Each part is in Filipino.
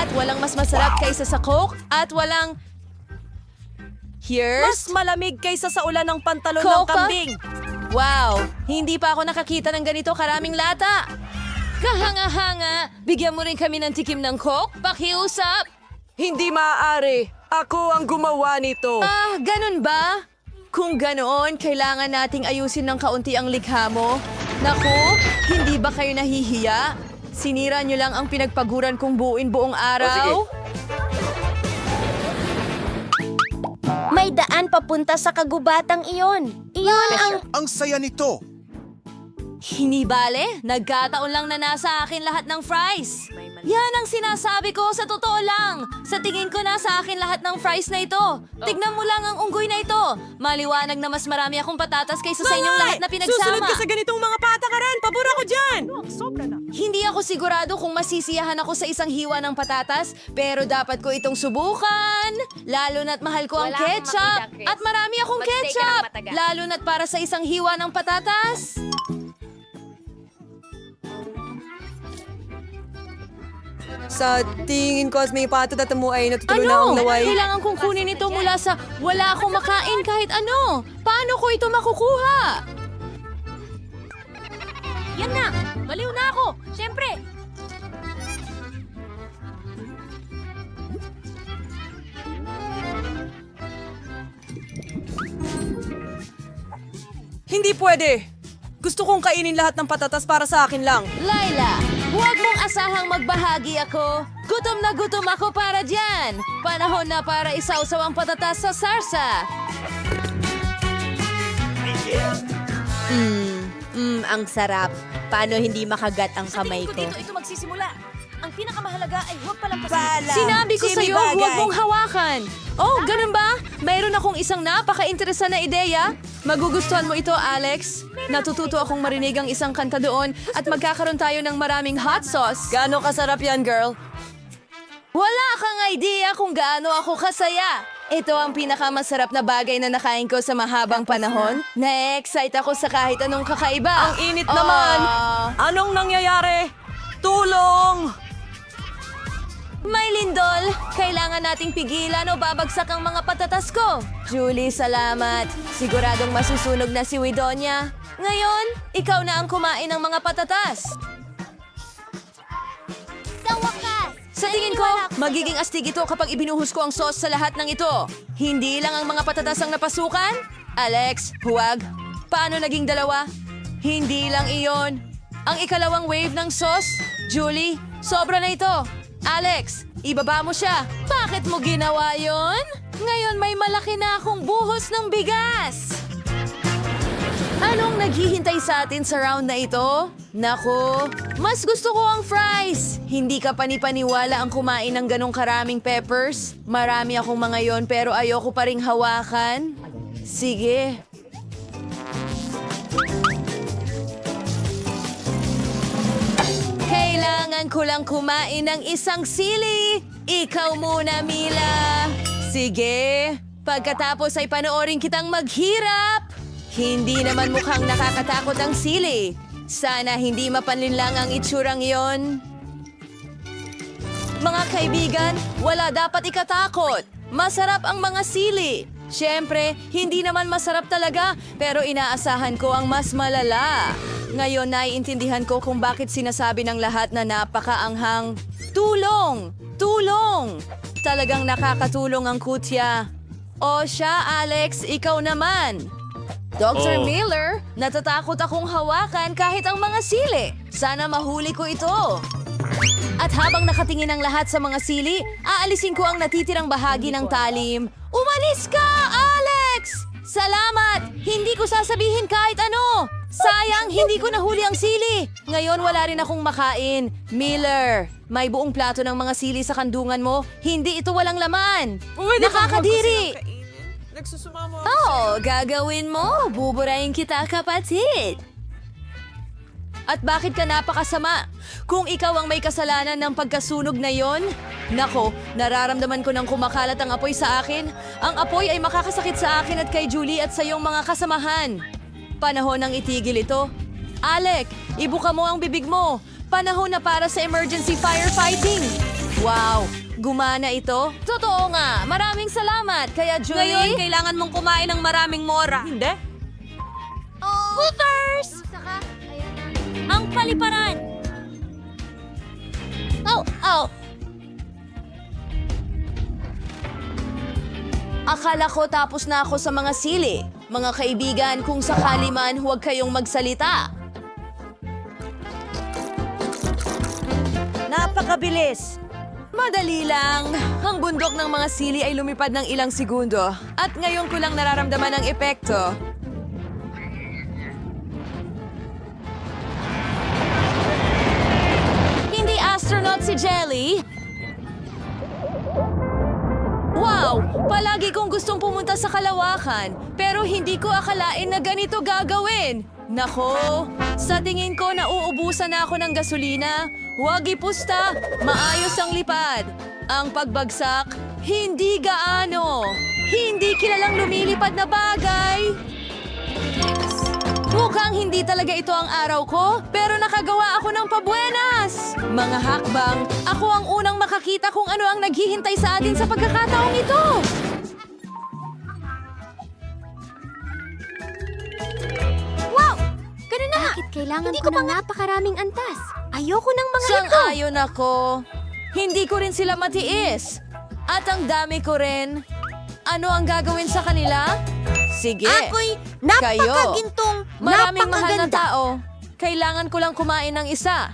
lahat, walang mas masarap kaysa sa Coke at walang... Here's... Mas malamig kaysa sa ulan ng pantalon ng Coca? kambing. Wow! Hindi pa ako nakakita ng ganito karaming lata. Kahanga-hanga! Bigyan mo rin kami ng tikim ng Coke? Pakiusap! Hindi maaari. Ako ang gumawa nito. Ah, ganun ba? Kung ganoon, kailangan nating ayusin ng kaunti ang likha mo. Naku, hindi ba kayo nahihiya? Sinira niyo lang ang pinagpaguran kong buong araw? May daan papunta sa kagubatang iyon. Iyon ang... Ang saya nito! Hinibale, nagkataon lang na nasa akin lahat ng fries. Yan ang sinasabi ko sa totoo lang. Sa tingin ko nasa akin lahat ng fries na ito. Tignan mo lang ang unggoy na ito. Maliwanag na mas marami akong patatas kaysa sa inyong lahat na Susunod pinagsama. ka sa ganitong mga patakaran. Pabor ako dyan. Hindi ako sigurado kung masisiyahan ako sa isang hiwa ng patatas, pero dapat ko itong subukan. Lalo na't mahal ko ang Wala akong ketchup. makita, Chris. At marami akong Magstay ka ng ketchup. matagal. Lalo na't para sa isang hiwa ng patatas. Sa tingin ko as may patatat mo ay natutulo na ang Ano? laway. Kailangan kong kunin ito mula sa wala akong makain kahit ano. Paano ko ito makukuha? Yan na! Baliw na ako! Siyempre! Hindi pwede. Gusto kong kainin lahat ng patatas para sa akin lang. Laila, huwag mong asahang magbahagi ako. Gutom na ako para dyan. Panahon na para isawsaw ang patatas sa sarsa. Ang sarap. Paano hindi makagat ang kamay ko? Dito ito magsisimula. Ang pinakamahalaga ay huwag palampasin. Sinabi ko sa'yo, huwag mong hawakan. Oh, ganun ba? Mayroon akong isang napaka-interesan na ideya. Magugustuhan mo ito, Alex. Natututo akong marinig ang isang kanta doon at magkakaroon tayo ng maraming hot sauce. Gaano kasarap yan, girl? Wala kang idea kung gaano ako kasaya. Ito ang pinakamasarap na bagay na nakain ko sa mahabang panahon. Na-excite ako sa kahit anong kakaiba. Ang init naman. Anong nangyayari? Tulong! May lindol! Kailangan nating pigilan o babagsak ang mga patatas ko. Julie, salamat. Siguradong masusunog na si Widonia. Ngayon, ikaw na ang kumain ng mga patatas. Sa wakas! Sa tingin ko, magiging astig ito kapag ibinuhos ko ang sauce sa lahat ng ito. Hindi lang ang mga patatas ang napasukan. Alex, huwag. Paano naging dalawa? Hindi lang iyon. Ang ikalawang wave ng sauce. Julie, sobra na ito. Alex, ibaba mo siya. Bakit mo ginawa yon? Ngayon may malaki na akong buhos ng bigas. Anong naghihintay sa atin sa round na ito? Nako, mas gusto ko ang fries. Hindi ka panipaniwala ang kumain ng ganong karaming peppers. Marami akong mga yon pero ayoko pa ring hawakan. Sige. Kailangan ko lang kumain ng isang sili. Ikaw muna, Mila. Sige. Pagkatapos ay panoorin kitang maghirap. Hindi naman mukhang nakakatakot ang sili. Sana hindi mapanlinlang ang itsurang iyon. Mga kaibigan, wala dapat ikatakot. Masarap ang mga sili. Siyempre, hindi naman masarap talaga, pero inaasahan ko ang mas malala. Ngayon, naiintindihan ko kung bakit sinasabi ng lahat na napakaanghang. Tulong! Tulong! Talagang nakakatulong ang kutya. O siya, Alex, ikaw naman. Dr. Miller, natatakot akong hawakan kahit ang mga sili. Sana mahuli ko ito. At habang nakatingin ang lahat sa mga sili, aalisin ko ang natitirang bahagi ng talim. Umalis ka, Alex! Salamat! Hindi ko sasabihin kahit ano. Sayang, hindi ko nahuli ang sili. Ngayon wala rin akong makain. Miller, may buong plato ng mga sili sa kandungan mo. Hindi ito walang laman. Nakakadiri! Nagsusumamo. Oo, gagawin mo. Buburahin kita, kapatid. At bakit ka napakasama? Kung ikaw ang may kasalanan ng pagkasunog na yon, nako, nararamdaman ko nang kumakalat ang apoy sa akin. Ang apoy ay makakasakit sa akin at kay Julie at sa iyong mga kasamahan. Panahon ng itigil ito. Alec, ibuka mo ang bibig mo. Panahon na para sa emergency firefighting. Wow, gumana ito? Totoo nga, maraming salamat. Kaya Julie... kailangan mong kumain ng maraming mora. Hindi. Woofers! Ang paliparan! Oh! Akala ko tapos na ako sa mga sili. Mga kaibigan, kung sakali man, huwag kayong magsalita. Napakabilis. Madali lang. Ang bundok ng mga sili ay lumipad ng ilang segundo. At ngayon ko lang nararamdaman ang epekto. Hindi astronaut si Jelly. Wow! Palagi kong gustong pumunta sa kalawakan, pero hindi ko akalain na ganito gagawin. Nako, sa tingin ko nauubusan na ako ng gasolina. Huwag ipusta, maayos ang lipad. Ang pagbagsak, hindi gaano. Hindi kilalang lumilipad na bagay. Mukhang hindi talaga ito ang araw ko, pero nakagawa ako ng pabuenas. Mga hakbang, ako ang unang makakita kung ano ang naghihintay sa atin sa pagkakataong ito. Wow! Ganun na nga! Bakit kailangan ko ng napakaraming antas? Ayoko ng mga ito! Sang-ayon ako. Hindi ko rin sila matiis. At ang dami ko rin. Ano ang gagawin sa kanila? Sige. Ako'y Kayo. napakagintong, Maraming mahal na napakaganda. tao. Kailangan ko lang kumain ng isa.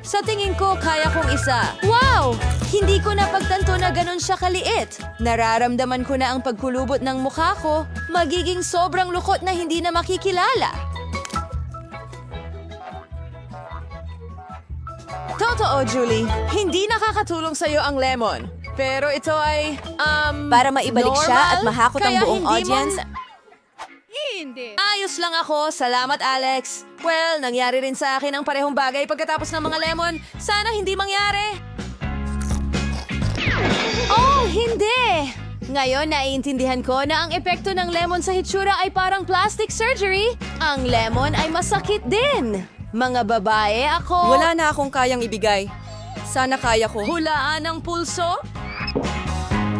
Sa tingin ko, kaya kong isa. Wow! Hindi ko napagtanto na ganun siya kaliit. Nararamdaman ko na ang pagkulubot ng mukha ko. Magiging sobrang lukot na hindi na makikilala. Totoo, Julie. Hindi nakakatulong sa'yo ang lemon. Pero ito ay, Para maibalik siya at normal, mahakot ang kaya buong hindi mo- audience. Ayos lang ako. Salamat, Alex. Well, nangyari rin sa akin ang parehong bagay pagkatapos ng mga lemon. Sana hindi mangyari. Oh, hindi! Ngayon, naiintindihan ko na ang epekto ng lemon sa hitsura ay parang plastic surgery. Ang lemon ay masakit din. Mga babae, ako... Wala na akong kayang ibigay. Sana kaya ko. Hulaan ang pulso?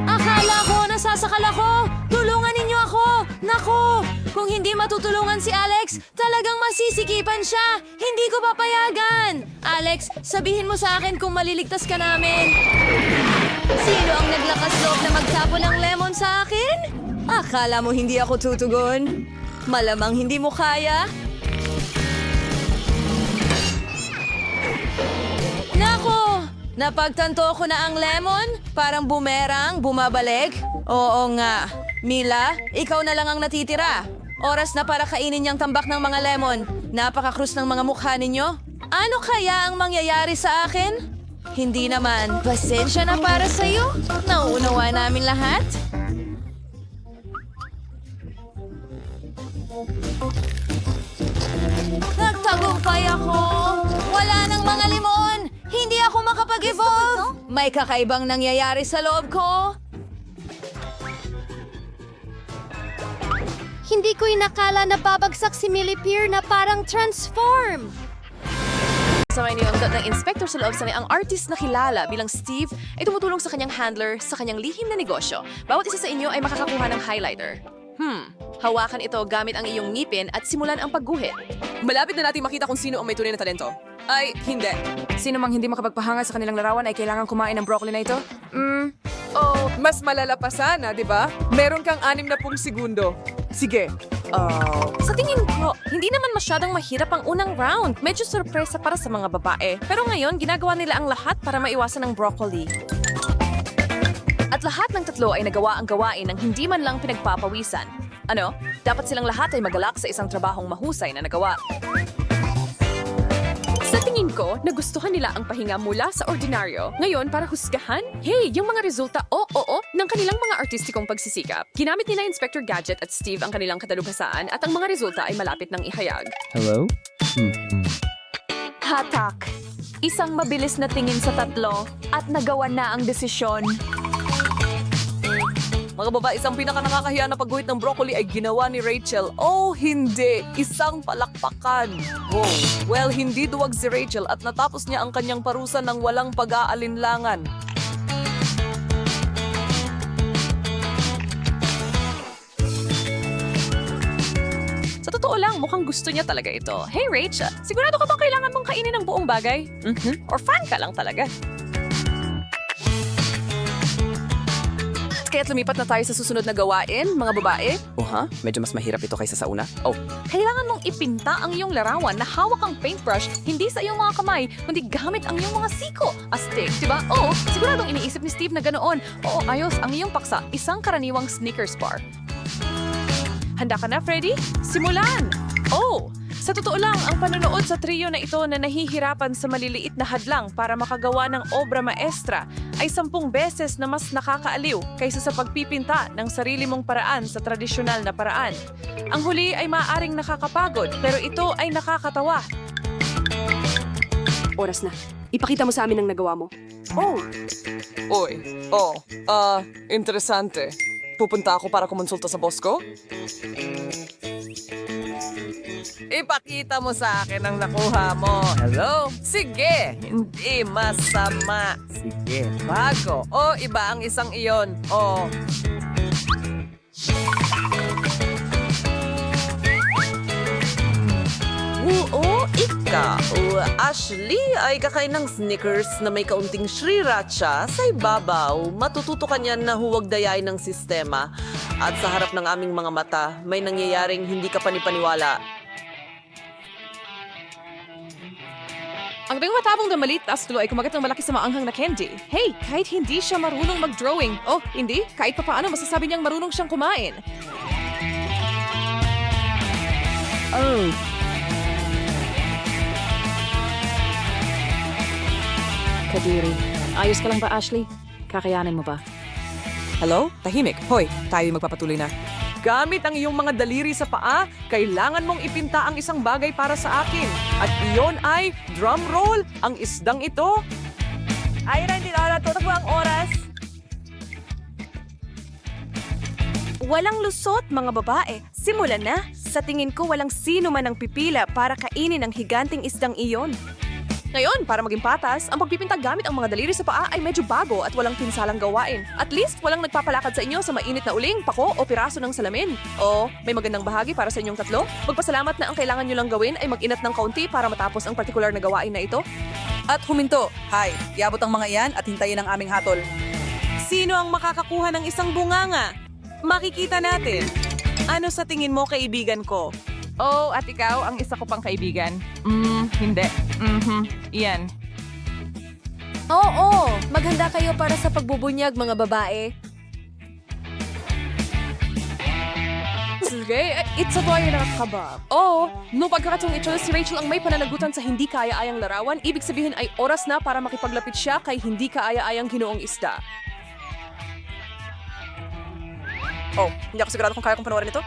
Akala ko, nasasakal ako! Tulungan ninyo ako! Naku! Kung hindi matutulungan si Alex, talagang masisikipan siya! Hindi ko papayagan! Alex, sabihin mo sa akin kung maliligtas ka namin. Sino ang naglakas loob na magtapo ng lemon sa akin? Akala mo hindi ako tutugon? Malamang hindi mo kaya? Nako! Napagtanto ko na ang lemon, parang bumerang, bumabalik. Oo nga. Mila, ikaw na lang ang natitira. Oras na para kainin niyang tambak ng mga lemon. Napakakrus ng mga mukha ninyo. Ano kaya ang mangyayari sa akin? Hindi naman. Pasensya na para sa'yo. Nauunawa namin lahat. Nagtagumpay ako. Wala nang mga limon. Hindi ako makapag-evolve. May kakaibang nangyayari sa loob ko. Hindi ko inakala na babagsak si Millipede na parang transform. Sa may niyonggot ng inspector sa loob sa ang artist na kilala bilang Steve ay tumutulong sa kanyang handler sa kanyang lihim na negosyo. Bawat isa sa inyo ay makakakuha ng highlighter. Hawakan ito gamit ang iyong ngipin at simulan ang pagguhit. Malapit na natin makita kung sino ang may tunay na talento. Ay, hindi. Sino mang hindi makapagpahanga sa kanilang larawan ay kailangan kumain ng broccoli na ito? Oh, mas malala pa sana, di ba? Meron kang 60 segundo. Sige. Sa tingin ko, hindi naman masyadong mahirap ang unang round. Medyo sorpresa para sa mga babae. Pero ngayon, ginagawa nila ang lahat para maiwasan ang broccoli. At lahat ng tatlo ay nagawa ang gawain ng hindi man lang pinagpapawisan. Ano? Dapat silang lahat ay magalak sa isang trabahong mahusay na nagawa. Sa tingin ko, nagustuhan nila ang pahinga mula sa ordinaryo. Ngayon, para husgahan, yung mga resulta, ng kanilang mga artistikong pagsisikap. Ginamit nila Inspector Gadget at Steve ang kanilang katalubhasaan at ang mga resulta ay malapit ng ihayag. Hello? Hatak. Isang mabilis na tingin sa tatlo at nagawa na ang desisyon. Mga babae, isang pinaka-nakakahiya na pagguhit ng broccoli ay ginawa ni Rachel. Oh, hindi! Isang palakpakan! Wow! Well, hindi duwag si Rachel at natapos niya ang kanyang parusa ng walang pag-aalinlangan. lang, mukhang gusto niya talaga ito. Hey Rach, sigurado ka bang kailangan mong kainin ang buong bagay? Or fan ka lang talaga? Kaya't lumipat na tayo sa susunod na gawain, mga babae. Medyo mas mahirap ito kaysa sa una. Kailangan mong ipinta ang iyong larawan na hawak ang paintbrush, hindi sa iyong mga kamay, kundi gamit ang iyong mga siko. Astig, diba? Oo, siguradong iniisip ni Steve na ganoon. Oo, ayos, ang iyong paksa, isang karaniwang Snickers bar. Handa ka na, Freddy? Simulan! Oh, sa totoo lang, ang panonood sa trio na ito na nahihirapan sa maliliit na hadlang para makagawa ng obra maestra ay 10 beses na mas nakakaaliw kaysa sa pagpipinta ng sarili mong paraan sa tradisyonal na paraan. Ang huli ay maaaring nakakapagod, pero ito ay nakakatawa. Oras na. Ipakita mo sa amin ang nagawa mo. Interesante. Pupunta ako para kumonsulta sa boss ko? Ipakita mo sa akin ang nakuha mo. Hello? Sige, hindi masama. Sige, bago. Iba ang isang iyon. Ikaw, Ashley, ay kakain ng Snickers na may kaunting sriracha sa ibabaw. Matututo ka niyan na huwag dayain ng sistema. At sa harap ng aming mga mata, may nangyayaring hindi ka panipaniwala. Ang bing matabong na maliit tas tulo ay kumagat ng malaki sa maanghang na candy. Hey, kahit hindi siya marunong mag-drawing. Oh, hindi? Kahit papaano masasabi niyang marunong siyang kumain. Kadiri. Ayos ka lang ba, Ashley? Kakayanin mo ba? Hello? Tahimik. Hoy, tayo magpapatuloy na. Gamit ang iyong mga daliri sa paa, kailangan mong ipinta ang isang bagay para sa akin. At iyon ay, drum roll, ang isdang ito. Ayun na, hindi na tutakbo ang oras. Walang lusot, mga babae. Simulan na. Sa tingin ko, walang sino man ang pipila para kainin ang higanting isdang iyon. Ngayon, para maging patas, ang pagpipinta gamit ang mga daliri sa paa ay medyo bago at walang pinsalang gawain. At least, walang nagpapalakad sa inyo sa mainit na uling, pako o piraso ng salamin. O, may magandang bahagi para sa inyong tatlo? Magpasalamat na ang kailangan nyo lang gawin ay mag-inat ng kaunti para matapos ang partikular na gawain na ito. At huminto. Hay, iabot ang mga iyan at hintayin ang aming hatol. Sino ang makakakuha ng isang bunganga? Makikita natin. Ano sa tingin mo, kaibigan ko? Oh, at ikaw, ang isa ko pang kaibigan. Hindi. Iyan. Oo, maghanda kayo para sa pagbubunyag, mga babae. Sige, it's a boy na nakakaba. Oo, nung pagkakataong ito, si Rachel ang may pananagutan sa hindi kaya-ayang larawan, ibig sabihin ay oras na para makipaglapit siya kay hindi kaaya-ayang ginoong isda. Hindi ako sigurado kung kaya kong panoorin ito.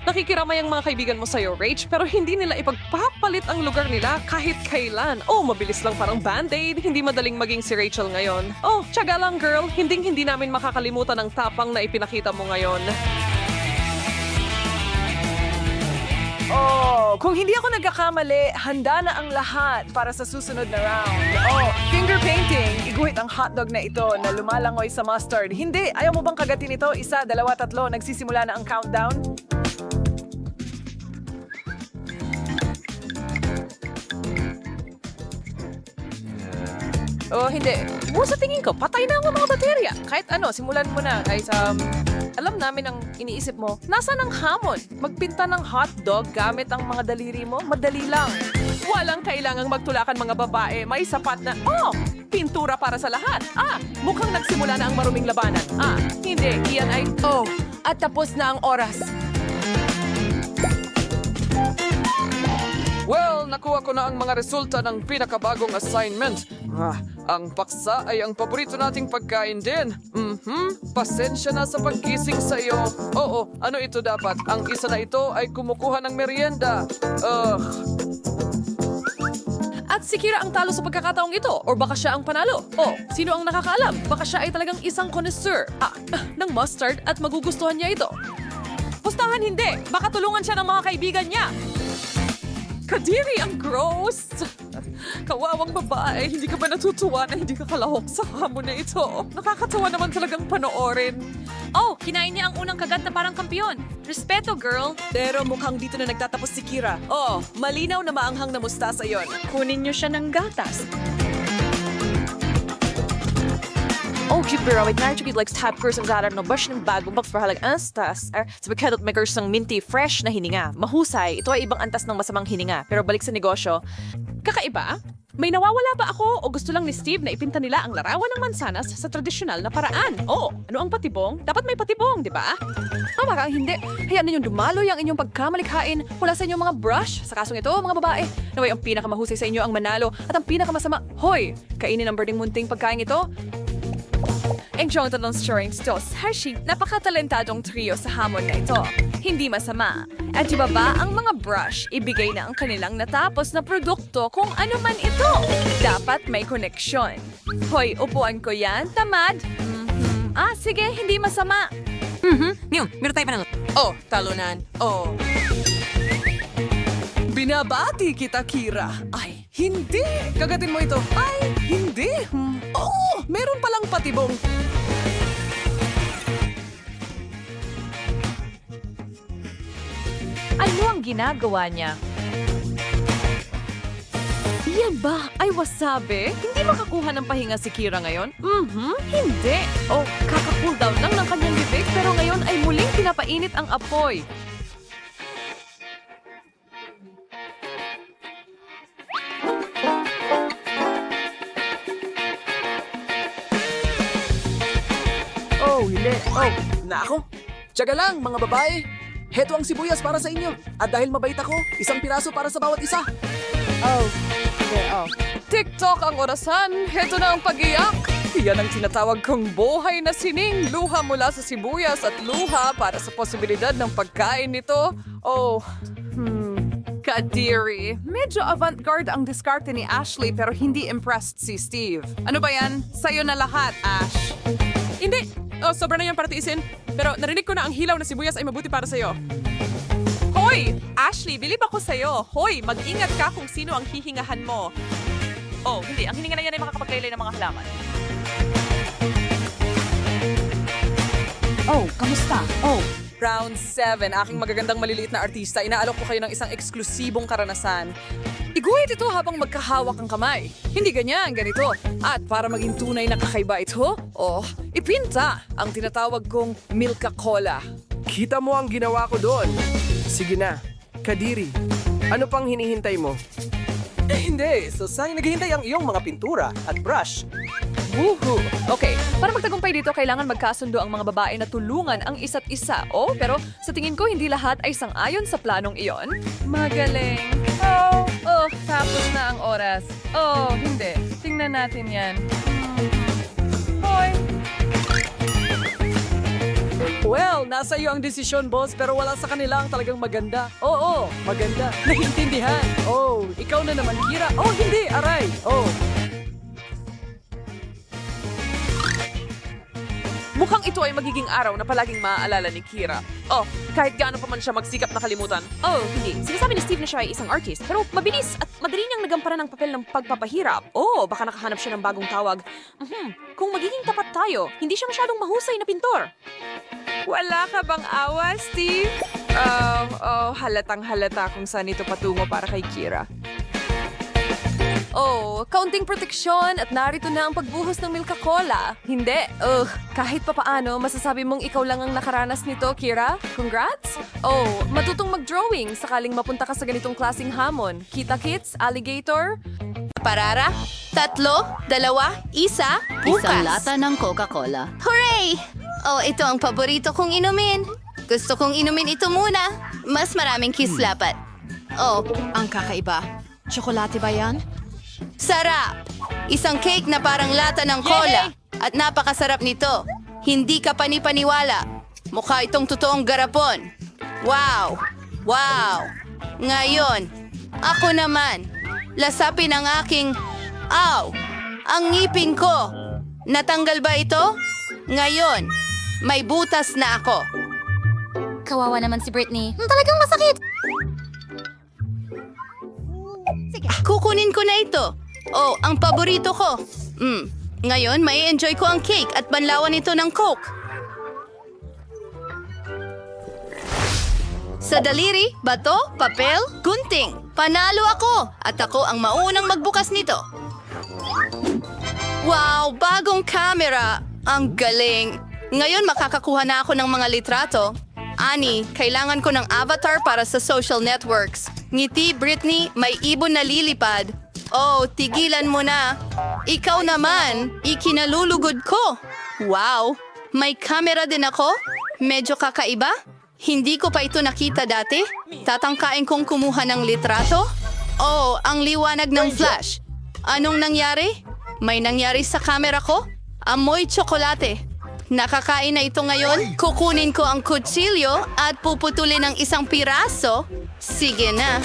Nakikiramay ang mga kaibigan mo sa'yo, Rach, pero hindi nila ipagpapalit ang lugar nila kahit kailan. Mabilis lang parang Band-Aid. Hindi madaling maging si Rachel ngayon. Tiyaga lang, girl. Hindi namin makakalimutan ang tapang na ipinakita mo ngayon. Kung hindi ako nagkakamali, handa na ang lahat para sa susunod na round. Finger painting. Iguhit ang hotdog na ito na lumalangoy sa mustard. Hindi, ayaw mo bang kagatin ito? 1, 2, 3, nagsisimula na ang countdown. Hindi. Sa tingin ko, patay na ang mga baterya. Kahit ano, simulan mo na. Alam namin ang iniisip mo. Nasaan ang hamon? Magpinta ng hotdog gamit ang mga daliri mo? Madali lang. Walang kailangang magtulakan mga babae. May sapat na, pintura para sa lahat. Mukhang nagsimula na ang maruming labanan. Hindi. Iyan ay, At tapos na ang oras. Well, nakuha ko na ang mga resulta ng pinakabagong assignment. Ang paksa ay ang paborito nating pagkain din. Pasensya na sa pagkising sa iyo. Ano ito dapat? Ang isa na ito ay kumukuha ng merienda. at si Kira ang talo sa pagkakataong ito. Or baka siya ang panalo. Sino ang nakakaalam? Baka siya ay talagang isang connoisseur. Ng mustard at magugustuhan niya ito. Pustahan hindi! Baka tulungan siya ng mga kaibigan niya. Kadiri, ang gross! Kawawang babae, hindi ka ba natutuwa na hindi ka kalahok sa hamon na ito? Nakakatawa naman talagang panoorin. Oh, kinain niya ang unang kagat na parang kampiyon. Respeto, girl. Pero mukhang dito na nagtatapos si Kira. Oh, malinaw na maanghang na mustasa yon. Kunin niyo siya ng gatas. Oh, cute pero wait na chukid like tap person garan no brush ng bagong box para halag anstas. Sa pagkadot makers ng minty fresh na hininga. Mahusay, ito ay ibang antas ng masamang hininga. Pero balik sa negosyo. Kakaiba? May nawawala ba ako o gusto lang ni Steve na ipinta nila ang larawan ng mansanas sa tradisyonal na paraan? Oh, ano ang patibong? Dapat may patibong, di ba? Tama ka, hindi. Hayaan ninyong dumaloy ang inyong pagkamalikhain mula sa inyong mga brush. Sa kasong ito, mga babae, naway ang pinakamahusay sa inyo ang manalo at ang pinakamasama, hoy, kainin ang birding munting pagkain ito. Ang Jonathan ng Strings Dos Hershey, napakatalentadong trio sa hamon na ito. Hindi masama. At iba ba ang mga brush, ibigay na ang kanilang natapos na produkto kung ano man ito. Dapat may koneksyon. Hoy, upuan ko yan, tamad. Sige, hindi masama. Meron tayo pa ng... Oh, talunan. Oh. Binabati kita, Kira. Ay, hindi! Kagatin mo ito. Ay, hindi! Oo, meron palang patibong. Ano ang ginagawa niya? Yan ba ay wasabi? Hindi makakuha ng pahinga si Kira ngayon? Hindi. Oh, kaka-cool down lang ng kanyang bibig pero ngayon ay muling pinapainit ang apoy. Oh, hindi. Oh, nako. Tiyaga lang, mga babae. Heto ang sibuyas para sa inyo. At dahil mabait ako, isang piraso para sa bawat isa. TikTok ang orasan. Heto na ang pag-iyak. Yan ang tinatawag kong buhay na sining. Luha mula sa sibuyas at luha para sa posibilidad ng pagkain nito. Oh, Kadiri. Medyo avant-garde ang diskarte ni Ashley pero hindi impressed si Steve. Ano ba yan? Sa'yo na lahat, Ash. Hindi. Oh, sobra na yung partiisin. Pero narinig ko na ang hilaw na sibuyas ay mabuti para sa'yo. Hoy! Ashley, bilib ako sa'yo. Hoy, mag-ingat ka kung sino ang hihingahan mo. Oh, hindi. Ang hininga na yan ay makakapaglaylay ng mga halaman. Oh, kamusta? Oh, Round 7, aking magagandang maliliit na artista, inaalok ko kayo ng isang eksklusibong karanasan. Iguhit ito habang magkahawak ang kamay. Hindi ganyan, ganito. At para maging tunay na kakaiba ito, ipinta ang tinatawag kong Milka Cola. Kita mo ang ginawa ko doon. Sige na, Kadiri. Ano pang hinihintay mo? Hindi, so saan naghihintay ang iyong mga pintura at brush? Woohoo! Okay, para magtagumpay dito, kailangan magkasundo ang mga babae na tulungan ang isa't isa. Oh, pero sa tingin ko, hindi lahat ay sang-ayon sa planong iyon. Magaling. Tapos na ang oras. Oh, hindi. Tingnan natin yan. Hoy! Well, nasa iyo ang desisyon, boss, pero wala sa kanila ang talagang maganda. Oo, maganda. Naiintindihan. Oh, ikaw na naman, Kira. Oh, hindi, aray. Oh. Mukhang ito ay magiging araw na palaging maaalala ni Kira. Oh, kahit gaano pa man siya magsikap na kalimutan. Oh, hindi. Sinasabi ni Steve na siya ay isang artist, pero mabilis at madali niyang nagamparan ng papel ng pagpapahirap. Oh, baka nakahanap siya ng bagong tawag. Kung magiging tapat tayo, hindi siya masyadong mahusay na pintor. Wala ka bang awa, Steve? Halatang halata kung saan ito patungo para kay Kira. Oh, kaunting proteksyon at narito na ang pagbuhos ng Milka Cola. Hindi. Kahit papaano, masasabi mong ikaw lang ang nakaranas nito, Kira. Congrats! Oh, matutong mag-drawing sakaling mapunta ka sa ganitong klaseng hamon. Kita-kits, alligator. Parara, 3, 2, 1, bukas. Isang lata ng Coca-Cola. Hooray! Oh, ito ang paborito kong inumin. Gusto kong inumin ito muna. Mas maraming kislapat. Oh, ang kakaiba. Tsokolate ba yan? Sarap! Isang cake na parang lata ng cola. At napakasarap nito. Hindi ka panipaniwala. Mukha itong totoong garapon. Wow! Wow! Ngayon, ako naman. Lasapin ang aking... Aw! Ang ngipin ko! Natanggal ba ito? Ngayon, may butas na ako. Kawawa naman si Britney. Talagang masakit. Kukunin ko na ito. Oh, ang paborito ko. Ngayon, may enjoy ko ang cake at banlawan ito ng Coke. Sa daliri, bato, papel, gunting. Panalo ako at ako ang maunang magbukas nito. Wow, bagong camera. Ang galing. Ngayon makakakuha na ako ng mga litrato. Ani, kailangan ko ng avatar para sa social networks. Ngiti, Britney, may ibon na lilipad. Oh, tigilan mo na. Ikaw naman, ikinalulugod ko. Wow, may camera din ako? Medyo kakaiba? Hindi ko pa ito nakita dati. Tatangkain kong kumuha ng litrato? Oh, ang liwanag ng flash. Anong nangyari? May nangyari sa camera ko? Amoy tsokolate. Nakakain na ito ngayon. Kukunin ko ang kutsilyo at puputulin ng isang piraso. Sige na.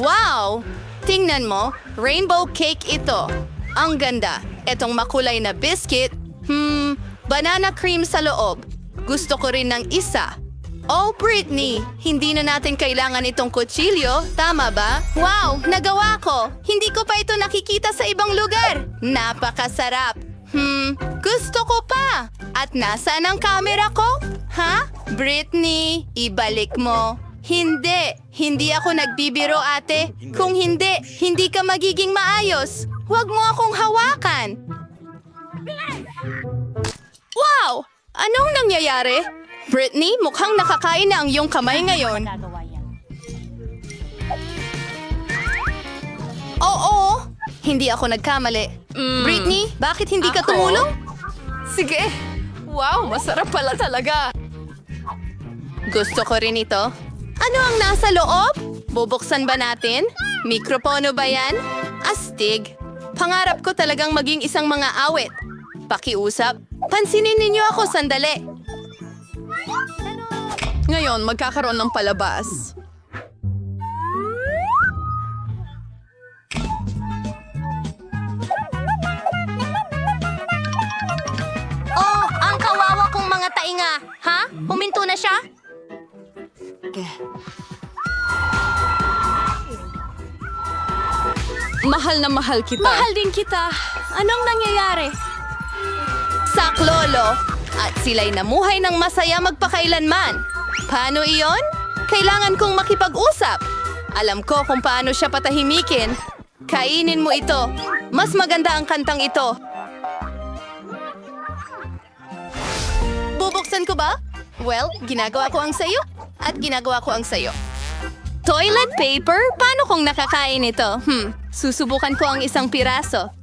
Wow! Tingnan mo, rainbow cake ito. Ang ganda. Etong makulay na biscuit. Banana cream sa loob. Gusto ko rin ng isa. Oh, Britney, hindi na natin kailangan itong kutsilyo, tama ba? Wow, nagawa ko. Hindi ko pa ito nakikita sa ibang lugar. Napakasarap. Gusto ko pa. At nasaan ang camera ko? Ha? Britney, ibalik mo. Hindi ako nagbibiro, ate. Kung hindi ka magiging maayos. Huwag mo akong hawakan. Wow! Anong nangyayari? Britney, mukhang nakakain na ang iyong kamay ngayon. Oo, hindi ako nagkamali. Britney, bakit hindi ka tumulong? Sige. Wow, masarap pala talaga. Gusto ko rin ito. Ano ang nasa loob? Bubuksan ba natin? Mikropono ba yan? Astig. Pangarap ko talagang maging isang mga awit. Pakiusap. Pansinin ninyo ako sandali. Ngayon, magkakaroon ng palabas. Oh, ang kawawa kong mga tainga. Ha? Huminto na siya? Mahal na mahal kita. Mahal din kita. Anong nangyayari? Saklolo. At sila'y namuhay ng masaya magpakailanman. Paano iyon? Kailangan kong makipag-usap. Alam ko kung paano siya patahimikin. Kainin mo ito. Mas maganda ang kantang ito. Bubuksan ko ba? Well, ginagawa ko ang sayo at ginagawa ko ang sayo. Toilet paper? Paano kung nakakain ito? Susubukan ko ang isang piraso.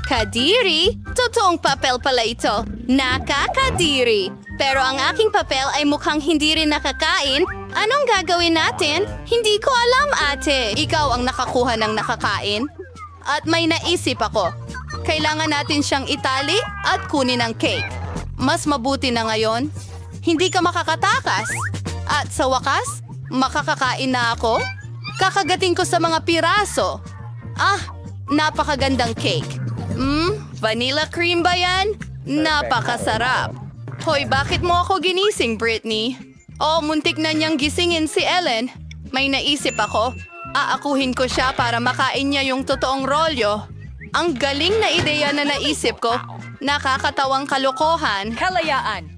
Kadiri? Totoong papel pala ito. Nakakadiri. Pero ang aking papel ay mukhang hindi rin nakakain. Anong gagawin natin? Hindi ko alam, ate. Ikaw ang nakakuha ng nakakain. At may naisip ako. Kailangan natin siyang itali at kunin ang cake. Mas mabuti na ngayon. Hindi ka makakatakas. At sa wakas, makakakain na ako. Kakagating ko sa mga piraso. Ah, napakagandang cake. Vanilla cream ba yan? Napakasarap. Hoy, bakit mo ako ginising, Britney? Oh, muntik na niyang gisingin si Ellen. May naisip ako. Aakuhin ko siya para makain niya yung totoong rolyo. Ang galing na ideya na naisip ko. Nakakatawang kalokohan. Kalayaan.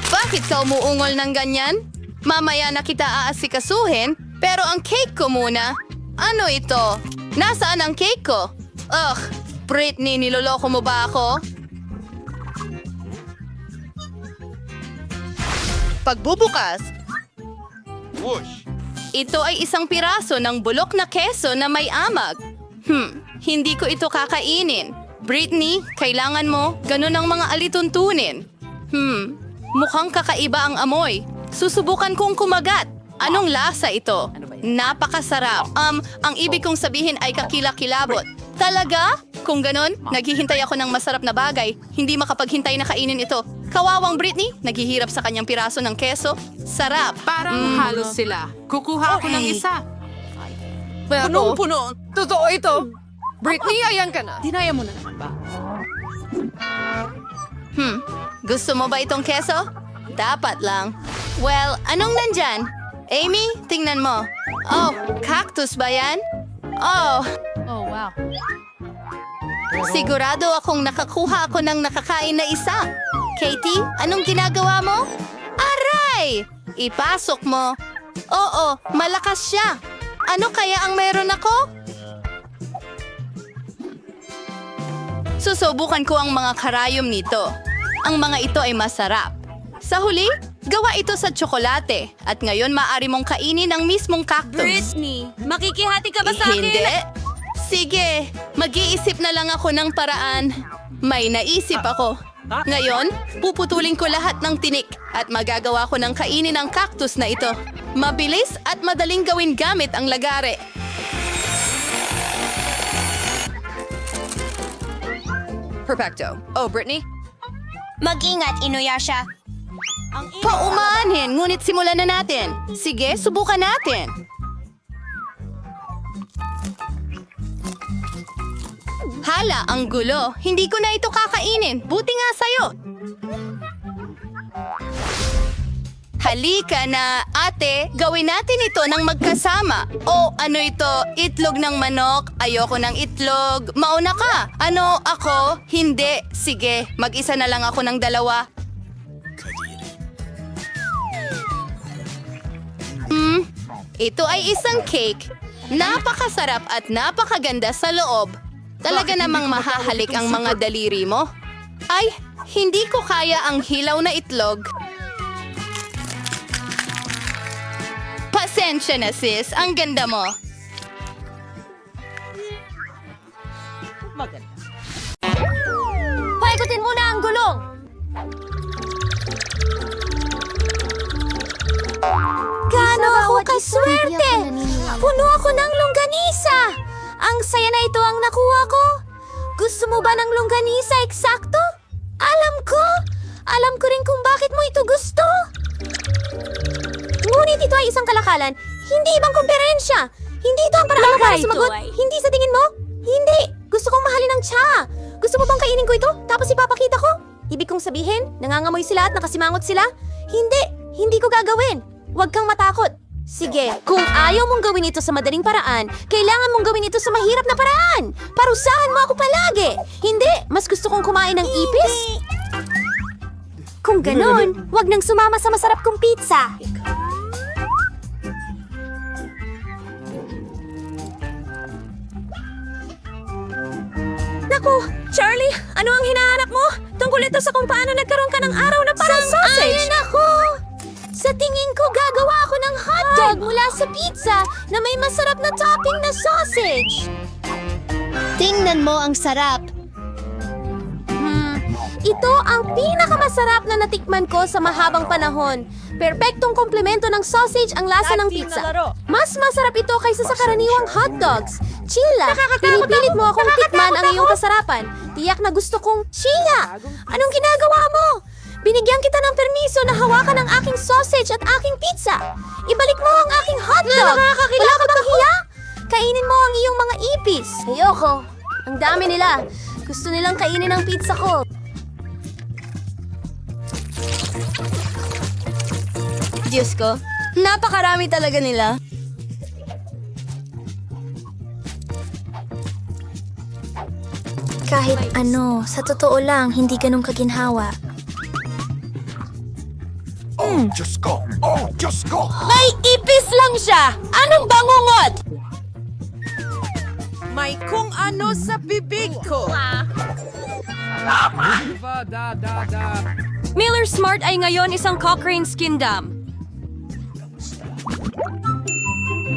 Bakit ka umuungol ng ganyan? Mamaya na kita aasikasuhin, pero ang cake ko muna. Ano ito? Nasaan ang cake ko? Ugh, Britney, niloloko mo ba ako? Pagbubukas, ito ay isang piraso ng bulok na keso na may amag. Hindi ko ito kakainin. Britney, kailangan mo ganun ang mga alituntunin. Mukhang kakaiba ang amoy. Susubukan kong kumagat. Anong lasa ito? Napakasarap. Ang ibig kong sabihin ay kakilakilabot. Talaga? Kung ganon, naghihintay ako ng masarap na bagay. Hindi makapaghintay na kainin ito. Kawawang Britney, naghihirap sa kanyang piraso ng keso. Sarap. Parang halos sila. Kukuha ako ng isa. Punong-puno. Totoo ito. Britney, ayan ka na. Dinaya mo na naman ba? Gusto mo ba itong keso? Dapat lang. Well, anong nandyan? Amy, tingnan mo. Oh, cactus ba yan? Oh, Oh, wow. sigurado akong nakakuha ako ng nakakain na isa. Katie, anong ginagawa mo? Aray! Aray! Ipasok mo. Oo, malakas siya. Ano kaya ang meron ako? Susubukan ko ang mga karayom nito. Ang mga ito ay masarap. Sa huli, gawa ito sa tsokolate. At ngayon maaari mong kainin ang mismong cactus. Britney, makikihati ka ba sa akin? Hindi. Sige, mag-iisip na lang ako ng paraan. May naisip ako. Ngayon, puputulin ko lahat ng tinik at magagawa ko ng kainin ang cactus na ito. Mabilis at madaling gawin gamit ang lagare. Perfecto. Oh, Brittany? Mag-ingat, Inuyasha. Paumanin, ngunit simulan na natin. Sige, subukan natin. Hala, ang gulo. Hindi ko na ito kakainin. Buti nga sa'yo. Halika na, ate. Gawin natin ito ng magkasama. O, ano ito? Itlog ng manok? Ayoko ng itlog. Mauna ka. Ano, ako? Hindi. Sige, mag-isa na lang ako ng dalawa. Ito ay isang cake. Napakasarap at napakaganda sa loob. Talaga namang mahahalik ang mga daliri mo. Ay, hindi ko kaya ang hilaw na itlog. Pasensya na sis, ang ganda mo. Paikutin mo na ang gulong! Gaano ako kaswerte! Puno ako ng longganisa! Ang saya na ito ang nakuha ko! Gusto mo ba ng longganisa eksakto? Alam ko! Alam ko rin kung bakit mo ito gusto! Ngunit ito ay isang kalakalan, hindi ibang kumperensya! Hindi ito ang paraan para sumagot! Hindi sa tingin mo? Hindi! Gusto kong mahalin ng tsa! Gusto mo bang kainin ko ito, tapos ipapakita ko? Ibig kong sabihin, nangangamoy sila at nakasimangot sila? Hindi! Hindi ko gagawin! Huwag kang matakot! Sige, kung ayaw mong gawin ito sa madaling paraan, kailangan mong gawin ito sa mahirap na paraan! Parusahan mo ako palagi! Hindi! Mas gusto kong kumain ng ipis? Kung ganon, huwag nang sumama sa masarap kong pizza! Naku, Charlie, ano ang hinahanap mo? Tungkol ito sa kung paano nagkaroon ka ng araw na parang sausage. Ay, naku! Sa tingin ko, gagawa ako ng hotdog mula sa pizza na may masarap na topping na sausage. Tingnan mo ang sarap. Ito ang pinakamasarap na natikman ko sa mahabang panahon. Perpektong komplemento ng sausage ang lasa ng pizza. Mas masarap ito kaysa sa karaniwang hotdogs. Chilla, pinipilit mo akong tikman ang iyong kasarapan. Tiyak na gusto kong chilla. Anong ginagawa mo? Binigyan kita ng permiso na hawakan ang aking sausage at aking pizza. Ibalik mo ang aking hotdog. Wala ka bang hiya? Kainin mo ang iyong mga ipis. Ayoko. Ang dami nila. Gusto nilang kainin ang pizza ko. Diyos ko, napakarami talaga nila. Kahit ano, sa totoo lang, hindi ganun kaginhawa. Diyos ko! Oh, Diyos ko! May ipis lang siya! Anong bangungot? May kung ano sa bibig ko. Miller Smart ay ngayon isang Cochrane Skin Dam.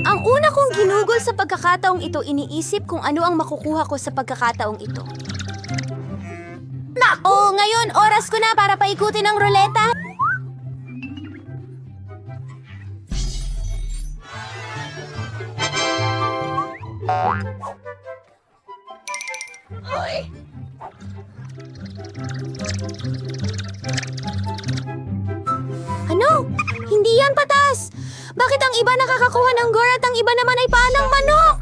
Ang una kong ginugol sa pagkakataong ito, iniisip kung ano ang makukuha ko sa pagkakataong ito. Oo, ngayon, oras ko na para paikutin ang ruleta. Ano? Hindi yan patas! Bakit ang iba nakakakuha ng gore at ang iba naman ay panang manok?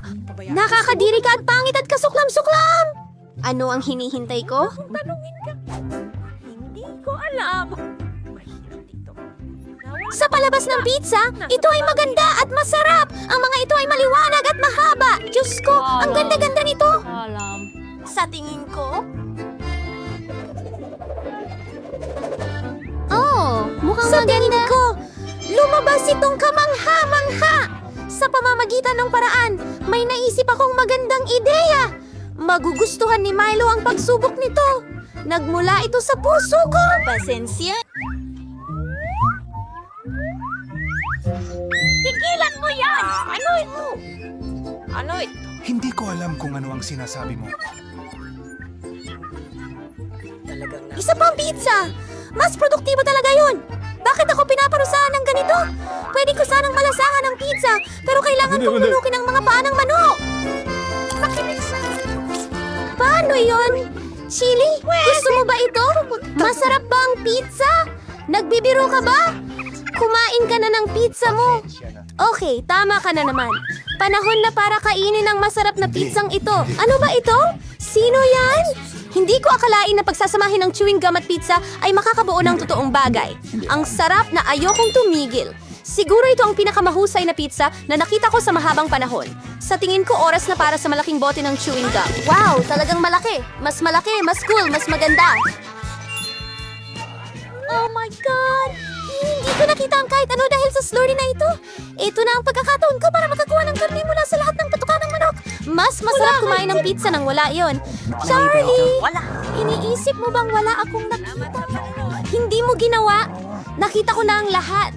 Nakakadiri ka at pangit at kasuklam-suklam! Ano ang hinihintay ko? Tanungin ka. Hindi ko alam. Mahirap dito. Sa palabas ng pizza, ito ay maganda at masarap! Ang mga ito ay maliwanag at mahaba! Diyos ko, ang ganda-ganda nito! Sa tingin ko... Oh, mukhang maganda. Ko, Lumabas itong kamangha-mangha! Sa pamamagitan ng paraan, may naisip akong magandang ideya. Magugustuhan ni Milo ang pagsubok nito. Nagmula ito sa puso ko. Pasensya. Tigilan mo yan! Ano ito? Ano ito? Hindi ko alam kung ano ang sinasabi mo. Isa pang pizza! Mas produktibo talaga yun! Bakit ako pinaparusahan ng ganito? Pwede ko sanang malasahan ng pizza, pero kailangan kong lunukin ang mga paa ng manok! Paano yun? Chili, gusto mo ba ito? Masarap ba ang pizza? Nagbibiro ka ba? Kumain ka na ng pizza mo. Okay, tama ka na naman. Panahon na para kainin ang masarap na pizzang ito. Ano ba ito? Sino yan? Hindi ko akalain na pagsasamahin ng chewing gum at pizza ay makakabuo ng totoong bagay. Ang sarap na ayokong tumigil. Siguro ito ang pinakamahusay na pizza na nakita ko sa mahabang panahon. Sa tingin ko, oras na para sa malaking bote ng chewing gum. Wow, talagang malaki. Mas malaki, mas cool, mas maganda. Oh my God! Hindi ko nakita ang kahit ano dahil sa slurry na ito. Ito na ang pagkakataon ko para makakuha ng karne mula sa lahat ng patuka ng manok. Mas masarap kumain ng pizza nang wala yon. Charlie! Iniisip mo bang wala akong nakita? Hindi mo ginawa. Nakita ko na ang lahat.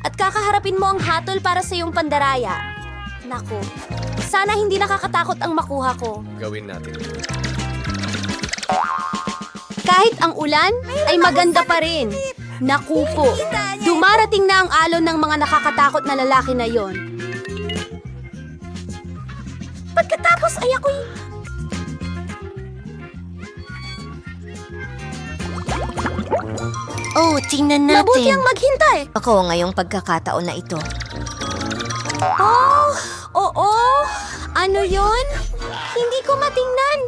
At kakaharapin mo ang hatol para sa iyong pandaraya. Naku, sana hindi nakakatakot ang makuha ko. Gawin natin. Kahit ang ulan ay maganda pa rin. Naku po, dumarating na ang alon ng mga nakakatakot na lalaki na yon. Pagkatapos ay ako'y... Oh, tingnan natin. Mabuti ang maghintay. Ako ngayong pagkakataon na ito. Oh, oo. Ano yon? Hindi ko matingnan.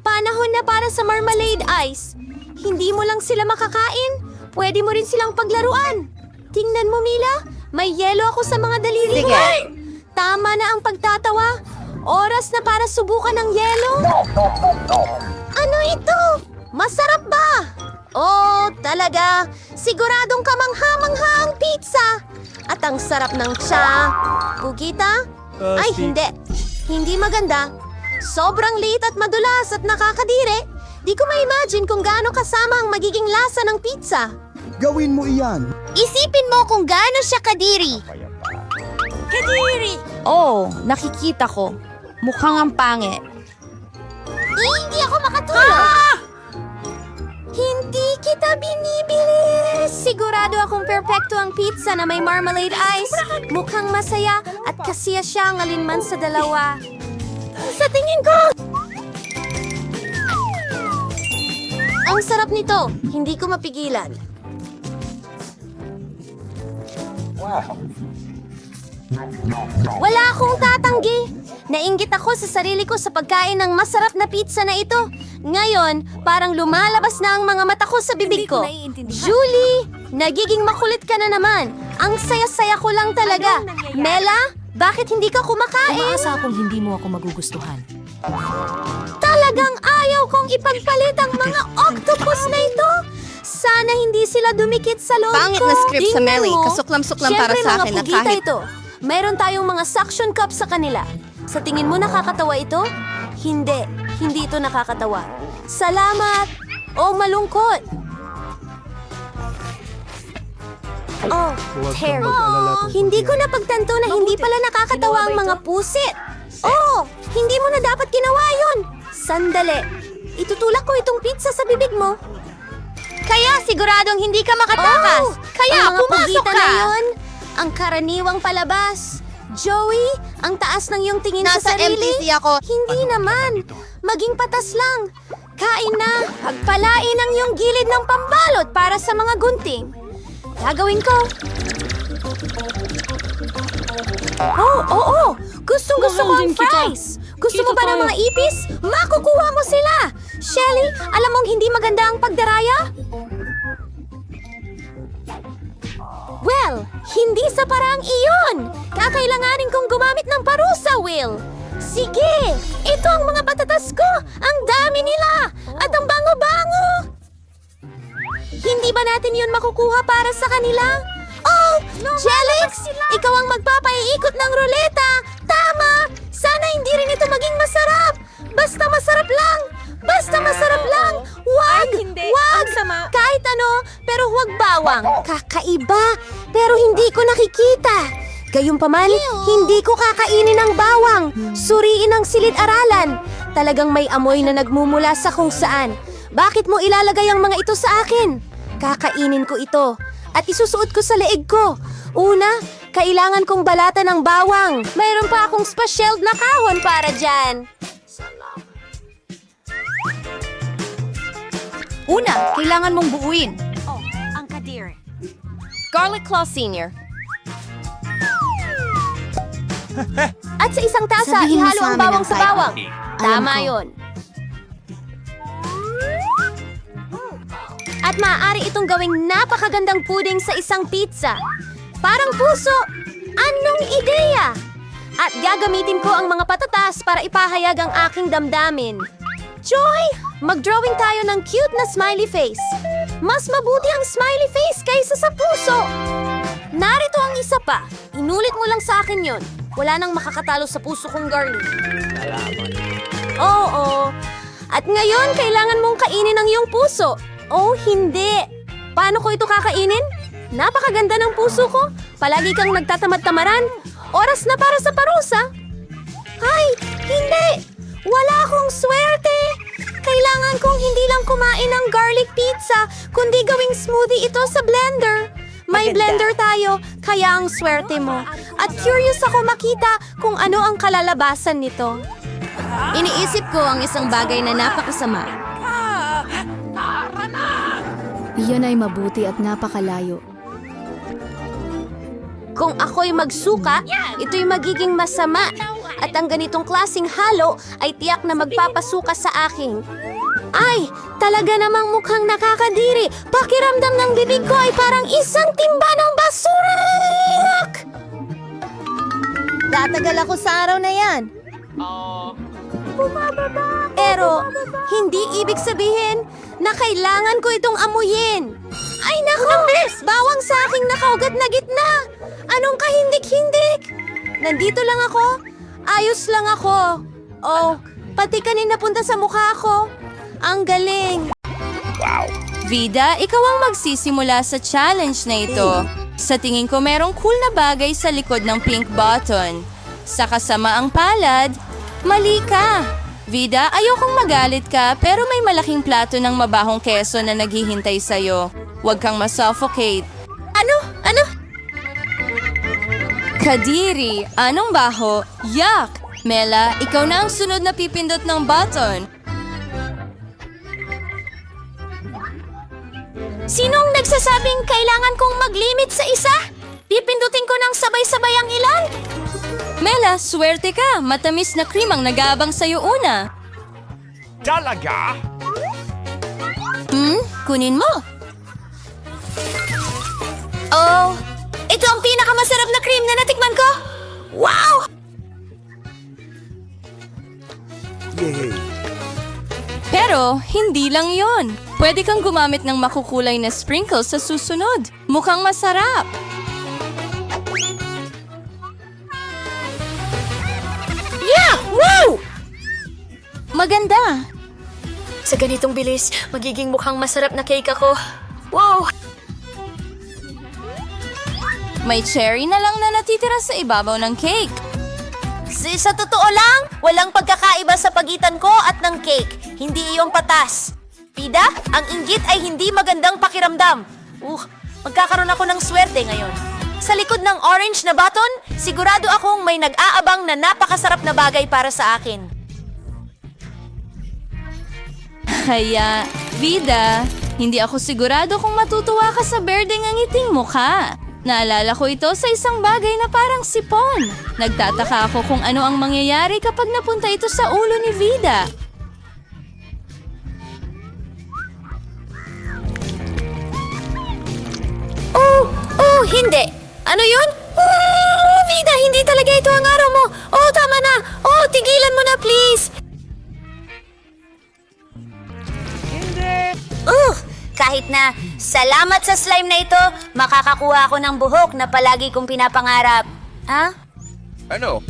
Panahon na para sa marmalade ice. Hindi mo lang sila makakain. Pwede mo rin silang paglaruan. Tingnan mo, Mila. May yelo ako sa mga daliri ko. Tama na ang pagtatawa. Oras na para subukan ng yelo. Ano ito? Masarap ba? Oh, talaga. Siguradong kamangha-mangha ang pizza. At ang sarap ng tsa. Pugita? Ay, hindi. Hindi maganda. Sobrang liit at madulas at nakakadiri. Di ko ma-imagine kung gaano kasama ang magiging lasa ng pizza. Gawin mo iyan. Isipin mo kung gaano siya kadiri. Kadiri! Oh, nakikita ko. Mukhang ang pangit. Hindi ako makatulog. Hindi kita binibili. Sigurado akong perpekto ang pizza na may marmalade ice. Mukhang masaya at kasiya siya ang alinman sa dalawa. Sa tingin ko! Ang sarap nito. Hindi ko mapigilan. Wala akong tatanggi. Nainggit ako sa sarili ko sa pagkain ng masarap na pizza na ito. Ngayon, parang lumalabas na ang mga mata ko sa bibig ko. Julie, nagiging makulit ka na naman. Ang saya-saya ko lang talaga. Mela, bakit hindi ka kumakain? Umaasa akong hindi mo ako magugustuhan. Talagang ayaw kong ipagpalit ang mga octopus na ito. Sana hindi sila dumikit sa loob Pangit ko. na script sa Tingnan Mary. mo. Kasuklam-suklam para Siyempre, sa mga akin na pugita kahit- ito. Mayroon tayong mga suction cups sa kanila. Sa tingin mo nakakatawa ito? Hindi. Hindi ito nakakatawa. Salamat! O malungkot! Oh, Terry. Hindi ko napagtanto na hindi pala nakakatawa ang mga pusit. Oh, hindi mo na dapat ginawa yun. Sandali. Itutulak ko itong pizza sa bibig mo. Kaya siguradong hindi ka makatakas. Kaya ang mga pumasok pugita ka. na yun, ang karaniwang palabas. Joey, ang taas ng iyong tingin Nasa sa sarili. MTC ako. Hindi naman. Maging patas lang. Kain na. Pagpalain ang iyong gilid ng pambalot para sa mga gunting. Gagawin ko. Oo. Gustong-gusto ko ang fries. Gusto mo ba ng mga ipis? Makukuha mo sila. Shelly, alam mong hindi maganda ang pagdaraya? Well, hindi sa paraang iyon. Kakailanganin kong gumamit ng parusa, Will. Sige, ito ang mga patatas ko. Ang dami nila. At ang bango-bango. Hindi ba natin yun makukuha para sa kanila? Oh, Jelix, ikaw ang magpapaiikot ng ruleta. Tama! Sana hindi rin ito maging masarap. Basta masarap lang. Basta masarap lang. Wag! Ay, hindi. Wag! Ang sama. Kahit ano, pero huwag bawang. Kakaiba, pero hindi ko nakikita. Gayunpaman, hindi ko kakainin ang bawang. Suriin ang silid-aralan. Talagang may amoy na nagmumula sa kung saan. Bakit mo ilalagay ang mga ito sa akin? Kakainin ko ito at isusuot ko sa leeg ko. Una, kailangan kong balatan ng bawang. Mayroon pa akong special na kahon para dyan. Una, kailangan mong buuin. Ang kadiri. Garlic Claw Senior. At sa isang tasa, Sabihin mo ihalo sa ang amin bawang ang sa type bawang. mo. Alam Tama ko. yon. At maaari itong gawing napakagandang puding sa isang pizza. Parang puso. Anong ideya? At gagamitin ko ang mga patatas para ipahayag ang aking damdamin. Joy! Mag-drawing tayo ng cute na smiley face. Mas mabuti ang smiley face kaysa sa puso. Narito ang isa pa. Inulit mo lang sa akin yon. Wala nang makakatalo sa puso kong garlic. Oo. At ngayon, kailangan mong kainin ang iyong puso. Oh, hindi. Paano ko ito kakainin? Napakaganda ng puso ko. Palagi kang nagtatamad-tamaran. Oras na para sa parusa. Ay, hindi. Wala akong swerte. Kailangan kong hindi lang kumain ng garlic pizza, kundi gawing smoothie ito sa blender. May blender tayo, kaya ang swerte mo. At curious ako makita kung ano ang kalalabasan nito. Iniisip ko ang isang bagay na napakasama. Iyan ay mabuti at napakalayo. Kung ako'y magsuka, ito'y magiging masama. At ang ganitong klaseng halo ay tiyak na magpapasuka sa akin. Ay, talaga namang mukhang nakakadiri. Pakiramdam ng bibig ko ay parang isang timba ng basura. Tatagal ako sa araw na yan. Pero, hindi ibig sabihin na kailangan ko itong amuyin. Ay nako! Bawang sa aking nakaugat na gitna! Anong kahindik-hindik? Nandito lang ako. Ayos lang ako. Oh, pati kanin napunta sa mukha ko. Ang galing. Vida, ikaw ang magsisimula sa challenge na ito. Sa tingin ko merong cool na bagay sa likod ng pink button. Sa kasamaang palad, mali ka. Vida, ayokong magalit ka pero may malaking plato ng mabahong keso na naghihintay sa'yo. Huwag kang masuffocate. Ano? Kadiri, anong baho? Yuck! Mela, ikaw na ang sunod na pipindot ng button. Sinong nagsasabing kailangan kong mag-limit sa isa? Pipindutin ko ng sabay-sabay ang ilan? Mela, swerte ka. Matamis na cream ang nag-aabang sa'yo una. Talaga? Kunin mo. Oh, ito ang pinakamasarap na cream na natikman ko. Wow! Yay! Pero, hindi lang yon. Pwede kang gumamit ng makukulay na sprinkles sa susunod. Mukhang masarap. Yeah! Wow! Maganda. Sa ganitong bilis, magiging mukhang masarap na cake ako. Wow! May cherry na lang na natitira sa ibabaw ng cake. Sa totoo lang, walang pagkakaiba sa pagitan ko at ng cake. Hindi iyong patas. Pida, ang inggit ay hindi magandang pakiramdam. Magkakaroon ako ng swerte ngayon. Sa likod ng orange na button, sigurado akong may nag-aabang na napakasarap na bagay para sa akin. Kaya, Vida, hindi ako sigurado kung matutuwa ka sa berdeng ang ngiting mukha. Naalala ko ito sa isang bagay na parang sipon. Nagtataka ako kung ano ang mangyayari kapag napunta ito sa ulo ni Vida. Oh, hindi. Ano yun? Vida, hindi talaga ito ang araw mo. Oh, tama na. Oh, tigilan mo na, please. Hindi. kahit na salamat sa slime na ito, makakakuha ako ng buhok na palagi kong pinapangarap. Ha? Ano?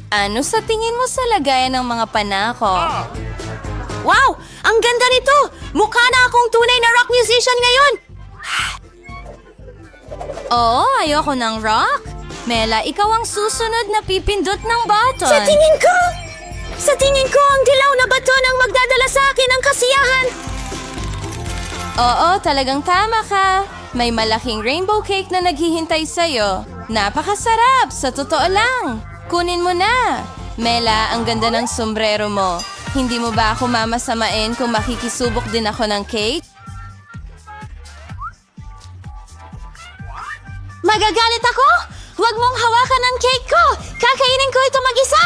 Ano sa tingin mo sa lagayan ng mga panako? Wow! Ang ganda nito! Mukha na akong tunay na rock musician ngayon! Oo, ayoko ng rock. Mela, ikaw ang susunod na pipindot ng button. Sa tingin ko, ang dilaw na baton ang magdadala sa akin ng kasiyahan! Oo, talagang tama ka. May malaking rainbow cake na naghihintay sa'yo. Napakasarap, sa totoo lang. Kunin mo na. Mela, ang ganda ng sombrero mo. Hindi mo ba ako mamasamain kung makikisubok din ako ng cake? Magagalit ako? Huwag mong hawakan ang cake ko! Kakainin ko ito mag-isa!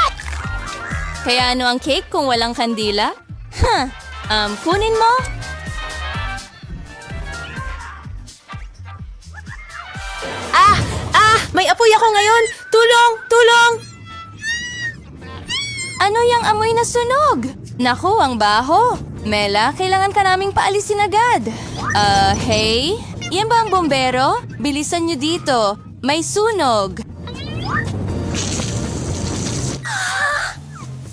Kaya ano ang cake kung walang kandila? Kunin mo. May apoy ako ngayon! Tulong! Tulong! Ano yung amoy na sunog? Naku, ang baho. Mela, kailangan ka naming paalisin agad. Hey? Yan ba ang bombero? Bilisan niyo dito. May sunog.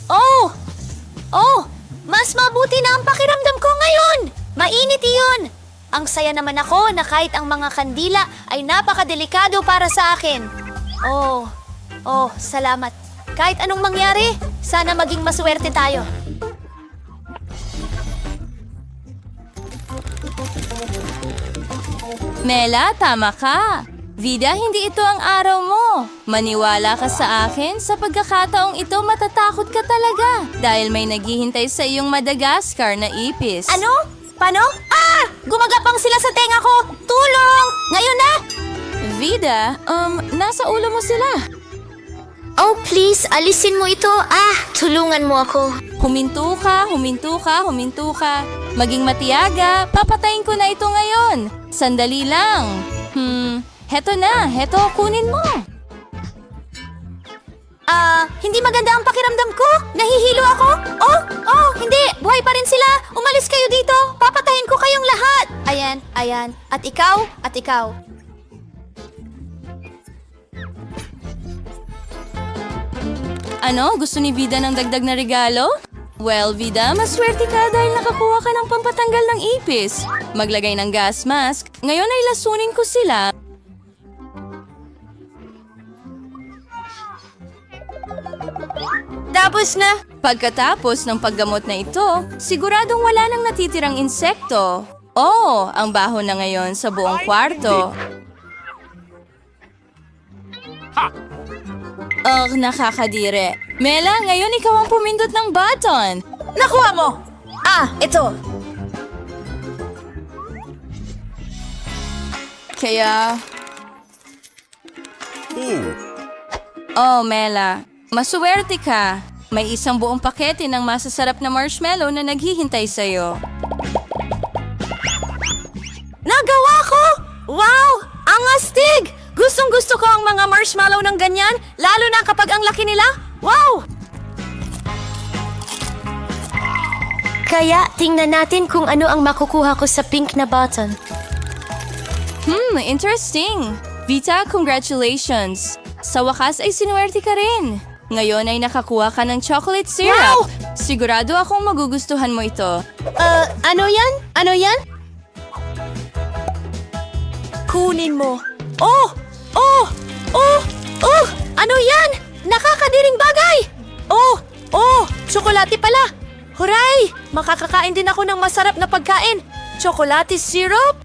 Oh! Mas mabuti na ang pakiramdam ko ngayon! Mainit iyon! Ang saya naman ako na kahit ang mga kandila ay napakadelikado para sa akin. Oh, salamat. Kahit anong mangyari, sana maging maswerte tayo. Mela, tama ka. Vida, hindi ito ang araw mo. Maniwala ka sa akin, sa pagkakataong ito matatakot ka talaga. Dahil may naghihintay sa iyong Madagascar na ipis. Ano? Paano? Gumagapang sila sa tenga ko! Tulong! Ngayon na! Vida, nasa ulo mo sila. Oh, please, alisin mo ito. Tulungan mo ako. Huminto ka. Maging matiyaga, papatayin ko na ito ngayon. Sandali lang. Heto na, kunin mo. Hindi maganda ang pakiramdam ko. Nahihilo ako. Hindi. Buhay pa rin sila. Umalis kayo dito. Papatayin ko kayong lahat. Ayan. At ikaw. Ano? Gusto ni Vida ng dagdag na regalo? Well, Vida, maswerte ka dahil nakakuha ka ng pampatanggal ng ipis. Maglagay ng gas mask. Ngayon ay lasunin ko sila. Tapos na. Pagkatapos ng paggamot na ito, siguradong wala nang natitirang insekto. Oh, ang baho na ngayon sa buong kwarto. Nakakadire. Mela, ngayon ikaw ang pumindot ng button. Nakuha mo. Ito. Kaya... Oh, Mela. Masuwerte ka. May isang buong pakete ng masasarap na marshmallow na naghihintay sa'yo. Nagawa ko! Wow! Ang astig! Gustong-gusto ko ang mga marshmallow ng ganyan, lalo na kapag ang laki nila. Wow! Kaya, tingnan natin kung ano ang makukuha ko sa pink na button. Interesting. Vita, congratulations. Sa wakas ay sinuwerte ka rin. Ngayon ay nakakuha ka ng chocolate syrup. Wow! Sigurado akong magugustuhan mo ito. Ano yan? Kunin mo. Ano yan? Nakakadiring bagay! Tsokolate pala! Huray! Makakakain din ako ng masarap na pagkain. Chocolate syrup?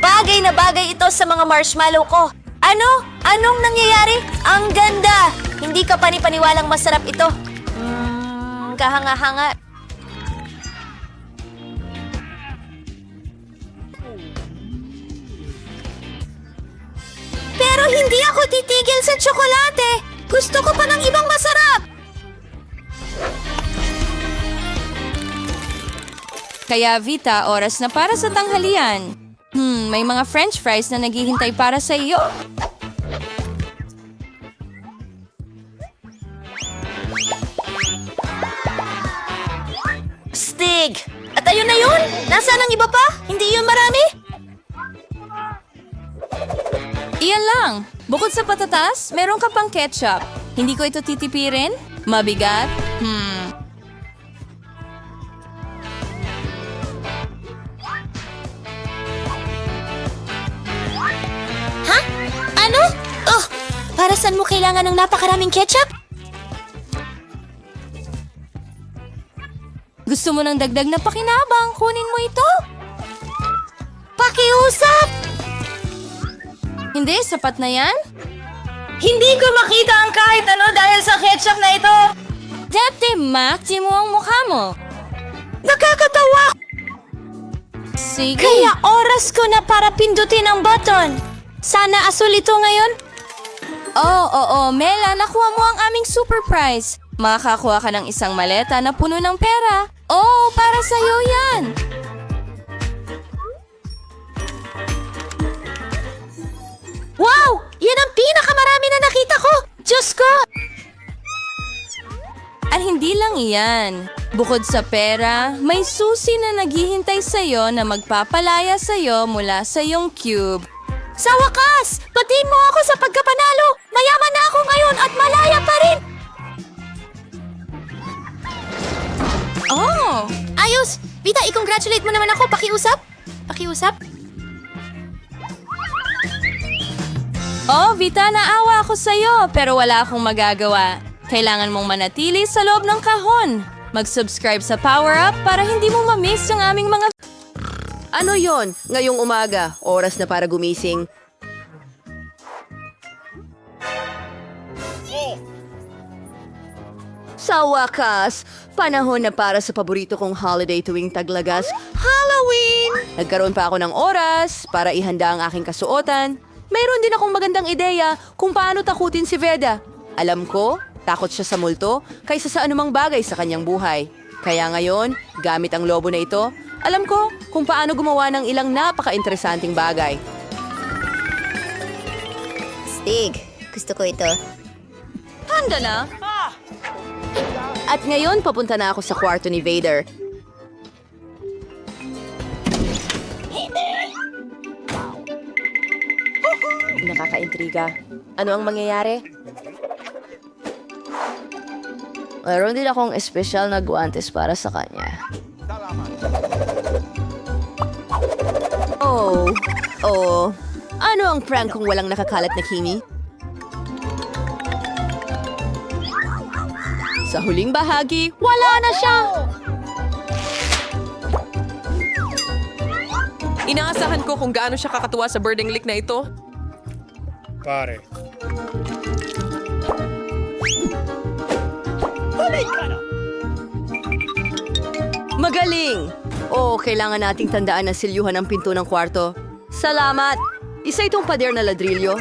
Bagay na bagay ito sa mga marshmallow ko. Ano? Anong nangyayari? Ang ganda! Hindi ka panipaniwalang masarap ito. Kahanga-hanga. Pero hindi ako titigil sa tsokolate. Gusto ko pa ng ibang masarap. Kaya Vita, oras na para sa tanghalian. May mga french fries na naghihintay para sa iyo. Nasaan ang iba pa? Hindi yun marami? Iyan lang. Bukod sa patatas, meron ka pang ketchup. Hindi ko ito titipirin? Mabigat? Ha? Ano? Oh, para saan mo kailangan ng napakaraming ketchup? Gusto mo ng dagdag na pakinabang? Kunin mo ito. Pakiusap! Hindi, sapat na yan? Hindi ko makita ang kahit ano dahil sa ketchup na ito. Depte, Mac, di mo ang mukha mo. Nakakatawa! Sige. Kaya oras ko na para pindutin ang button. Sana asul ito ngayon. Oo, Mela, nakuha mo ang aming super prize. Makakakuha ka ng isang maleta na puno ng pera. Oh, para sa'yo yan. Wow! Yan ang pinakamarami na nakita ko! Diyos ko! At hindi lang iyan. Bukod sa pera, may susi na naghihintay sa'yo na magpapalaya sa'yo mula sa iyong cube. Sa wakas! Batiin mo ako sa pagkapanalo! Mayaman na ako ngayon at malaya pa rin! Oh! Ayos! Vita, i-congratulate mo naman ako. Pakiusap? Pakiusap? Oh, Vita, naawa ako sa'yo, pero wala akong magagawa. Kailangan mong manatili sa loob ng kahon. Mag-subscribe sa Power Up para hindi mo ma-miss yung aming mga... Ano yon? Ngayong umaga, oras na para gumising. Sa wakas, panahon na para sa paborito kong holiday tuwing taglagas, Halloween! Nagkaroon pa ako ng oras para ihanda ang aking kasuotan. Mayroon din akong magandang ideya kung paano takutin si Veda. Alam ko, takot siya sa multo kaysa sa anumang bagay sa kanyang buhay. Kaya ngayon, gamit ang lobo na ito, alam ko kung paano gumawa ng ilang napaka-interesanting bagay. Stig, gusto ko ito. Handa na? At ngayon, papunta na ako sa kwarto ni Vader. Nakakaintriga. Ano ang mangyayari? Mayroon din akong espesyal na guwantes para sa kanya. Oh. Ano ang prank kung walang nakakalat na Kimi? Sa huling bahagi, wala na siya! Inaasahan ko kung gaano siya kakatuwa sa birding lick na ito. Pare. Magaling! Oo, kailangan nating tandaan na silyuhan ang pinto ng kwarto. Salamat! Isa itong pader na ladrilyo.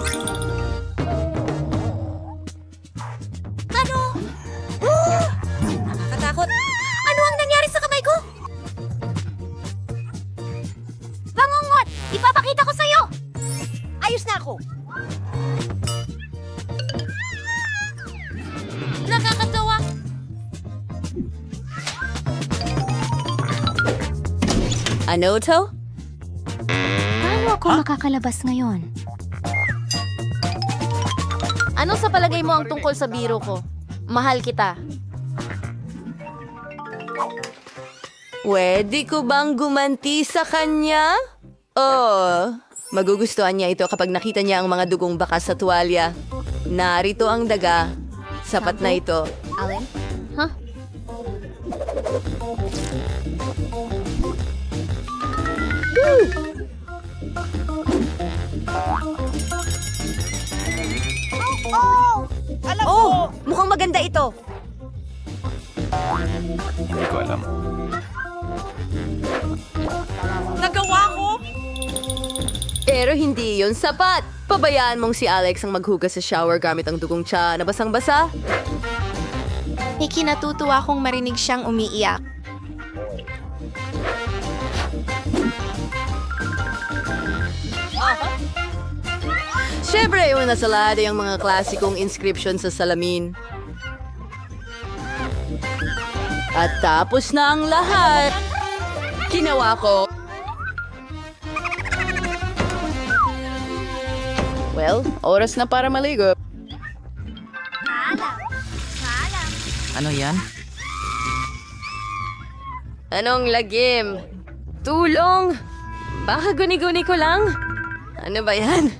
Ano? Nakakatakot. Ano ang nangyari sa kamay ko? Bangungot! Ipapakita ko sa'yo! Ayos na ako! Nakakatawa! Ano to? Paano ako makakalabas ngayon? Ano sa palagay mo ang tungkol sa biro ko? Mahal kita. Pwede ko bang gumanti sa kanya? Oh, magugustuhan niya ito kapag nakita niya ang mga dugong bakas sa tuwalya. Narito ang daga. Sapat na ito. Alin? Huh? Oh, mukhang maganda ito. Hindi ko alam. Nagawa ko! Pero hindi yun sapat. Pabayaan mong si Alex ang maghugas sa shower gamit ang dugong tiya na basang-basa. Ikinatutuwa kong marinig siyang umiiyak. Siyempre, yung nasa lahat ay ang mga klasikong inscription sa salamin. At tapos na ang lahat. Ginawa ko. Well, oras na para maligo. Ano yan? Anong lagim? Tulong! Baka guni-guni ko lang. Ano ba yan?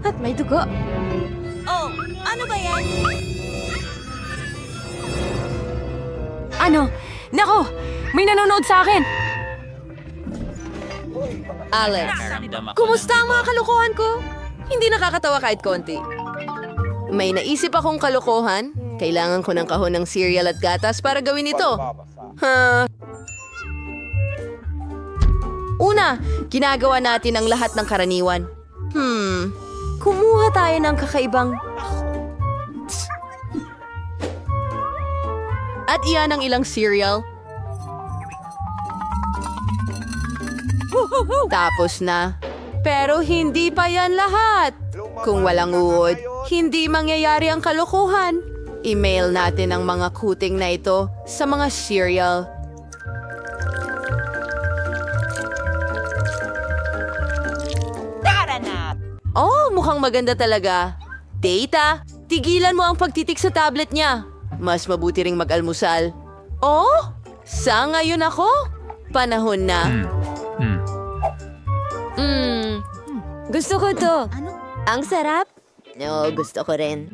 At may dugo. Oh, ano ba yan? Ano? Nako! May nanonood sa akin! Alex, kumusta ang mga kalokohan ko? Hindi nakakatawa kahit konti. May naisip akong kalokohan. Kailangan ko ng kahon ng cereal at gatas para gawin ito. Una, ginagawa natin ang lahat ng karaniwan. Kumuha tayo ng kakaibang... At iyan ang ilang cereal. Tapos na. Pero hindi pa yan lahat. Kung walang uod, hindi mangyayari ang kalokohan. Email natin ang mga kuting na ito sa mga cereal. Oh, mukhang maganda talaga. Data, tigilan mo ang pagtitik sa tablet niya. Mas mabuti ring mag-almusal. Oh, sa ngayon ako? Panahon na. Gusto ko to. Ang sarap. No, gusto ko rin.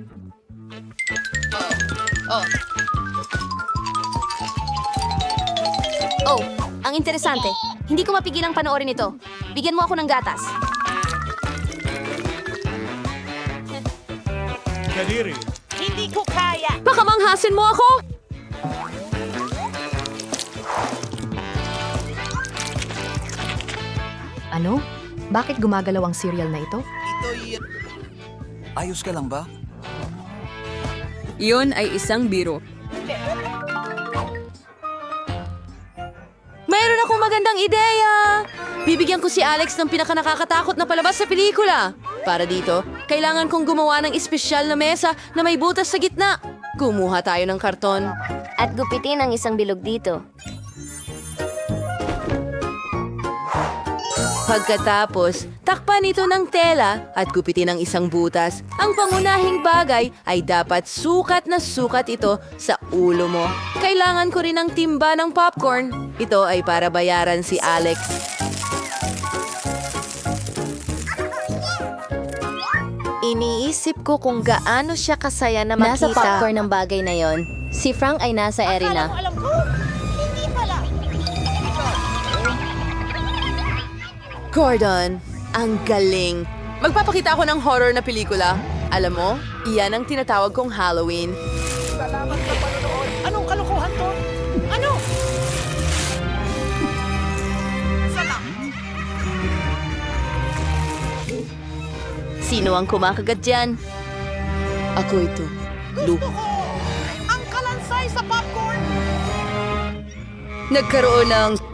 Oh, ang interesante. Hindi ko mapigilang panoorin ito. Bigyan mo ako ng gatas. Kadiri. Baka manghasin mo ako? Ano? Bakit gumagalaw ang cereal na ito? Ayos ka lang ba? Iyon ay isang biro. Mayroon akong magandang ideya! Bibigyan ko si Alex ng pinakanakakatakot na palabas sa pelikula. Para dito, kailangan kong gumawa ng espesyal na mesa na may butas sa gitna. Kumuha tayo ng karton. At gupitin ang isang bilog dito. Pagkatapos, takpan ito ng tela at gupitin ang isang butas. Ang pangunahing bagay ay dapat sukat na sukat ito sa ulo mo. Kailangan ko rin ng timba ng popcorn. Ito ay para bayaran si Alex. Iniisip ko kung gaano siya kasaya na makita. Nasa popcorn ang bagay na yon. Si Frank ay nasa arena. Gordon, ang galing. Magpapakita ako ng horror na pelikula. Alam mo, iyan ang tinatawag kong Halloween. Anong kalokohan to? Ano? Sino ang kumakagat dyan? Ako ito. Lu. Ang kalansay sa popcorn! Nagkaroon ng...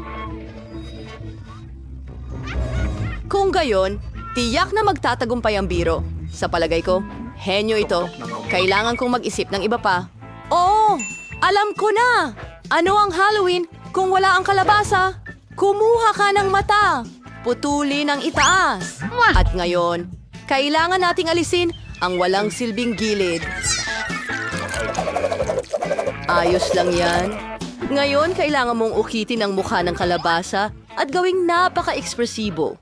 Kung gayon, tiyak na magtatagumpay ang biro. Sa palagay ko, henyo ito. Kailangan kong mag-isip ng iba pa. Oh, alam ko na! Ano ang Halloween kung wala ang kalabasa? Kumuha ka ng mata. Putulin ang itaas. At ngayon, kailangan nating alisin ang walang silbing gilid. Ayos lang yan. Ngayon, kailangan mong ukitin ang mukha ng kalabasa at gawing napaka-ekspresibo.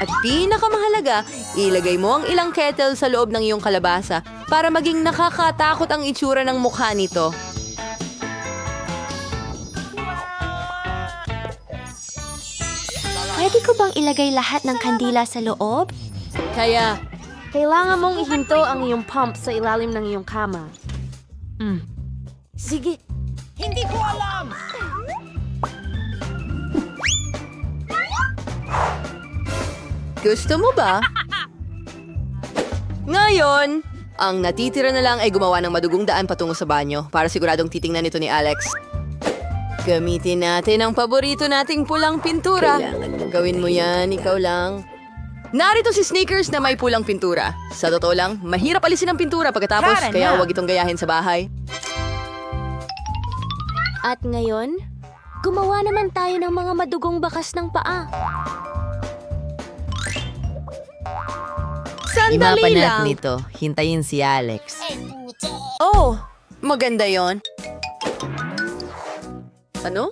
At pinakamahalaga, ilagay mo ang ilang kettle sa loob ng iyong kalabasa para maging nakakatakot ang itsura ng mukha nito. Pwede ko bang ilagay lahat ng kandila sa loob? Kaya, Kailangan mong ihinto ang iyong pump sa ilalim ng iyong kama. Sige. Hindi ko alam! gusto mo ba? Ngayon, ang natitira na lang ay gumawa ng madugong daan patungo sa banyo para siguradong titingnan ito ni Alex. Gamitin natin ang paborito nating pulang pintura. Gawin mo yan, ikaw lang. Narito si Sneakers na may pulang pintura. Sa totoo lang, mahirap alisin ang pintura pagkatapos, kaya huwag itong gayahin sa bahay. At ngayon, gumawa naman tayo ng mga madugong bakas ng paa. Sandali lang. nito. Hintayin si Alex. Oh, maganda yon. Ano?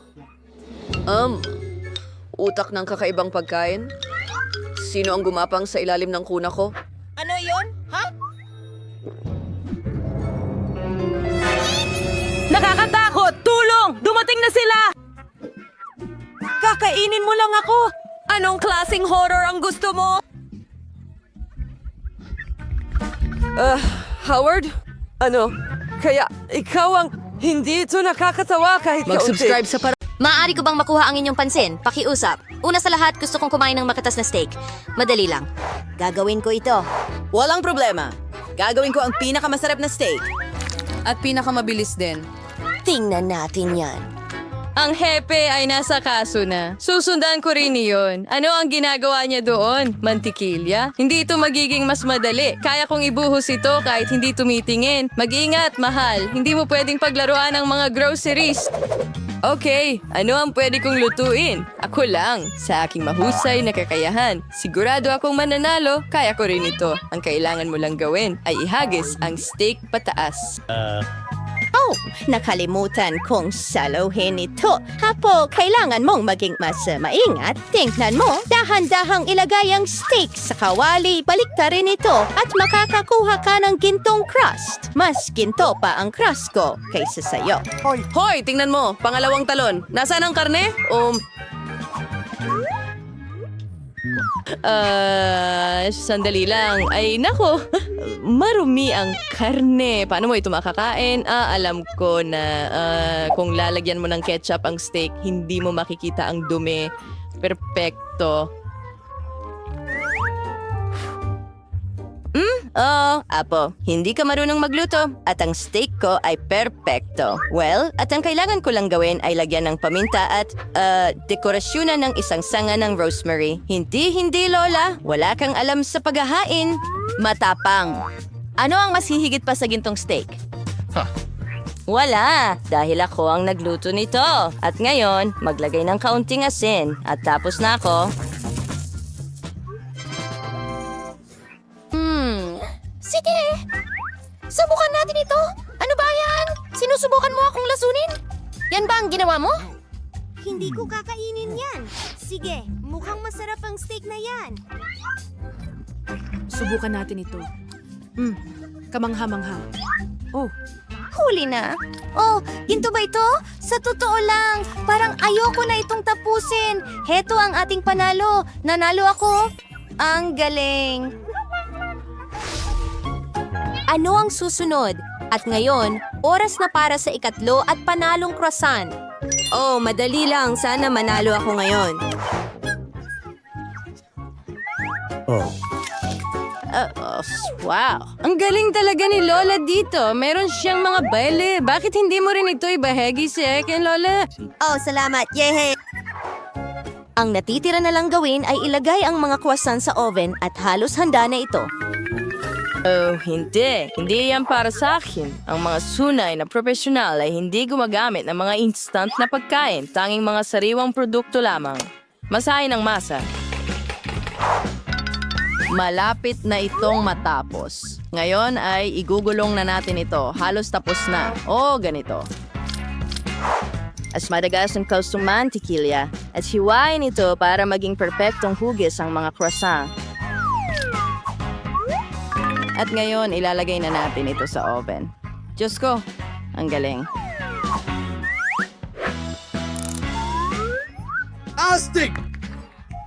Utak ng kakaibang pagkain? Sino ang gumapang sa ilalim ng kuna ko? Ano yon? Ha? Nakakatakot! Tulong! Dumating na sila! Kakainin mo lang ako! Anong klaseng horror ang gusto mo? Howard? Ano? Kaya ikaw ang hindi ito nakakatawa kahit Mag-subscribe sa Maaari ko bang makuha ang inyong pansin? Pakiusap. Una sa lahat, gusto kong kumain ng makatas na steak. Madali lang. Gagawin ko ito. Walang problema. Gagawin ko ang pinakamasarap na steak. At pinakamabilis din. Tingnan natin yan. Ang hepe ay nasa kaso na. Susundan ko rin iyon. Ano ang ginagawa niya doon? Mantikilya? Hindi ito magiging mas madali. Kaya kong ibuhos ito kahit hindi tumitingin. Mag-ingat, mahal. Hindi mo pwedeng paglaruan ang mga groceries. Okay, ano ang pwede kong lutuin? Ako lang, sa aking mahusay na kakayahan. Sigurado akong mananalo, kaya ko rin ito. Ang kailangan mo lang gawin ay ihagis ang steak pataas. Oh, nakalimutan kong saluhin ito. Hapo, kailangan mong maging mas maingat. Tingnan mo, dahan-dahang ilagay ang steak sa kawali. Baliktarin ito at makakakuha ka ng gintong crust. Mas ginto pa ang crust ko kaysa sa'yo. Hoy, tingnan mo. Pangalawang talon. Nasaan ang karne? Sandali lang. Ay, nako. Marumi ang karne. Paano mo ito makakain? Alam ko na kung lalagyan mo ng ketchup ang steak, hindi mo makikita ang dumi. Perpekto. Apo, hindi ka marunong magluto at ang steak ko ay perpekto. Well, at ang kailangan ko lang gawin ay lagyan ng paminta at dekorasyonan ng isang sanga ng rosemary. Hindi, Lola. Wala kang alam sa paghahain. Matapang. Ano ang mas hihigit pa sa gintong steak? Wala, dahil ako ang nagluto nito. At ngayon, maglagay ng kaunting asin. At tapos na ako. Sige! Subukan natin ito! Ano ba yan? Sinusubukan mo akong lasunin? Yan ba ang ginawa mo? Hindi ko kakainin yan. Sige, mukhang masarap ang steak na yan. Subukan natin ito. Kamangha-mangha. Oh, Huli na. Oh, ginto ba ito? Sa totoo lang, parang ayoko na itong tapusin. Heto ang ating panalo. Nanalo ako. Ang galing. Ano ang susunod? At ngayon, oras na para sa ikatlo at panalong croissant. Oh, madali lang. Sana manalo ako ngayon. Wow! Ang galing talaga ni Lola dito. Meron siyang mga baile. Bakit hindi mo rin ito ibahagi sa akin, Lola? Oh, salamat. Yehe! Ang natitira na lang gawin ay ilagay ang mga croissant sa oven at halos handa na ito. Oh, hindi. Hindi yan para sa akin. Ang mga sunay na profesional ay hindi gumagamit ng mga instant na pagkain. Tanging mga sariwang produkto lamang. Masahin ang masa. Malapit na itong matapos. Ngayon ay igugulong na natin ito. Halos tapos na. Oh, ganito. As madagas ang kalsong mantikilya at hiwain ito para maging perpektong hugis ang mga croissant. At ngayon, ilalagay na natin ito sa oven. Diyos ko, ang galing. Astig!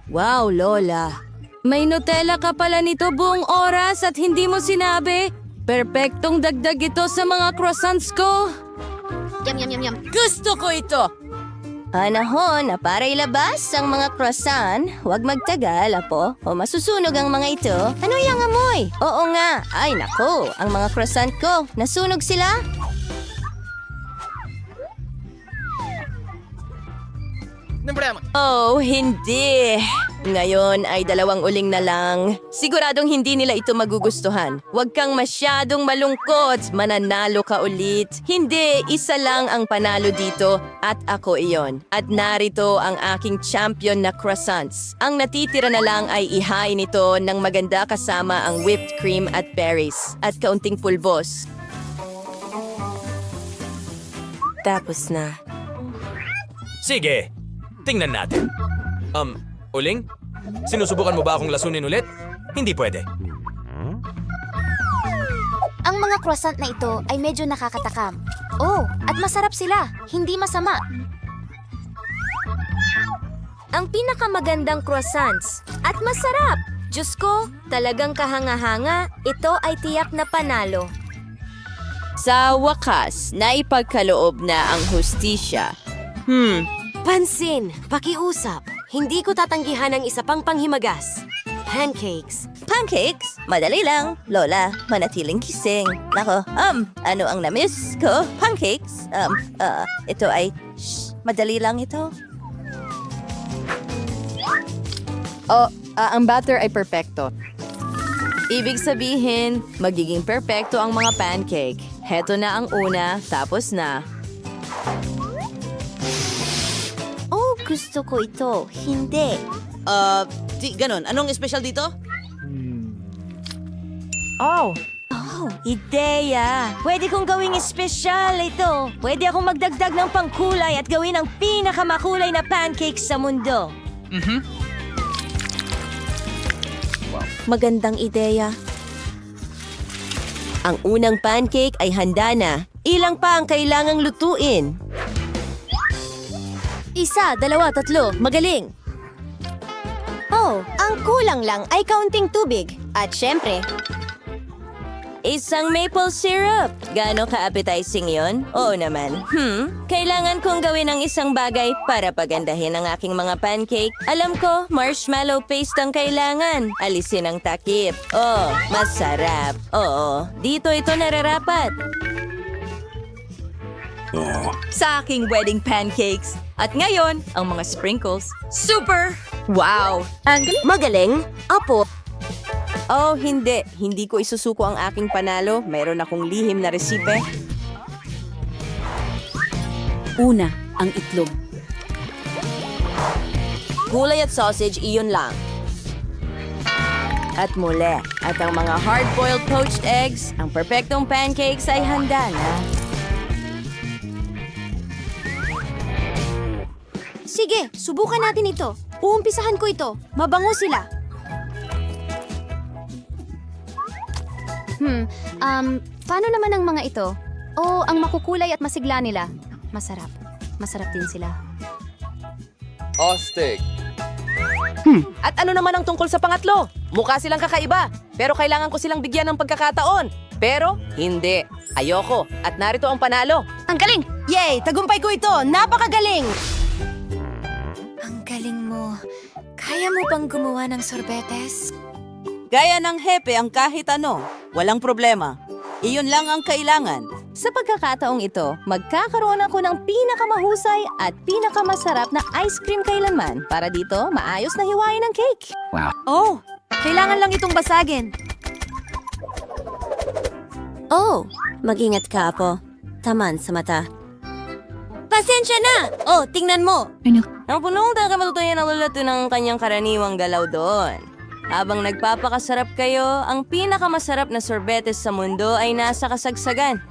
Wow, Lola. May Nutella ka pala nito buong oras at hindi mo sinabi. Perpektong dagdag ito sa mga croissants ko. Yum. Gusto ko ito! Panahon na para ilabas ang mga croissant. Huwag magtagal, apo, o masusunog ang mga ito. Ano yung amoy? Oo nga. Ay, nako. Ang mga croissant ko. Nasunog sila? Problema. Oh, hindi. Ngayon ay 2 uling na lang. Siguradong hindi nila ito magugustuhan. Huwag kang masyadong malungkot. Mananalo ka ulit. Hindi, isa lang ang panalo dito at ako iyon. At narito ang aking champion na croissants. Ang natitira na lang ay ihain ito ng maganda kasama ang whipped cream at berries at kaunting pulbos. Tapos na. Sige, tingnan natin. Uling? Sinusubukan mo ba akong lasunin ulit? Hindi pwede. Ang mga croissant na ito ay medyo nakakatakam. Oh, at masarap sila. Hindi masama. Ang pinakamagandang croissants. At masarap. Diyos ko, talagang kahanga-hanga. Ito ay tiyak na panalo. Sa wakas, naipagkaloob na ang hustisya. Pansin, pakiusap. Hindi ko tatanggihan ang isa pang panghimagas. Pancakes. Pancakes? Madali lang. Lola, manatiling kising. Nako, ano ang na-miss ko? Pancakes? Ito ay, madali lang ito. Ang batter ay perpekto. Ibig sabihin, magiging perpekto ang mga pancake. Heto na ang una, tapos na. Oh, gusto ko ito. Hindi. Ganon. Anong espesyal dito? Oh, Ideya! Pwede kong gawing espesyal ito. Pwede akong magdagdag ng pangkulay at gawin ang pinakamakulay na pancakes sa mundo. Magandang ideya. Ang unang pancake ay handa na. Ilang pa ang kailangang lutuin? 1, 2, 3. Magaling! Oh, ang kulang lang ay kaunting tubig. At syempre, Isang maple syrup. Gaano ka-appetizing yon? Oo naman. Kailangan kong gawin ang isang bagay para pagandahin ang aking mga pancake. Alam ko, marshmallow paste ang kailangan. Alisin ang takip. Oh, masarap. Oo, dito ito nararapat. Sa aking wedding pancakes. At ngayon, ang mga sprinkles. Super! Wow! magaling. Apo, Oh, hindi. Hindi ko isusuko ang aking panalo. Mayroon akong lihim na resipe. una, ang itlog. Gulay at sausage, iyon lang. At muli, at ang mga hard-boiled poached eggs, ang perpektong pancakes ay handa na. Sige, subukan natin ito. Uumpisahan ko ito. Mabango sila. Paano naman ang mga ito? O ang makukulay at masigla nila? Masarap. Masarap din sila. Astig. At ano naman ang tungkol sa pangatlo? Mukha silang kakaiba, pero kailangan ko silang bigyan ng pagkakataon. Pero, hindi. Ayoko. At narito ang panalo. Ang galing! Yay! Tagumpay ko ito! Napakagaling! Ang galing mo. Kaya mo bang gumawa ng sorbetes? Gaya ng hepe ang kahit ano. Walang problema. Iyon lang ang kailangan. Sa pagkakataong ito, magkakaroon ako ng pinakamahusay at pinakamasarap na ice cream kailanman para dito maayos na hiwain ng cake. Oh! Kailangan lang itong basagin. Oh! Mag-ingat ka, Apo. Taman sa mata. Pasensya na! Oh, tingnan mo! Ang punong ka matutuyan ang lulato ng kanyang karaniwang galaw doon. Habang nagpapakasarap kayo, ang pinakamasarap na sorbetes sa mundo ay nasa kasagsagan.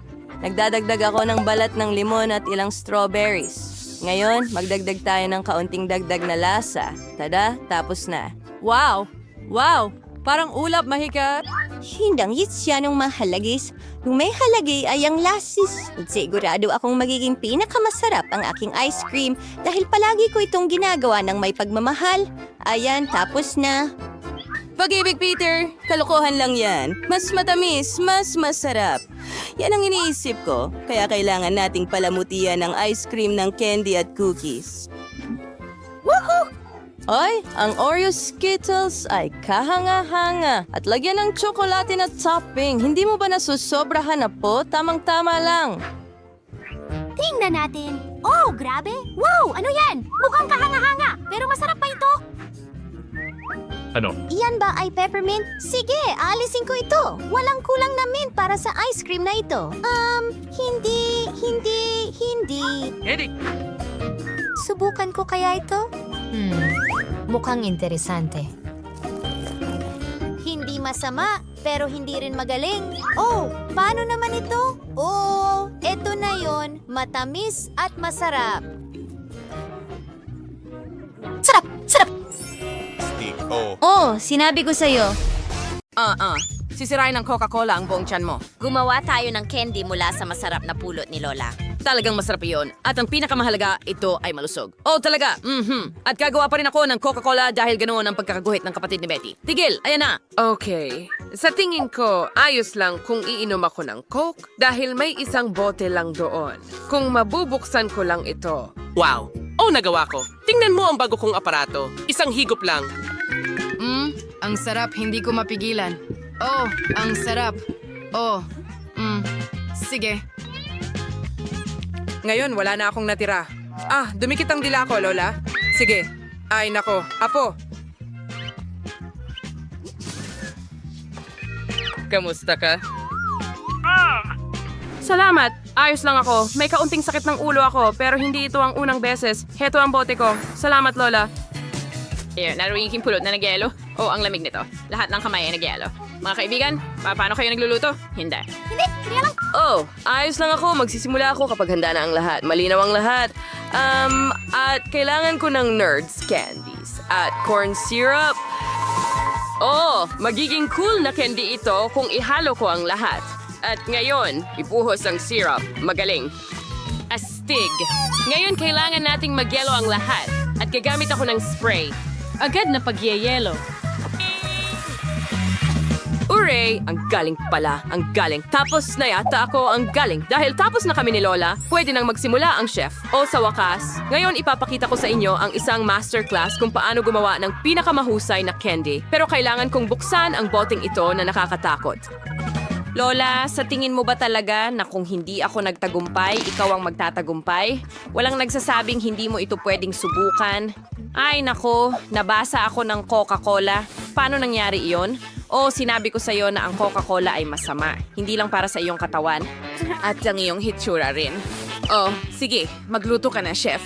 Nagdadagdag ako ng balat ng limon at ilang strawberries. Ngayon, magdagdag tayo ng kaunting dagdag na lasa. Tada, tapos na. Wow! Wow! Parang ulap mahika. Hindang yityanong mahalagis. Kung may halagi ay ang lasis. Sigurado akong magiging pinakamasarap ang aking ice cream dahil palagi ko itong ginagawa ng may pagmamahal. Ayan, tapos na. Pag-ibig, Peter. Kalokohan lang yan. Mas matamis, mas masarap. Yan ang iniisip ko. Kaya kailangan nating palamutian ang ice cream ng candy at cookies. Woohoo! Ay, ang Oreo Skittles ay kahanga-hanga at lagyan ng tsokolate na topping. Hindi mo ba nasusobrahan na po? Tamang-tama lang. Tingnan natin. Oh, grabe! Wow! Ano yan? Mukhang kahanga-hanga. Pero masarap pa ito. Ano? Iyan ba ay peppermint? Sige, aalisin ko ito. Walang kulang na mint para sa ice cream na ito. Hindi. Subukan ko kaya ito? Mukhang interesante. Hindi masama, pero hindi rin magaling. Oh, paano naman ito? Oh, eto na yon, matamis at masarap. Sarap! Sarap! Stick, oh. Oh, sinabi ko sa'yo. Sisirain ng Coca-Cola ang buong tiyan mo. Gumawa tayo ng candy mula sa masarap na pulot ni Lola. Talagang masarap iyon. At ang pinakamahalaga, ito ay malusog. Oh, talaga? At gagawa pa rin ako ng Coca-Cola dahil ganoon ang pagkakaguhit ng kapatid ni Betty. Tigil! Ayan na! Okay. Sa tingin ko, ayos lang kung iinom ako ng Coke dahil may isang bote lang doon. Kung mabubuksan ko lang ito. Wow! Oh, nagawa ko. Tingnan mo ang bago kong aparato. Isang higop lang. Ang sarap, hindi ko mapigilan. Oh, ang sarap. Oh, sige. Ngayon, wala na akong natira. Dumikit ang dila ko, Lola. Sige. Ay, nako. Apo. Kamusta ka? Salamat! Ayos lang ako. May kaunting sakit ng ulo ako, pero hindi ito ang unang beses. Heto ang bote ko. Salamat, Lola. Naroon yung pulot na nagyelo. Oh, ang lamig nito. Lahat ng kamay ay nagyelo. Mga kaibigan, paano kayo nagluluto? Hindi. Oh, ayos lang ako. Magsisimula ako kapag handa na ang lahat. Malinaw ang lahat. At kailangan ko ng Nerds candies. At corn syrup. Oh, magiging cool na candy ito kung ihalo ko ang lahat. At ngayon, ibuhos ang syrup. Magaling. Astig. Ngayon, kailangan nating magyelo ang lahat. At gagamit ako ng spray. Agad na pagyeyelo. Hooray! Ang galing pala, ang galing. Tapos na yata ako ang galing. Dahil tapos na kami ni Lola, pwede nang magsimula ang chef. O sa wakas, ngayon ipapakita ko sa inyo ang isang masterclass kung paano gumawa ng pinakamahusay na candy. Pero kailangan kong buksan ang boteng ito na nakakatakot. Lola, sa tingin mo ba talaga na kung hindi ako nagtagumpay, ikaw ang magtatagumpay? Walang nagsasabing hindi mo ito pwedeng subukan. Ay nako, nabasa ako ng Coca-Cola. Paano nangyari iyon? O sinabi ko sa'yo na ang Coca-Cola ay masama. Hindi lang para sa iyong katawan. At ang iyong hitsura rin. Oh, sige, magluto ka na, chef.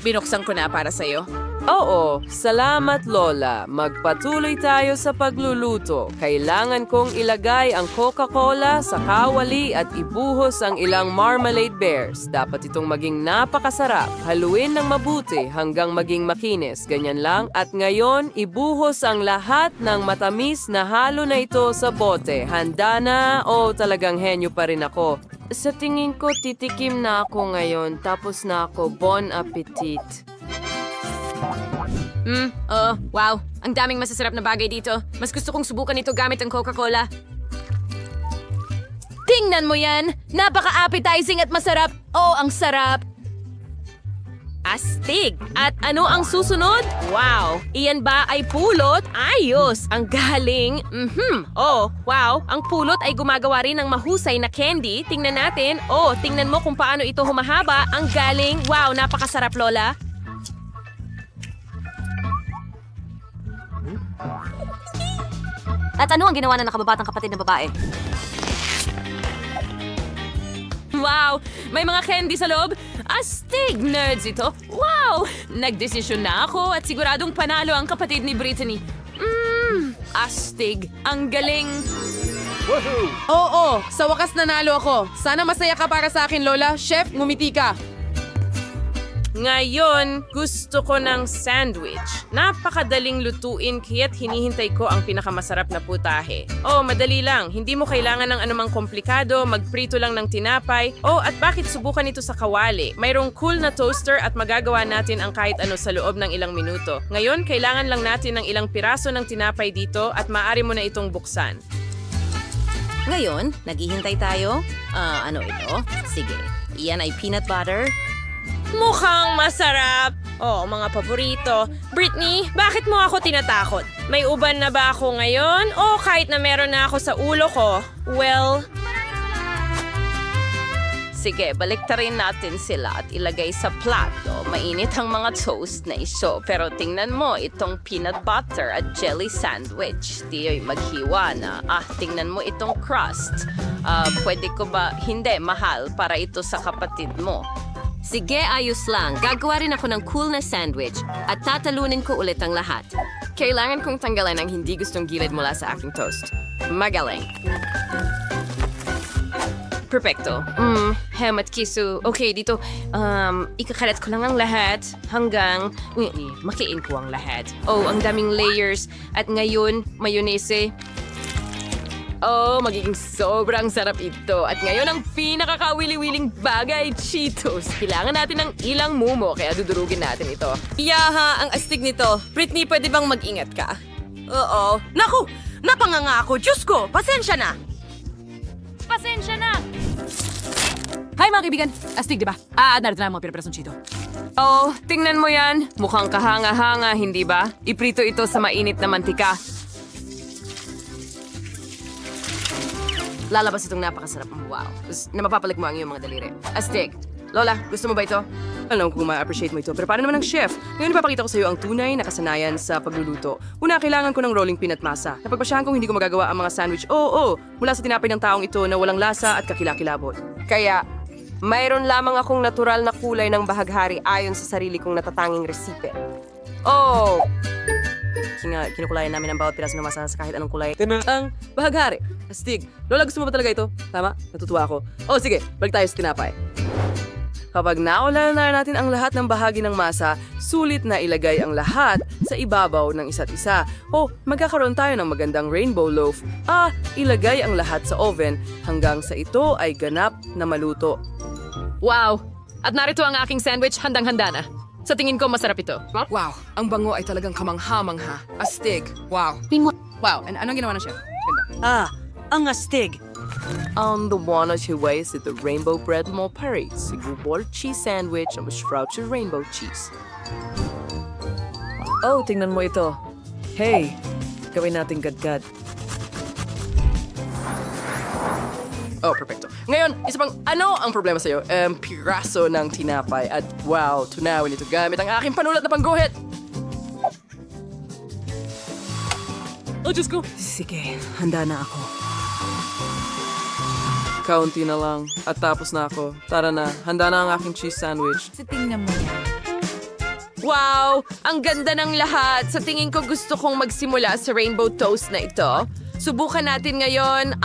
Binuksan ko na para sa'yo. Oo, salamat Lola. Magpatuloy tayo sa pagluluto. Kailangan kong ilagay ang Coca-Cola sa kawali at ibuhos ang ilang marmalade bears. Dapat itong maging napakasarap. Haluin ng mabuti hanggang maging makinis. Ganyan lang. At ngayon, ibuhos ang lahat ng matamis na halo na ito sa bote. Handa na o talagang henyo pa rin ako? Sa tingin ko, titikim na ako ngayon. Tapos na ako. Bon appetit. Wow. Ang daming masasarap na bagay dito. Mas gusto kong subukan ito gamit ang Coca-Cola. Tingnan mo yan! Napaka-appetizing at masarap. Oh, ang sarap! Astig! At ano ang susunod? Wow! Iyan ba ay pulot? Ayos! Ang galing! Oh, wow! Ang pulot ay gumagawa rin ng mahusay na candy. Tingnan natin. Oh, tingnan mo kung paano ito humahaba. Ang galing! Wow, napakasarap, Lola! At ano ang ginawa ng nakababatang kapatid na babae? Wow! May mga candy sa loob? Astig! Nerds ito! Wow! Nagdesisyon na ako at siguradong panalo ang kapatid ni Brittany. Astig! Ang galing! Oo, sa wakas nanalo ako. Sana masaya ka para sa akin, Lola. Chef, ngumiti ka. Ngayon, gusto ko ng sandwich. Napakadaling lutuin kaya't hinihintay ko ang pinakamasarap na putahe. Oh, madali lang. Hindi mo kailangan ng anumang komplikado, magprito lang ng tinapay. Oh, at bakit subukan ito sa kawali? Mayroong cool na toaster at magagawa natin ang kahit ano sa loob ng ilang minuto. Ngayon, kailangan lang natin ng ilang piraso ng tinapay dito at maaari mo na itong buksan. Ngayon, naghihintay tayo. Ano ito? Sige. Iyan ay peanut butter. Mukhang masarap! Oh, mga paborito. Brittany, bakit mo ako tinatakot? May uban na ba ako ngayon? O kahit na meron na ako sa ulo ko? Well, Sige, baliktarin natin sila at ilagay sa plato. Mainit ang mga toast na iso. Pero tingnan mo, itong peanut butter at jelly sandwich. Tiyo'y maghiwa na. Tingnan mo itong crust. Pwede ko ba? Hindi, mahal. Para ito sa kapatid mo. Sige, ayos lang. Gagawa rin ako ng cool na sandwich at tatalunin ko ulit ang lahat. Kailangan kong tanggalan ang hindi gustong gilid mula sa aking toast. Magaling. Perfecto. Ham at kisu. Okay, dito, ikakalat ko lang ang lahat hanggang makiin ko ang lahat. Oh, ang daming layers. At ngayon, mayonnaise. Oh, magiging sobrang sarap ito. At ngayon, ang pinakakawili-wiling bagay, Cheetos. Kailangan natin ng ilang mumo, kaya dudurugin natin ito. Yaha, ang astig nito. Britney, pwede bang mag-ingat ka? Oo. Naku! Napanganga ako! Diyos ko! Pasensya na! Hi mga kaibigan! Astig, di ba? Narito na ang mga pinaprasong Cheeto. Oh, tingnan mo yan. Mukhang kahanga-hanga, hindi ba? Iprito ito sa mainit na mantika. Lalabas itong napakasarap. Wow. Na mapapalik mo ang iyong mga daliri. Astig. Lola, gusto mo ba ito? Alam kung ma-appreciate mo ito, pero paano naman ang chef? Ngayon ipapakita ko sa iyo ang tunay na kasanayan sa pagluluto. Una, kailangan ko ng rolling peanut masa. Napagpasyahan kong hindi ko magagawa ang mga sandwich. Mula sa tinapay ng taong ito na walang lasa at kakilakilabot. Kaya, mayroon lamang akong natural na kulay ng bahaghari ayon sa sarili kong natatanging resipe. Oh! Kinukulayan namin ang bawat piraso ng masa sa kahit anong kulay. Ang bahaghari. Astig. Lola, gusto mo ba talaga ito? Tama? Natutuwa ako. Sige. Balik tayo sa tinapay. Kapag naulanan na natin ang lahat ng bahagi ng masa, sulit na ilagay ang lahat sa ibabaw ng isa't isa. Magkakaroon tayo ng magandang rainbow loaf. Ilagay ang lahat sa oven hanggang sa ito ay ganap na maluto. Wow! At narito ang aking sandwich, handang-handa na. Sa tingin ko, masarap ito. Wow, ang bango ay talagang kamangha-mangha. Astig. Wow. Wow, and anong ginawa ng chef? Ganda. Ang astig! On the one or two ways that the rainbow bread mo pare, sigubol cheese sandwich na sprouted rainbow cheese. Tingnan mo ito. Hey, gawin natin gadgad. Perfecto. Ngayon, isa pang, ano ang problema sa'yo? Piraso ng tinapay at wow, tunawin ito gamit ang aking panulat na pangguhit. Diyos ko. Sige, handa na ako. Kaunti na lang at tapos na ako. Tara na, handa na ang aking cheese sandwich. Wow! Ang ganda ng lahat. Sa tingin ko gusto kong magsimula sa rainbow toast na ito. Subukan natin ngayon.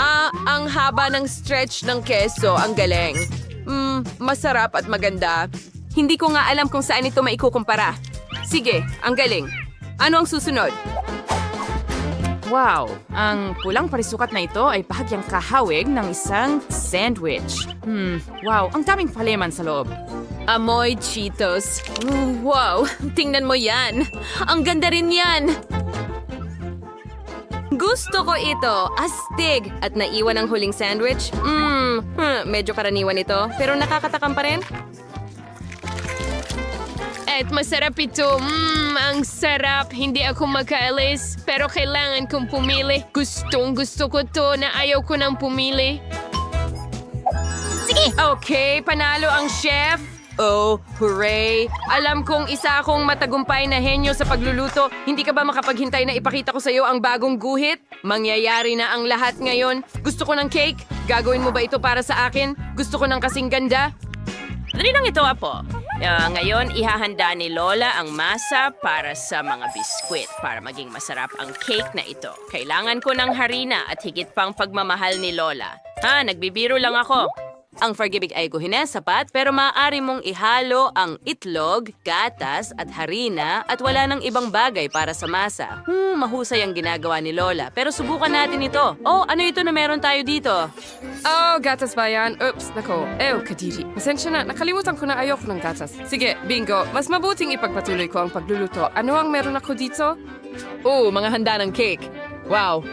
Ang haba ng stretch ng keso. Ang galing. Masarap at maganda. Hindi ko nga alam kung saan ito maikukumpara. Sige, ang galing. Ano ang susunod? Wow! Ang pulang parisukat na ito ay bahagyang kahawig ng isang sandwich. Wow! Ang daming paleman sa loob. Amoy Cheetos. Wow! Tingnan mo yan! Ang ganda rin yan! Gusto ko ito! Astig! At naiwan ang huling sandwich? Medyo karaniwan ito, pero nakakatakam pa rin. At masarap ito. Ang sarap. Hindi ako makaalis. Pero kailangan kong pumili. Gusto ko to na ayaw ko nang pumili. Sige! Okay, panalo ang chef. Hooray! Alam kong isa akong matagumpay na henyo sa pagluluto. Hindi ka ba makapaghintay na ipakita ko sa iyo ang bagong guhit? Mangyayari na ang lahat ngayon. Gusto ko ng cake. Gagawin mo ba ito para sa akin? Gusto ko ng kasing ganda. Dali lang ito, Apo. Ngayon, ihahanda ni Lola ang masa para sa mga biskwit para maging masarap ang cake na ito. Kailangan ko ng harina at higit pang pagmamahal ni Lola. Nagbibiro lang ako. Ang forgibig ay guhine, sapat, pero maaari mong ihalo ang itlog, gatas at harina at wala nang ibang bagay para sa masa. Mahusay ang ginagawa ni Lola. Pero subukan natin ito. Ano ito na meron tayo dito? Gatas ba yan? Oops, nako. Kadiri. Pasensya na, nakalimutan ko na ayoko ng gatas. Sige, bingo. Mas mabuting ipagpatuloy ko ang pagluluto. Ano ang meron ako dito? Mga handa ng cake. Wow.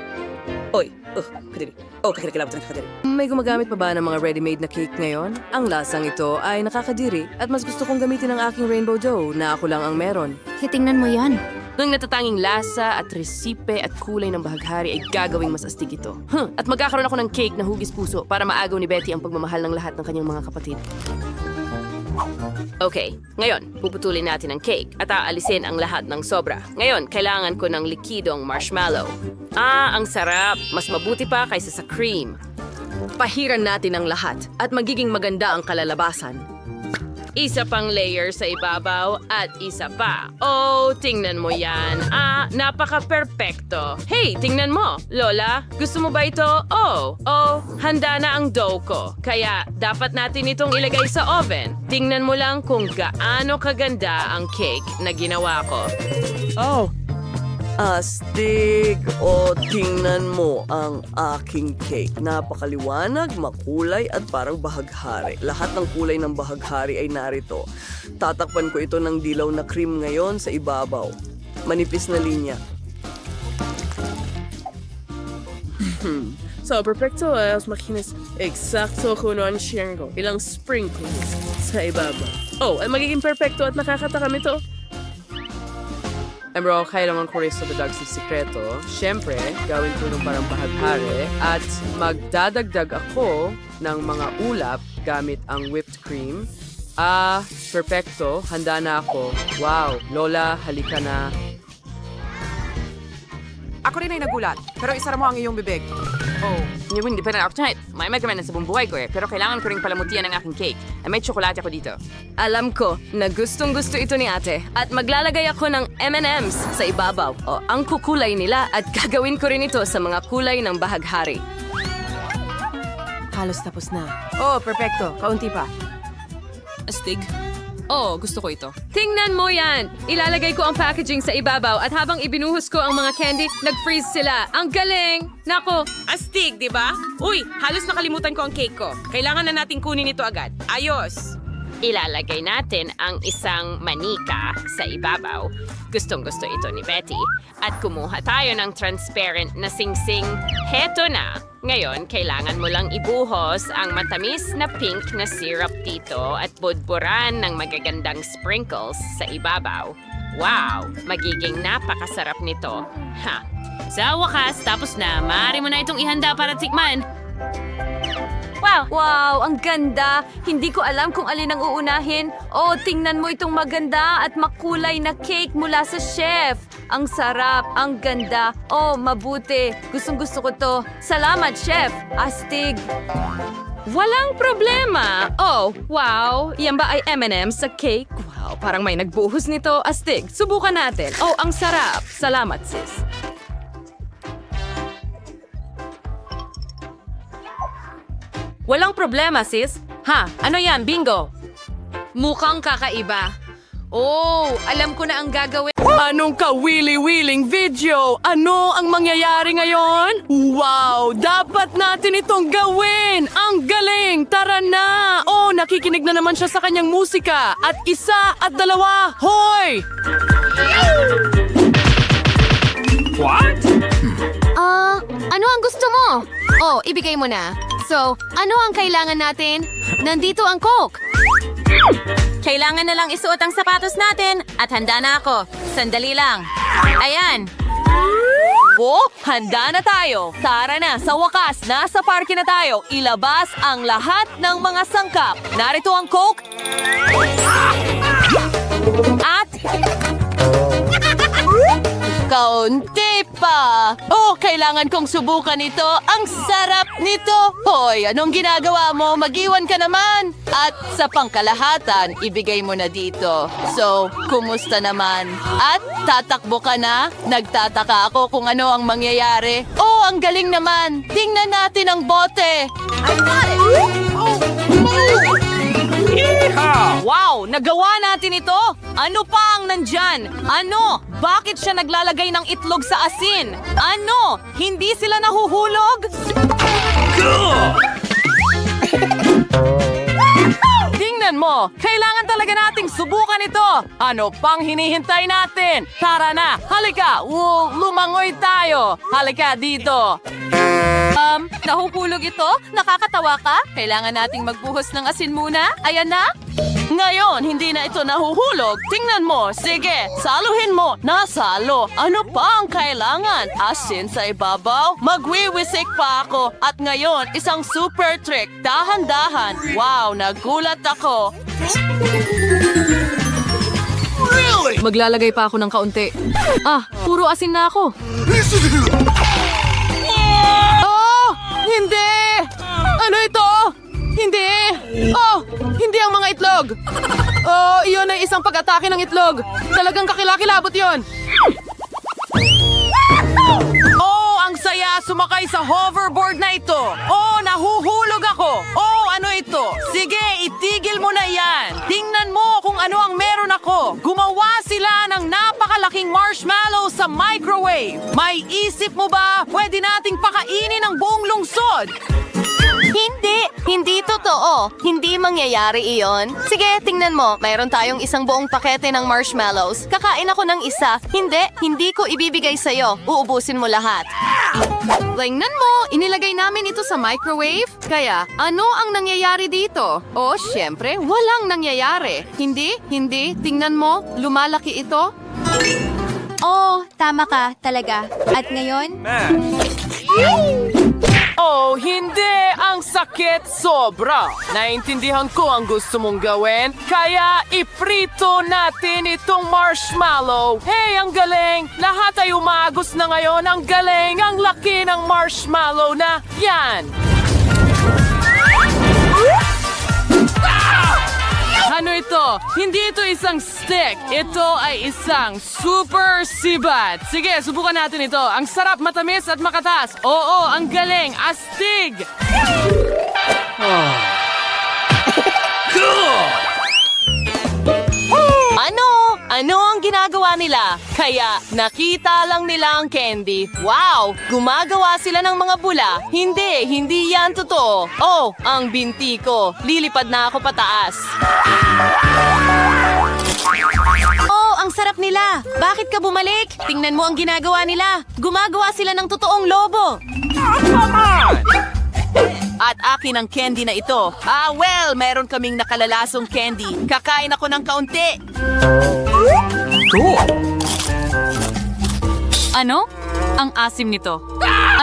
Kadiri. Kakilakilabot ng kakadiri. May gumagamit pa ba ng mga ready-made na cake ngayon? Ang lasang ito ay nakakadiri at mas gusto kong gamitin ang aking rainbow dough na ako lang ang meron. Tingnan mo yan. Ng natatanging lasa at resipe at kulay ng bahaghari ay gagawing mas astig ito. At magkakaroon ako ng cake na hugis puso para maagaw ni Betty ang pagmamahal ng lahat ng kanyang mga kapatid. Okay, ngayon, puputulin natin ang cake at aalisin ang lahat ng sobra. Ngayon, kailangan ko ng likidong marshmallow. Ang sarap! Mas mabuti pa kaysa sa cream. Pahiran natin ang lahat at magiging maganda ang kalalabasan. Isa pang layer sa ibabaw at isa pa. Oh, tingnan mo yan. Napaka-perpekto. Hey, tingnan mo. Lola, gusto mo ba ito? Oh, handa na ang dough ko. Kaya dapat natin itong ilagay sa oven. Tingnan mo lang kung gaano kaganda ang cake na ginawa ko. Astig! Tingnan mo ang aking cake. Napakaliwanag, makulay at parang bahaghari. Lahat ng kulay ng bahaghari ay narito. Tatakpan ko ito ng dilaw na cream ngayon sa ibabaw. Manipis na linya. So, perfecto as makinis. Eksakto kung ano ang sharing ko. Ilang sprinkles sa ibabaw. Magiging perfecto at nakakatakam ito. Bro, kailangan ko rin sa dadag sa sikreto. Siyempre, gawin ko ng parang bahaghari at magdadagdag ako ng mga ulap gamit ang whipped cream. Perfecto. Handa na ako. Wow, Lola, halika na. Ako rin ay nagulat, pero isara mo ang iyong bibig. Hindi pa na ako tonight. May magaman na sa buong buhay ko pero kailangan ko rin palamutian ang aking cake. May tsokolate ako dito. Alam ko na gustong-gusto ito ni ate at maglalagay ako ng M&M's sa ibabaw. Ang kukulay nila at gagawin ko rin ito sa mga kulay ng bahaghari. Halos tapos na. Perfecto. Kaunti pa. Astig. Gusto ko ito. Tingnan mo yan! Ilalagay ko ang packaging sa ibabaw at habang ibinuhos ko ang mga candy, nag-freeze sila. Ang galing! Nako, Astig, di ba? Uy, halos nakalimutan ko ang cake ko. Kailangan na nating kunin ito agad. Ayos! Ilalagay natin ang isang manika sa ibabaw. Gustong-gusto ito ni Betty. At kumuha tayo ng transparent na singsing. Heto na! Ngayon, kailangan mo lang ibuhos ang matamis na pink na syrup dito at budburan ng magagandang sprinkles sa ibabaw. Wow! Magiging napakasarap nito. Sa wakas, tapos na. Maaari mo na itong ihanda para tikman. Wow, ang ganda! Hindi ko alam kung alin ang uunahin. Tingnan mo itong maganda at makulay na cake mula sa chef. Ang sarap, ang ganda. Mabuti. Gustong-gusto ko to. Salamat, chef. Astig. Walang problema! Wow! Yan ba ay M&M's sa cake? Wow, parang may nagbuhos nito. Astig, subukan natin. Ang sarap. Salamat, sis. Walang problema, sis. Ano yan? Bingo! Mukhang kakaiba. Alam ko na ang gagawin. Anong kawili-wiling video? Ano ang mangyayari ngayon? Wow! Dapat natin itong gawin! Ang galing! Tara na! Nakikinig na naman siya sa kanyang musika. At isa at dalawa, hoy! What? Ano ang gusto mo? Ibigay mo na. So, ano ang kailangan natin? Nandito ang Coke. Kailangan na lang isuot ang sapatos natin at handa na ako. Sandali lang. Ayan. Handa na tayo. Tara na, sa wakas, nasa parke na tayo. Ilabas ang lahat ng mga sangkap. Narito ang Coke. At... kaunti pa. Kailangan kong subukan ito. Ang sarap nito. Hoy, anong ginagawa mo? Mag-iwan ka naman. At sa pangkalahatan, ibigay mo na dito. So, kumusta naman? At tatakbo ka na? Nagtataka ako kung ano ang mangyayari. Ang galing naman. Tingnan natin ang bote. Wow! Nagawa natin ito! Ano pa ang nandyan? Ano? Bakit siya naglalagay ng itlog sa asin? Ano? Hindi sila nahuhulog? Tingnan mo! Kailangan talaga nating subukan ito! Ano pang hinihintay natin? Tara na! Halika! Lumangoy tayo! Halika dito! Nahuhulog ito? Nakakatawa ka? Kailangan nating magbuhos ng asin muna? Ayan na! Ngayon, hindi na ito nahuhulog. Tingnan mo. Sige, saluhin mo. Nasalo. Ano pa ang kailangan? Asin sa ibabaw? Magwiwisik pa ako. At ngayon, isang super trick. Dahan-dahan. Wow, nagulat ako. Maglalagay pa ako ng kaunti. Puro asin na ako. Oh! Hindi! Ano ito? Hindi! Oh! Hindi ang mga itlog! Oh, iyon ay isang pag-atake ng itlog. Talagang kakilakilabot yon. Oh, ang saya sumakay sa hoverboard na ito. Oh, nahuhulog ako. Oh, ano ito? Sige, itigil mo na yan. Tingnan mo kung ano ang meron ako. Gumawa sila ng napakalaking marshmallow sa microwave. May isip mo ba pwede nating pakainin ang buong lungsod? Hindi totoo. Hindi mangyayari iyon. Sige, tingnan mo. Mayroon tayong isang buong pakete ng marshmallows. Kakain ako ng isa. Hindi ko ibibigay sa'yo. Uubusin mo lahat. Tingnan mo, inilagay namin ito sa microwave. Kaya, ano ang nangyayari dito? Oh, syempre, walang nangyayari. Hindi. Tingnan mo, lumalaki ito. Oh, tama ka talaga. At ngayon? Oh, hindi! Ang sakit sobra! Naintindihan ko ang gusto mong gawin, kaya iprito natin itong marshmallow. Hey, ang galing! Lahat ay umagos na ngayon. Ang galing! Ang laki ng marshmallow na yan! Ano ito? Hindi ito isang stick. Ito ay isang super sibat. Sige, subukan natin ito. Ang sarap, matamis at makatas. Oo, ang galing. Astig! Ano ang ginagawa nila? Kaya nakita lang nila ang candy. Wow! Gumagawa sila ng mga bula. Hindi yan totoo. Oh, ang binti ko. Lilipad na ako pataas. Oh, ang sarap nila. Bakit ka bumalik? Tingnan mo ang ginagawa nila. Gumagawa sila ng totoong lobo. At akin ang candy na ito. Well, meron kaming nakalalasong candy. Kakain ako ng kaunti. Ano? Ang asim nito.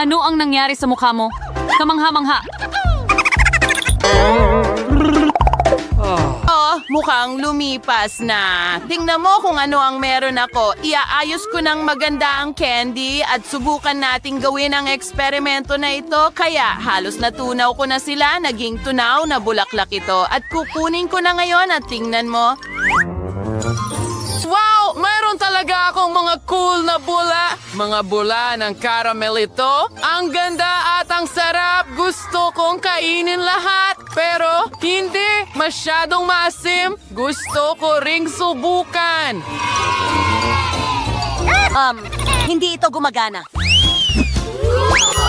Ano ang nangyari sa mukha mo? Kamangha-mangha. Oh, mukhang lumipas na. Tingnan mo kung ano ang meron ako. Iaayos ko ng maganda ang candy at subukan nating gawin ang eksperimento na ito. Kaya halos natunaw ko na sila. Naging tunaw na bulaklak ito. At kukunin ko na ngayon at tingnan mo. Wow! Mayroon talaga akong mga cool na bula. Mga bula ng caramel ito. Ang ganda at ang sarap. Gusto kong kainin lahat. Pero hindi masyadong maasim. Gusto ko ring subukan. Hindi ito gumagana.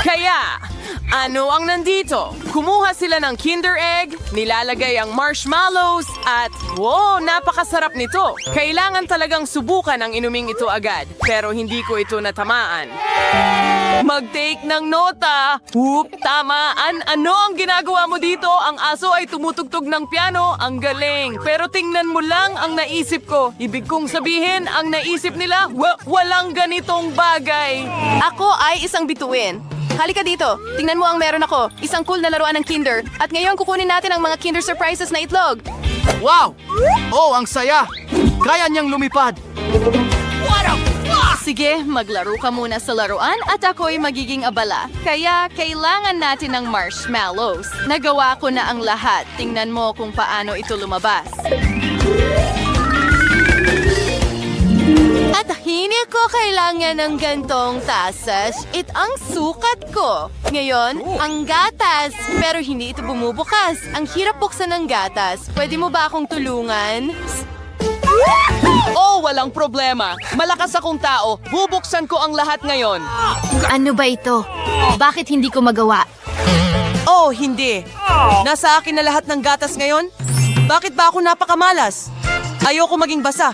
Kaya, ano ang nandito? Kumuha sila ng Kinder Egg, nilalagay ang marshmallows, at wow, napakasarap nito. Kailangan talagang subukan ang inuming ito agad, pero hindi ko ito natamaan. Mag-take ng nota. Tamaan. Ano ang ginagawa mo dito? Ang aso ay tumutugtog ng piano. Ang galing. Pero tingnan mo lang ang naisip ko. Ibig kong sabihin, ang naisip nila, walang ganitong bagay. Ako ay isang bituin. Halika dito. Tingnan mo ang meron ako. Isang cool na laruan ng Kinder. At ngayon kukunin natin ang mga Kinder Surprises na itlog. Wow! Oh, ang saya! Kaya niyang lumipad. Sige, maglaro ka muna sa laruan at ako'y magiging abala. Kaya kailangan natin ng marshmallows. Nagawa ko na ang lahat. Tingnan mo kung paano ito lumabas. At hindi ko kailangan ng gantong tasas. Ang sukat ko. Ngayon, ang gatas. Pero hindi ito bumubukas. Ang hirap buksan ng gatas. Pwede mo ba akong tulungan? Oh, walang problema. Malakas akong tao. Bubuksan ko ang lahat ngayon. Ano ba ito? Bakit hindi ko magawa? Oh, hindi. Nasa akin na lahat ng gatas ngayon? Bakit ba ako napakamalas? Ayoko maging basa.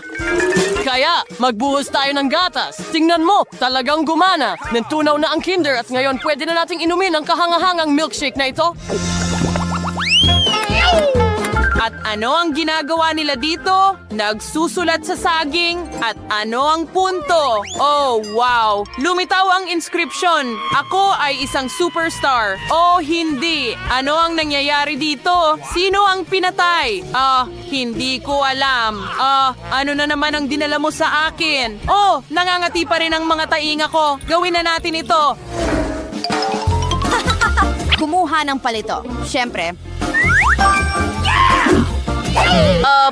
Kaya, magbuhos tayo ng gatas. Tingnan mo, talagang gumana. Nantunaw na ang Kinder at ngayon pwede na nating inumin ang kahangahangang milkshake na ito. At ano ang ginagawa nila dito? Nagsusulat sa saging. At ano ang punto? Oh, wow! Lumitaw ang inscription. Ako ay isang superstar. Oh, hindi. Ano ang nangyayari dito? Sino ang pinatay? Hindi ko alam. Ano na naman ang dinala mo sa akin? Oh, nangangati pa rin ang mga tainga ko. Gawin na natin ito. Kumuha ng palito. Siyempre.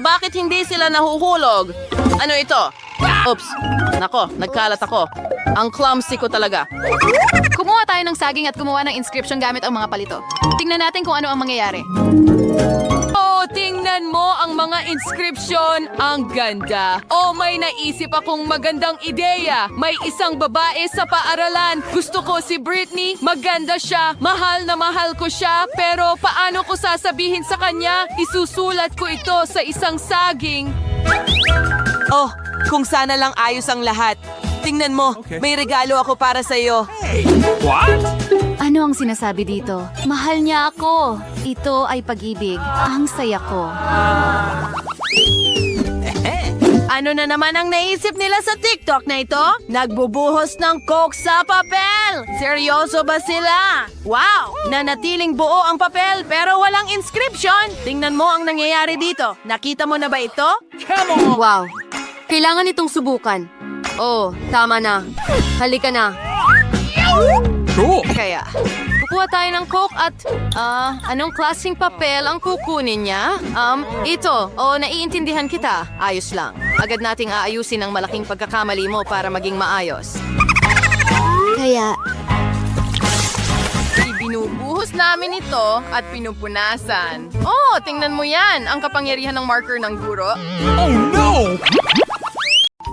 Bakit hindi sila nahuhulog? Ano ito? Oops. Nako, nagkalat ako. Ang clumsy ko talaga. Kumuha tayo ng saging at gumawa ng inscription gamit ang mga palito. Tingnan natin kung ano ang mangyayari. Oh, tingnan mo ang mga inscription. Ang ganda. Oh, may naisip akong magandang ideya. May isang babae sa paaralan. Gusto ko si Britney. Maganda siya. Mahal na mahal ko siya. Pero paano ko sasabihin sa kanya? Isusulat ko ito sa isang saging. Oh, kung sana lang ayos ang lahat. Tingnan mo, may regalo ako para sa iyo. What? Ano ang sinasabi dito? Mahal niya ako. Ito ay pag-ibig. Ang saya ko. Ano na naman ang naisip nila sa TikTok na ito? Nagbubuhos ng coke sa papel! Seryoso ba sila? Wow! Nanatiling buo ang papel pero walang inscription! Tingnan mo ang nangyayari dito. Nakita mo na ba ito? Wow. Kailangan itong subukan. Oh, tama na. Halika na. Cool. Kaya, kukuha tayo ng coke at, anong klaseng papel ang kukunin niya? Ito. Naiintindihan kita. Ayos lang. Agad nating aayusin ang malaking pagkakamali mo para maging maayos. Kaya, Ibinubuhos namin ito at pinupunasan. Oh, tingnan mo yan! Ang kapangyarihan ng marker ng guro. Oh no!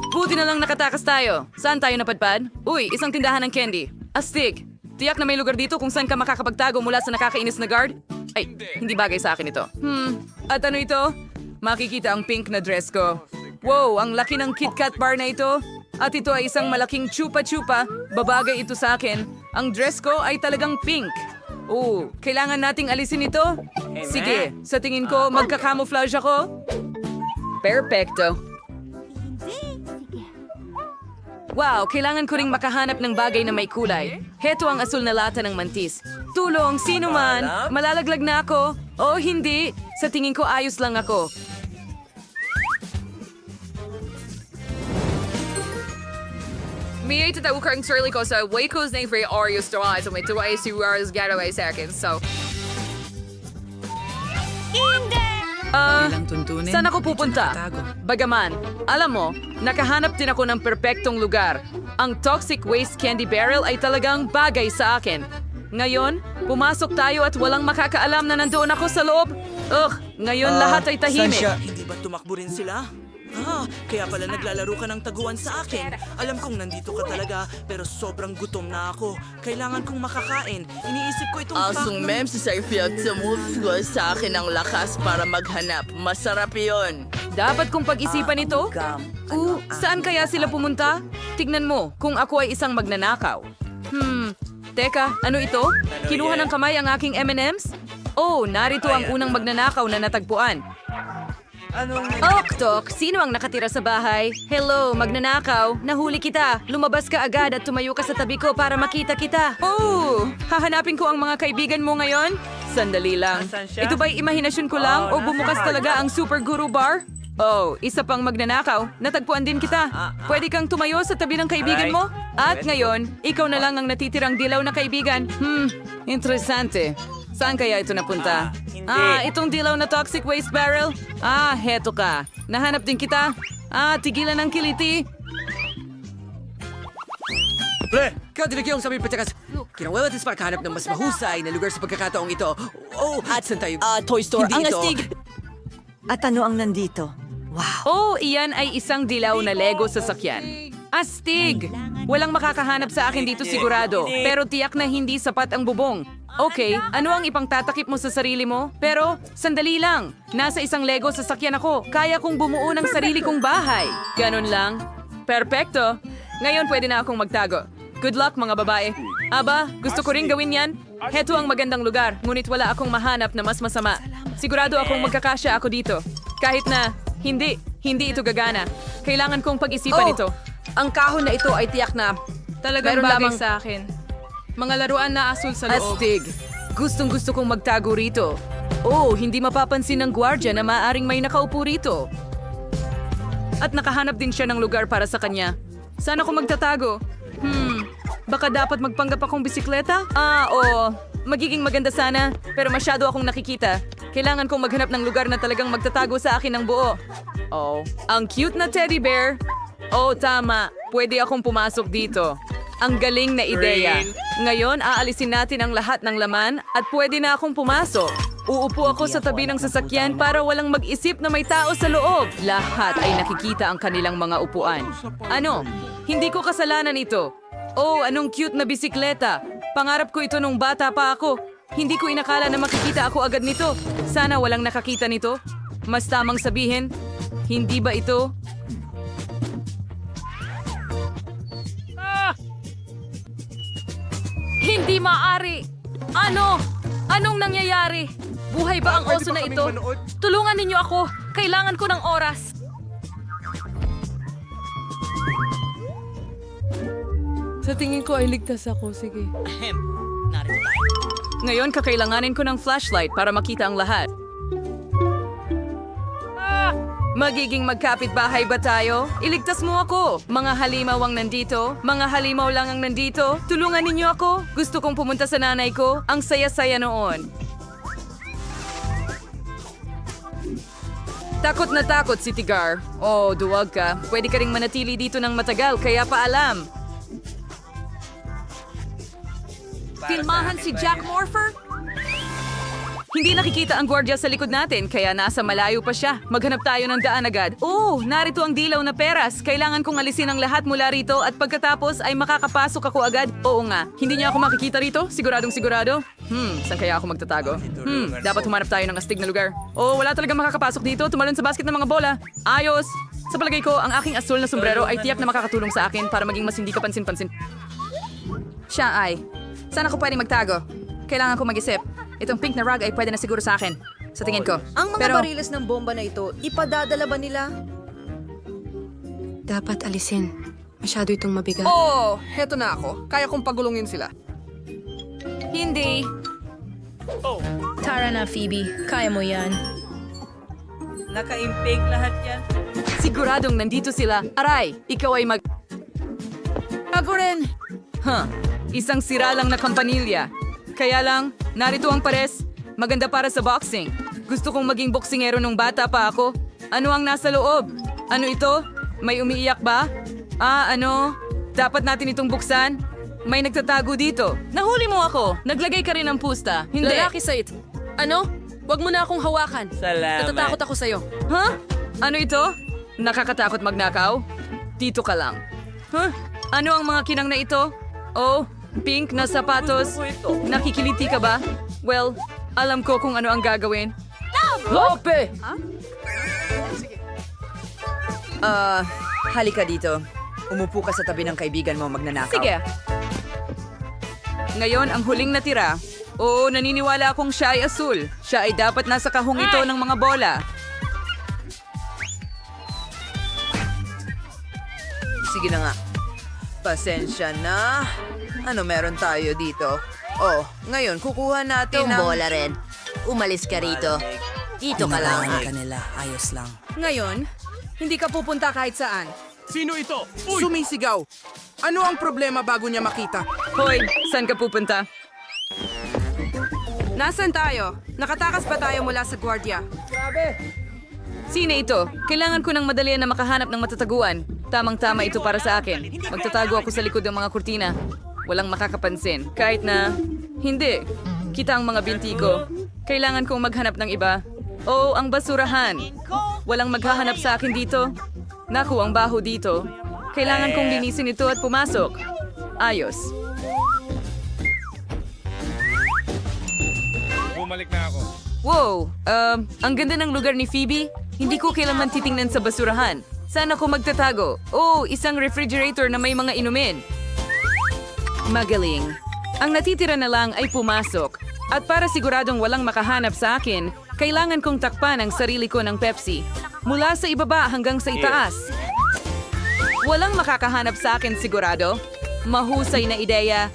Buti na lang nakatakas tayo. Saan tayo napadpad? Uy, isang tindahan ng candy. Astig. Tiyak na may lugar dito kung saan ka makakapagtago mula sa nakakainis na guard? Ay, hindi bagay sa akin ito. At ano ito? Makikita ang pink na dress ko. Wow, ang laki ng KitKat bar na ito. At ito ay isang malaking chupa-chupa. Babagay ito sa akin. Ang dress ko ay talagang pink. Oh, kailangan nating alisin ito? Sige, sa tingin ko, magka-camouflage ako. Perfecto. Wow, kailangan ko ring makahanap ng bagay na may kulay. Heto ang asul na lata ng mantis. Tulong, sino man? Malalaglag na ako? O hindi, sa tingin ko ayos lang ako. May itataw ko ang sarili ko sa Waco's name for Oreo Store so may tuwa ay si Waro's getaway sa akin. So, Saan ako pupunta? Bagaman, alam mo, nakahanap din ako ng perpektong lugar. Ang toxic waste candy barrel ay talagang bagay sa akin. Ngayon, pumasok tayo at walang makakaalam na nandoon ako sa loob. Ngayon lahat ay tahimik. Hindi ba tumakbo rin sila? Kaya pala naglalaro ka ng taguan sa akin. Alam kong nandito ka talaga, pero sobrang gutom na ako. Kailangan kong makakain. Iniisip ko itong Asong mem si Seyfiat sa musgo sa akin ang lakas para maghanap. Masarap yon. Dapat kong pag-isipan ito? Saan kaya sila pumunta? Tignan mo, kung ako ay isang magnanakaw. Teka, ano ito? Kinuha ng kamay ang aking M&M's? Oh, narito ang unang magnanakaw na natagpuan. Tok, sino ang nakatira sa bahay? Hello, magnanakaw. Nahuli kita. Lumabas ka agad at tumayo ka sa tabi ko para makita kita. Oh, hahanapin ko ang mga kaibigan mo ngayon? Sandali lang. Ito ba'y imahinasyon ko lang o bumukas talaga ang Super Guru Bar? Oh, isa pang magnanakaw. Natagpuan din kita. Pwede kang tumayo sa tabi ng kaibigan mo? At ngayon, ikaw na lang ang natitirang dilaw na kaibigan. Interesante. Saan kaya ito napunta? Itong dilaw na toxic waste barrel? Heto ka. Nahanap din kita. Tigilan ang kiliti. Pre, kadinig yung sabi patakas. Kinawalatis para kahanap ng mas mahusay na lugar sa pagkakataong ito. Oh, at saan tayo? Toy Store. Hindi Ang ito. astig. At ano ang nandito? Iyan ay isang dilaw na Lego sasakyan. Astig! Walang makakahanap sa akin dito sigurado. Pero tiyak na hindi sapat ang bubong. Okay, ano ang ipangtatakip mo sa sarili mo? Pero, sandali lang. Nasa isang Lego sasakyan ako. Kaya kong bumuo ng sarili kong bahay. Ganon lang. Perpekto. Ngayon pwede na akong magtago. Good luck mga babae. Aba, gusto ko rin gawin yan. Heto ang magandang lugar, ngunit wala akong mahanap na mas masama. Sigurado akong magkakasya ako dito. Kahit na, hindi ito gagana. Kailangan kong pag-isipan ito. Ang kahon na ito ay tiyak na Talagang meron bagay lamang sa akin. Mga laruan na asul sa loob. astig. Gustong-gusto kong magtago rito. Oh, hindi mapapansin ng gwardya na maaring may nakaupo rito. At nakahanap din siya ng lugar para sa kanya. Saan ako magtatago? Baka dapat magpanggap akong bisikleta? Oo. Magiging maganda sana, pero masyado akong nakikita. Kailangan kong maghanap ng lugar na talagang magtatago sa akin ng buo. Oh, ang cute na teddy bear. Oh, tama. Pwede akong pumasok dito. Ang galing na ideya. Ngayon, aalisin natin ang lahat ng laman at pwede na akong pumasok. Uupo ako sa tabi ng sasakyan para walang mag-isip na may tao sa loob. Lahat ay nakikita ang kanilang mga upuan. Ano? Hindi ko kasalanan ito. Oh, anong cute na bisikleta. Pangarap ko ito nung bata pa ako. Hindi ko inakala na makikita ako agad nito. Sana walang nakakita nito. Mas tamang sabihin, hindi ba ito? Hindi maaari! Ano? Anong nangyayari? Buhay ba ang oso na ito? Tulungan ninyo ako! Kailangan ko ng oras! Sa tingin ko ay ligtas ako. Sige. Ngayon, kakailanganin ko ng flashlight para makita ang lahat. Magiging magkapit-bahay ba tayo? Iligtas mo ako! Mga halimaw ang nandito. Mga halimaw lang ang nandito. Tulungan ninyo ako. Gusto kong pumunta sa nanay ko. Ang saya-saya noon. Takot na takot si Tigar. Oh, duwag ka. Pwede ka ring manatili dito ng matagal, kaya paalam. Filmahan si Jack Morpher? Hindi nakikita ang gwardiya sa likod natin, kaya nasa malayo pa siya. Maghanap tayo ng daan agad. Oh, narito ang dilaw na peras. Kailangan kong alisin ang lahat mula rito at pagkatapos ay makakapasok ako agad. Oo nga, hindi niya ako makikita rito? Siguradong sigurado? Saan kaya ako magtatago? Dapat humanap tayo ng astig na lugar. Oh, wala talagang makakapasok dito. Tumalon sa basket ng mga bola. Ayos! Sa palagay ko, ang aking asul na sombrero ay tiyak na makakatulong sa akin para maging mas hindi ka pansin-pansin. Siya ay, saan ako pwedeng magtago? Kailangan ko mag-isip. Itong pink na rug ay pwede na siguro sa akin. Sa tingin ko. Ang mga bariles ng bomba na ito, ipadadala ba nila? Dapat alisin. Masyado itong mabigat. Oh, heto na ako. Kaya kong pagulungin sila. Hindi. Tara na, Phoebe. Kaya mo yan. Nakaimpake lahat yan. Siguradong nandito sila. Aray, ikaw ay mag... Ako rin. Isang sira lang na kampanilya. Kaya lang, narito ang pares. Maganda para sa boxing. Gusto kong maging boksingero nung bata pa ako. Ano ang nasa loob? Ano ito? May umiiyak ba? Ano? Dapat natin itong buksan? May nagtatago dito. Nahuli mo ako. Naglagay ka rin ng pusta. Hindi. Lalaki sa it. Ano? Huwag mo na akong hawakan. Salamat. Natatakot ako sa'yo. Ano ito? Nakakatakot magnakaw? Dito ka lang. Ano ang mga kinang na ito? Oh, pink na sapatos. Nakikiliti ka ba? Well, alam ko kung ano ang gagawin. Lope! Halika dito. Umupo ka sa tabi ng kaibigan mo magnanakaw. Sige. Ngayon, ang huling natira. Oo, naniniwala akong siya ay asul. Siya ay dapat nasa kahong ito ng mga bola. Sige na nga. Pasensya na. Ano meron tayo dito? Oh, ngayon kukuha natin Itong bola rin. Umalis ka rito. Dito ka lang. kanila. Ayos lang. Ngayon, hindi ka pupunta kahit saan. Sino ito? Sumisigaw. Ano ang problema bago niya makita? Hoy, saan ka pupunta? Nasaan tayo? Nakatakas ba tayo mula sa gwardiya? Sino ito? Kailangan ko ng madalian na makahanap ng matataguan. Tamang-tama ito para sa akin. Magtatago ako sa likod ng mga kurtina. Walang makakapansin. Kahit na, hindi. Kita ang mga binti ko. Kailangan kong maghanap ng iba. Oh, ang basurahan. Walang maghahanap sa akin dito. Naku, ang baho dito. Kailangan kong linisin ito at pumasok. Ayos. Bumalik na ako. Wow, ang ganda ng lugar ni Phoebe. Hindi ko kailanman titingnan sa basurahan. Saan ako magtatago? Oh, isang refrigerator na may mga inumin. Magaling. Ang natitira na lang ay pumasok. At para siguradong walang makahanap sa akin, kailangan kong takpan ang sarili ko ng Pepsi. Mula sa ibaba hanggang sa itaas. Walang makakahanap sa akin sigurado. Mahusay na ideya.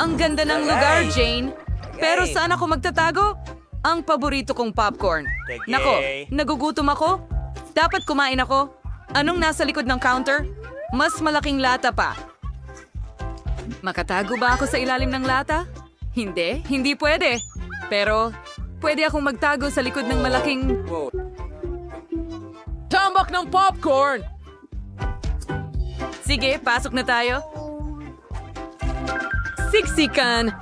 Ang ganda ng lugar, Jane. Pero saan ako magtatago? Ang paborito kong popcorn. Nako, nagugutom ako? Dapat kumain ako? Anong nasa likod ng counter? Mas malaking lata pa. Makatago ba ako sa ilalim ng lata? Hindi, hindi pwede. Pero, pwede akong magtago sa likod ng malaking... Tambak ng popcorn! Sige, pasok na tayo. Siksikan!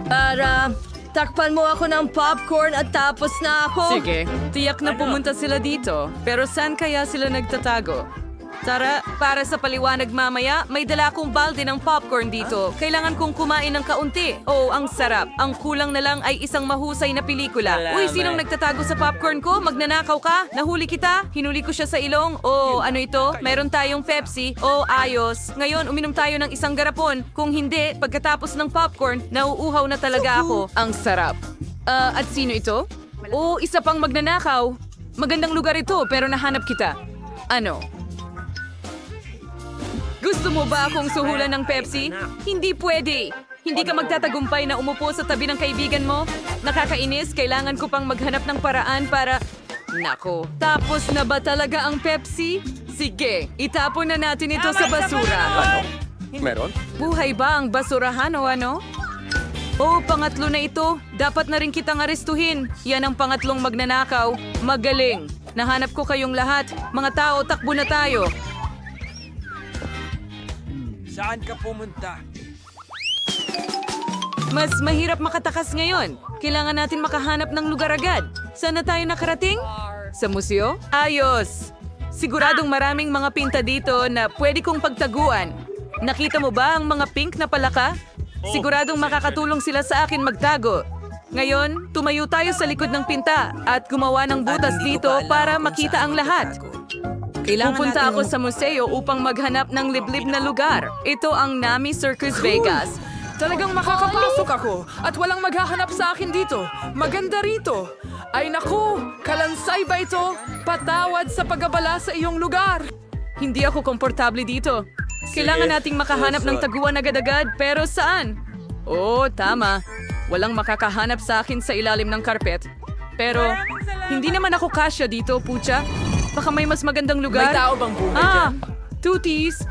Para, takpan mo ako ng popcorn at tapos na ako. Sige, tiyak na pumunta sila dito. Pero saan kaya sila nagtatago? Tara, para sa paliwanag mamaya, may dala akong balde ng popcorn dito. Kailangan kong kumain ng kaunti. Oh, ang sarap. Ang kulang na lang ay isang mahusay na pelikula. Uy, sinong nagtatago sa popcorn ko? Magnanakaw ka? Nahuli kita? Hinuli ko siya sa ilong? Oh, ano ito? Meron tayong Pepsi? Oh, ayos. Ngayon, uminom tayo ng isang garapon. Kung hindi, pagkatapos ng popcorn, nauuhaw na talaga ako. Ang sarap. At sino ito? Oh, isa pang magnanakaw. Magandang lugar ito, pero nahanap kita. Ano? Gusto mo ba akong suhulan ng Pepsi? Hindi pwede. Hindi ka magtatagumpay na umupo sa tabi ng kaibigan mo? Nakakainis, kailangan ko pang maghanap ng paraan para... Nako, tapos na ba talaga ang Pepsi? Sige, itapon na natin ito sa basura. Meron? Buhay ba ang basurahan o ano? Oh, pangatlo na ito. Dapat na rin kitang arestuhin. Yan ang pangatlong magnanakaw. Magaling. Nahanap ko kayong lahat. Mga tao, takbo na tayo. Saan ka pumunta? Mas mahirap makatakas ngayon. Kailangan natin makahanap ng lugar agad. Saan na tayo nakarating? Sa museo? Ayos! Siguradong maraming mga pinta dito na pwede kong pagtaguan. Nakita mo ba ang mga pink na palaka? Siguradong makakatulong sila sa akin magtago. Ngayon, tumayo tayo sa likod ng pinta at gumawa ng butas dito para makita ang lahat. Pupunta ako sa museo upang maghanap ng liblib na lugar. Ito ang Nami Circus Vegas. Talagang makakapasok ako at walang maghahanap sa akin dito. Maganda rito. Ay naku, kalansay ba ito? Patawad sa pag-abala sa iyong lugar. Hindi ako komportable dito. Kailangan nating makahanap ng taguan agad-agad, pero saan? Oo, tama. Walang makakahanap sa akin sa ilalim ng karpet. Pero, hindi naman ako kasya dito, pucha. Baka may mas magandang lugar. May tao bang buhay dyan? Tutis.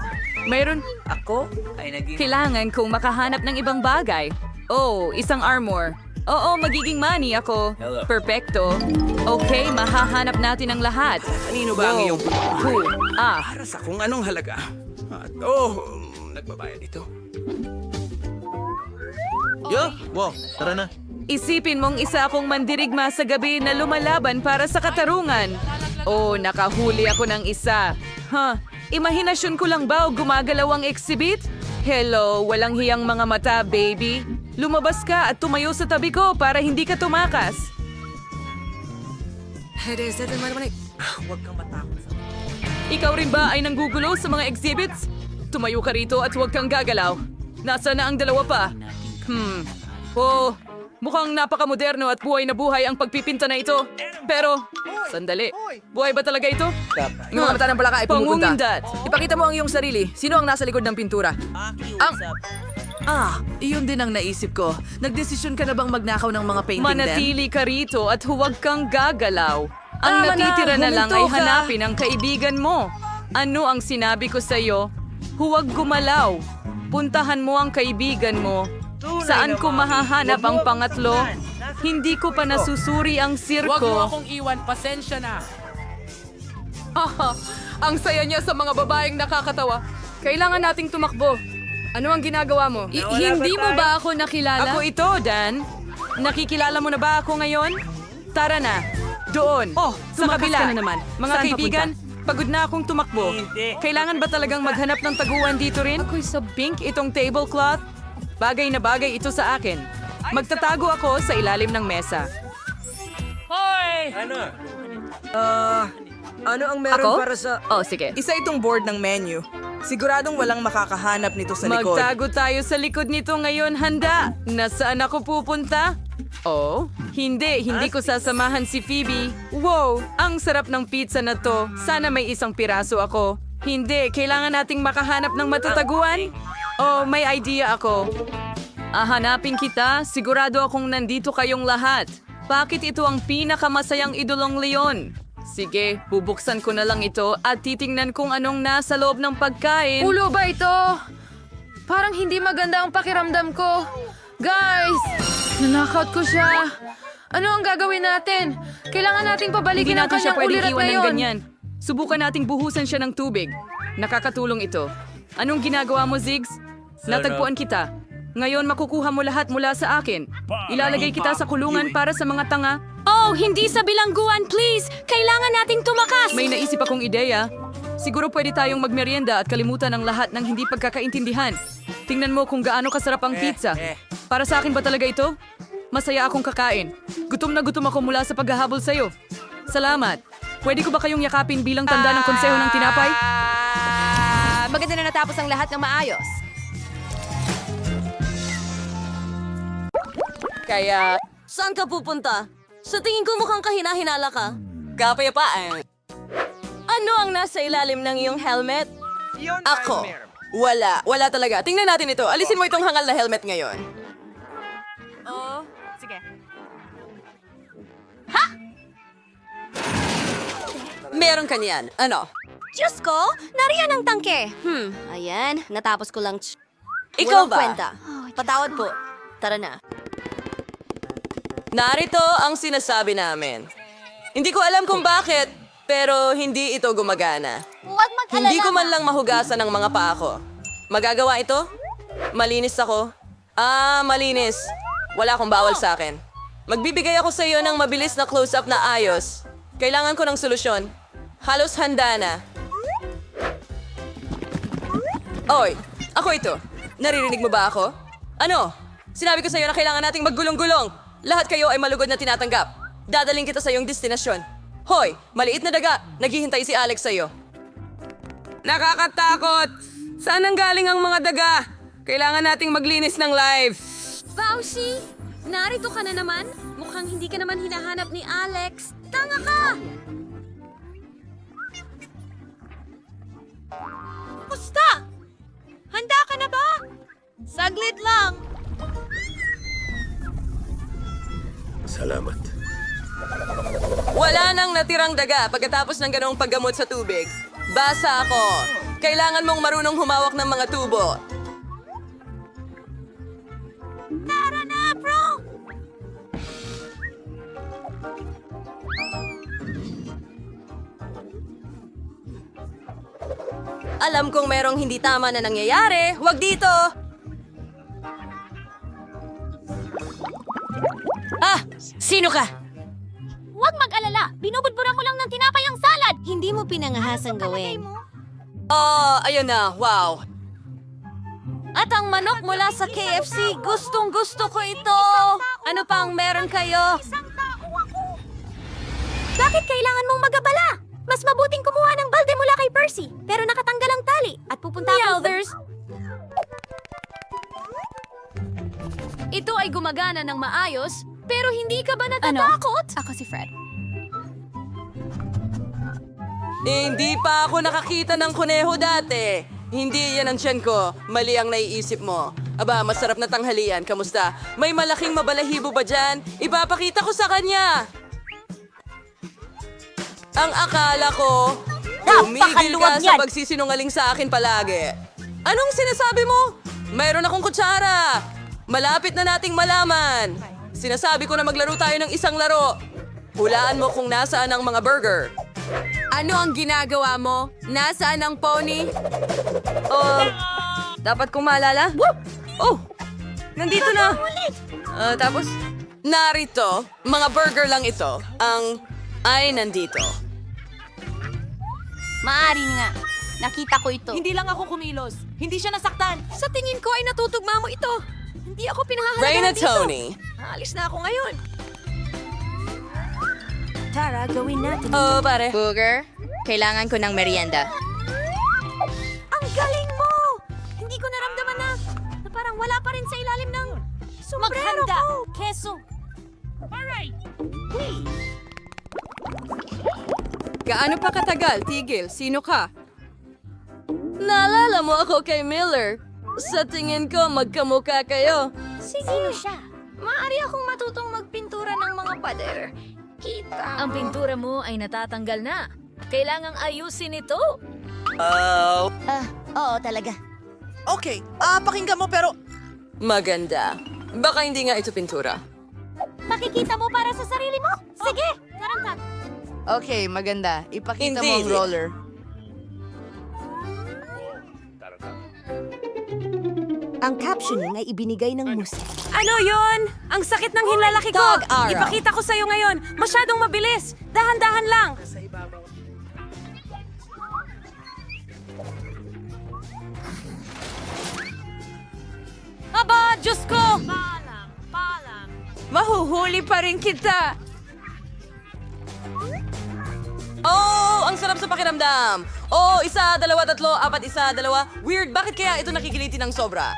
Mayroon. Ako ay naging... Kailangan kong makahanap ng ibang bagay. Oh, isang armor. Oo, magiging money ako. Perfecto. Okay, mahahanap natin ang lahat. Kanino ba ang iyong... Para sa kung anong halaga. At nagbabayad ito. Wow, tara na. Isipin mong isa akong mandirigma sa gabi na lumalaban para sa katarungan. Oh, nakahuli ako ng isa. Imahinasyon ko lang ba o gumagalaw ang exhibit? Hello, walang hiyang mga mata, baby. Lumabas ka at tumayo sa tabi ko para hindi ka tumakas. Huwag kang matakot sa... Ikaw rin ba ay nanggugulo sa mga exhibits? Tumayo ka rito at huwag kang gagalaw. Nasaan na ang dalawa pa? Oh, mukhang napakamoderno at buhay na buhay ang pagpipinta na ito. Pero, sandali. Buhay ba talaga ito? Yung mga mata ng palaka ay pumupunta. Pangungindat. Ipakita mo ang iyong sarili. Sino ang nasa likod ng pintura? Iyon din ang naisip ko. Nagdesisyon ka na bang magnakaw ng mga painting Manatili ka rito at huwag kang gagalaw. Ang Tama na, natitira na lang ay huminto ka. hanapin ang kaibigan mo. Ano ang sinabi ko sa iyo? Huwag gumalaw. Puntahan mo ang kaibigan mo. Saan ko mahahanap ang pangatlo? Hindi ko pa nasusuri ang Huwag mo sirko. akong iwan, pasensya na. Ang saya niya sa mga babaeng nakakatawa. Kailangan nating tumakbo. Ano ang ginagawa mo? Hindi mo ba ako nakilala? Ako ito, Dan. Nakikilala mo na ba ako ngayon? Tara na. Doon. Sa tumakas kabila. ka na naman. Mga Saan kaibigan, pagod na akong tumakbo. Kailangan ba talagang maghanap ng taguan dito rin? Ako'y sa pink itong tablecloth. Bagay na bagay ito sa akin. Magtatago ako sa ilalim ng mesa. Ano ang meron Ako? para sa... Oh, sige. Isa itong board ng menu. Siguradong walang makakahanap nito sa likod. Magtago tayo sa likod nito ngayon, handa. Nasaan ako pupunta? Oh, hindi ko sasamahan si Phoebe. Wow, ang sarap ng pizza na to. Sana may isang piraso ako. Hindi, kailangan nating makahanap ng matutaguan. Oh, may idea ako. Hanapin kita, sigurado akong nandito kayong lahat. Bakit ito ang pinakamasayang idolong leon? Sige, bubuksan ko na lang ito at titingnan kung anong nasa loob ng pagkain. Ulo ba ito? Parang hindi maganda ang pakiramdam ko. Guys, nanakaut ko siya. Ano ang gagawin natin? Kailangan nating pabalikin ang Hindi natin siya kanyang pwedeng ulirat iwan ng ngayon. ganyan. Subukan nating buhusan siya ng tubig. Nakakatulong ito. Anong ginagawa mo, Ziggs? Natagpuan kita. Ngayon makukuha mo lahat mula sa akin. Ilalagay kita sa kulungan para sa mga tanga. Oh, hindi sa bilangguan, please! Kailangan nating tumakas! May naisip akong ideya. Siguro pwede tayong magmerienda at kalimutan ang lahat ng hindi pagkakaintindihan. Tingnan mo kung gaano kasarap ang pizza. Para sa akin ba talaga ito? Masaya akong kakain. Gutom na gutom ako mula sa paghahabol sa'yo. Salamat. Pwede ko ba kayong yakapin bilang tanda ng konseho ng tinapay? Maganda na natapos ang lahat ng maayos. Kaya, saan ka pupunta? Sa tingin ko mukhang kahina-hinala ka. Kapayapaan. Ano ang nasa ilalim ng iyong helmet? Ako. Wala talaga. Tingnan natin ito. Alisin mo itong hangal na helmet ngayon. Oh, sige. Meron ka niyan. Ano? Diyos ko, nariyan ang tangke. Ayan, natapos ko lang. Ikaw Walang ba? kwenta. Patawad po. Tara na. Narito ang sinasabi namin. Hindi ko alam kung bakit, pero hindi ito gumagana. Huwag mag-alala. Hindi ko man lang mahugasan ang mga paa ko. Magagawa ito? Malinis ako. Malinis. Wala akong bawal sa akin. Magbibigay ako sa iyo ng mabilis na close-up na ayos. Kailangan ko ng solusyon. Halos handa na. Oy, ako ito. Naririnig mo ba ako? Ano? Sinabi ko sa iyo na kailangan nating maggulong-gulong. Lahat kayo ay malugod na tinatanggap. Dadaling kita sa iyong destinasyon. Hoy, maliit na daga. Naghihintay si Alex sa iyo. Nakakatakot! Saan ang galing ang mga daga? Kailangan nating maglinis ng live. Fauci, narito ka na naman? Mukhang hindi ka naman hinahanap ni Alex. Tanga ka! Musta? Handa ka na ba? Saglit lang. Salamat. Wala nang natirang daga pagkatapos ng ganoong paggamot sa tubig. Basa ako. Kailangan mong marunong humawak ng mga tubo. Tara na, bro! Alam kong merong hindi tama na nangyayari. Huwag dito! Sino ka? Huwag mag-alala. Binubudburan ko lang ng tinapay ang salad. Hindi mo pinangahasang gawin. Ayun na. Wow. At ang manok mula sa KFC, gustong-gusto ko ito. Ano pang meron kayo? Bakit kailangan mong magabala? Mas mabuting kumuha ng balde mula kay Percy. Pero nakatanggal ang tali at pupunta ako Ito ay gumagana ng maayos, pero hindi ka ba natatakot? Ako si Fred. Hindi pa ako nakakita ng kuneho dati. Hindi yan ang tiyan ko. Mali ang naiisip mo. Aba, masarap na tanghalian. Kamusta? May malaking mabalahibo ba dyan? Ipapakita ko sa kanya. Ang akala ko, tumigil ka sa pagsisinungaling sa akin palagi. Anong sinasabi mo? Mayroon akong kutsara. Malapit na nating malaman. Sinasabi ko na maglaro tayo ng isang laro. Hulaan mo kung nasaan ang mga burger. Ano ang ginagawa mo? Nasaan ang pony? Dapat kong maalala? Oh! Nandito na! Tapos? Narito, mga burger lang ito. Ay nandito. Maari nga. Nakita ko ito. Hindi lang ako kumilos. Hindi siya nasaktan. Sa tingin ko ay natutugma mo ito. Hindi ako Ray pinahahalagaan na dito. Tony. Alis na ako ngayon. Tara, gawin natin. Oh, pare. Booger, kailangan ko ng merienda. Ang galing mo! Hindi ko naramdaman na parang wala pa rin sa ilalim ng sombrero ko. Keso. Alright. Gaano pa katagal? Tigil. Sino ka? Naalala mo ako kay Miller. Sa tingin ko, magkamukha kayo. Sino siya? Maaari akong matutong magpintura ng mga pader. Kita. Ang pintura mo ay natatanggal na. Kailangang ayusin ito. Oo talaga. Okay, pakinggan mo pero... Maganda. Baka hindi nga ito pintura. Makikita mo para sa sarili mo? Sige, tarantad. Okay, maganda. Ipakita Hindi. mo ang roller. Ang captioning ay ibinigay ng musik. Ano yon? Ang sakit ng hinlalaki ko! Tag-araw. Ipakita ko sa'yo ngayon. Masyadong mabilis. Dahan-dahan lang. Aba, Diyos ko! Mahuhuli pa rin kita. Oh, ang sarap sa pakiramdam. Oh, 1, 2, 3, 4, 1, 2. Weird, bakit kaya ito nakikiliti ng sobra?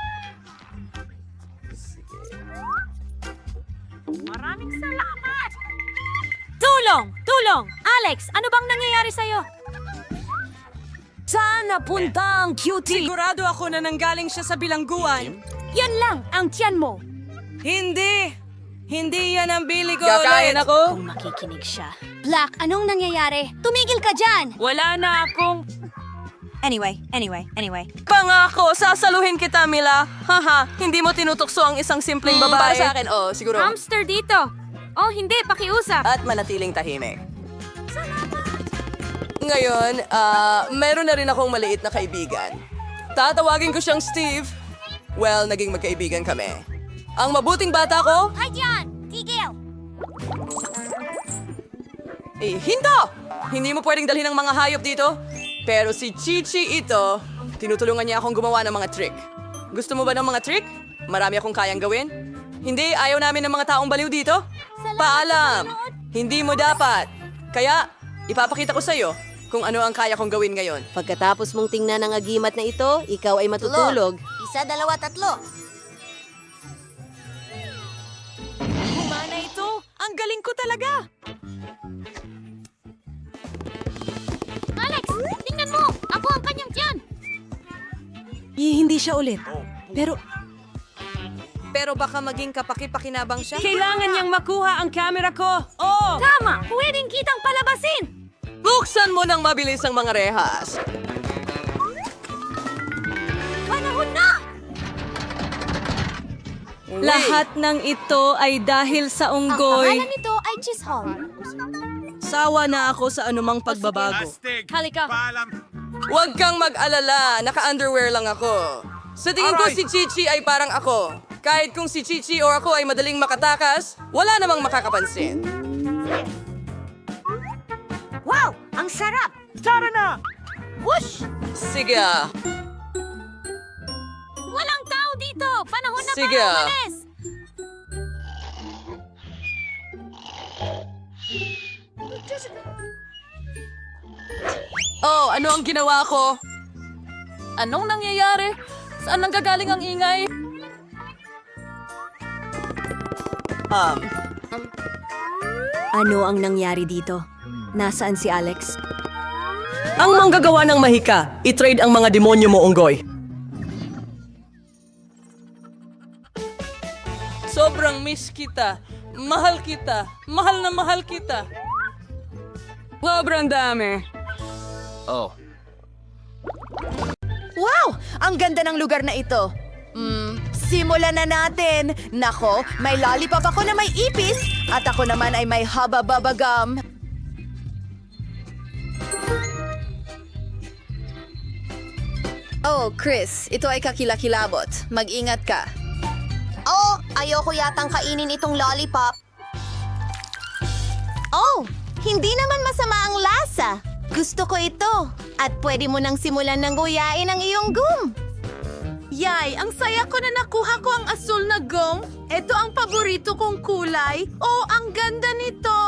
Maraming salamat! Tulong! Tulong! Alex, ano bang nangyayari sa'yo? Saan napunta ang cutie? Sigurado ako na nanggaling siya sa bilangguan. Yan lang ang tiyan mo. Hindi! Hindi yan ang bili ko Kakain ulit. ako? Kung makikinig siya. Black, anong nangyayari? Tumigil ka dyan! Wala na akong... Anyway. Pangako, sasaluhin kita, Mila. Haha, hindi mo tinutokso ang isang simpleng babae. Para sa akin, siguro. Hamster dito! Oh, hindi, pakiusap. At manatiling tahimik. Ngayon, meron na rin akong maliit na kaibigan. Tatawagin ko siyang Steve. Well, naging magkaibigan kami. Ang mabuting bata ko, Ay, dyan! Tigil! hinto! Hindi mo pwedeng dalhin ang mga hayop dito. Pero si Chichi ito, tinutulungan niya akong gumawa ng mga trick. Gusto mo ba ng mga trick? Marami akong kayang gawin. Hindi, ayaw namin ng mga taong baliw dito. Paalam! Hindi mo dapat. Kaya, ipapakita ko sa'yo kung ano ang kaya kong gawin ngayon. Pagkatapos mong tingnan ang agimat na ito, ikaw ay matutulog. 1, 2, 3. Kumana ito! Ang galing ko talaga! Alex, tingnan mo! Ako ang kanyang tiyan! Hindi siya ulit. Pero baka maging kapaki-pakinabang siya. Kailangan niyang makuha ang camera ko. Oh! Tama! Pwedeng kitang palabasin! Buksan mo ng mabilis ang mga rehas. Panahon na! Lahat ng ito ay dahil sa unggoy. Ang pangalan nito ay Chisholm. Sawa na ako sa anumang pagbabago. Halika. Huwag kang mag-alala, naka-underwear lang ako. Sa tingin ko si Chichi ay parang ako. Kahit kung si Chichi o ako ay madaling makatakas, wala namang makakapansin. Wow! Ang sarap! Tara na! Whoosh! Sige. Walang tao dito! Panahon na Sige. para umalis! Oh, ano ang ginawa ko? Anong nangyayari? Saan nanggagaling ang ingay? Ano ang nangyari dito? Nasaan si Alex? Ang manggagawa ng mahika, i-trade ang mga demonyo mo, unggoy. Sobrang miss kita. Mahal kita. Mahal na mahal kita. Sobrang dami. Oh. Wow! Ang ganda ng lugar na ito. Simulan na natin. Nako, may lollipop ako na may ipis at ako naman ay may haba-baba gum. Oh, Chris, ito ay kakilakilabot. Mag-ingat ka. Oh, ayoko yatang kainin itong lollipop. Oh, hindi naman masama ang lasa. Gusto ko ito. At pwede mo nang simulan ng guyain ang iyong gum. Yay, ang saya ko na nakuha ko ang asul na gum. Ito ang paborito kong kulay. Oh, ang ganda nito.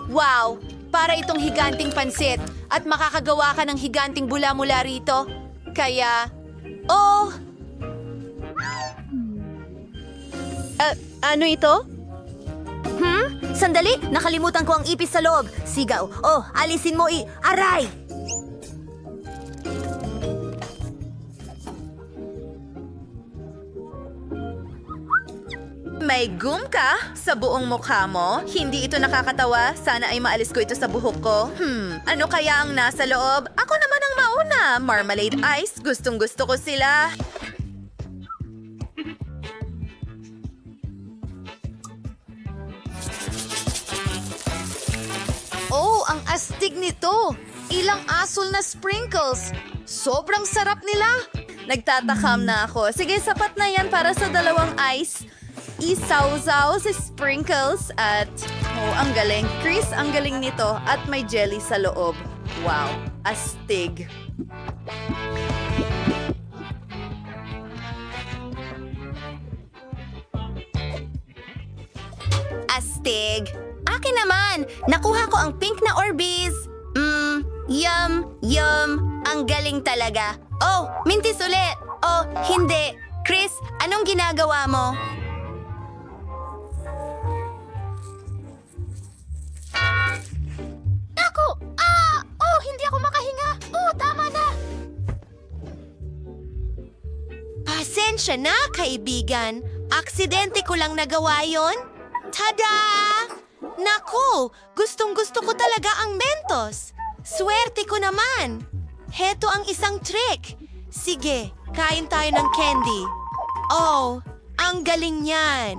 Wow, para itong higanting pansit. at makakagawa ka ng higanting bula mula rito. Kaya, Ano ito? Sandali, nakalimutan ko ang ipis sa loob. Sigaw. Oh, alisin mo aray! May gum ka sa buong mukha mo? Hindi ito nakakatawa. Sana ay maalis ko ito sa buhok ko. Ano kaya ang nasa loob? Ako naman ang mauna. Marmalade ice. Gustong gusto ko sila. Oh, ang astig nito! Ilang asol na sprinkles! Sobrang sarap nila! Nagtatakam na ako. Sige, sapat na yan para sa 2 ice. Isawsaw sa sprinkles at... Oh, ang galing. Chris, ang galing nito. At may jelly sa loob. Wow, astig. Astig. Akin naman. Nakuha ko ang pink na Orbeez. Yum. Ang galing talaga. Oh, mintis ulit. Oh, hindi. Chris, anong ginagawa mo? Ako! Oh, hindi ako makahinga. Oh, tama na. Pasensya na, kaibigan. Aksidente ko lang nagawa yon. Tada! Naku, gustong-gusto ko talaga ang Mentos. Swerte ko naman. Heto ang isang trick. Sige, kain tayo ng candy. Oh, ang galing niyan.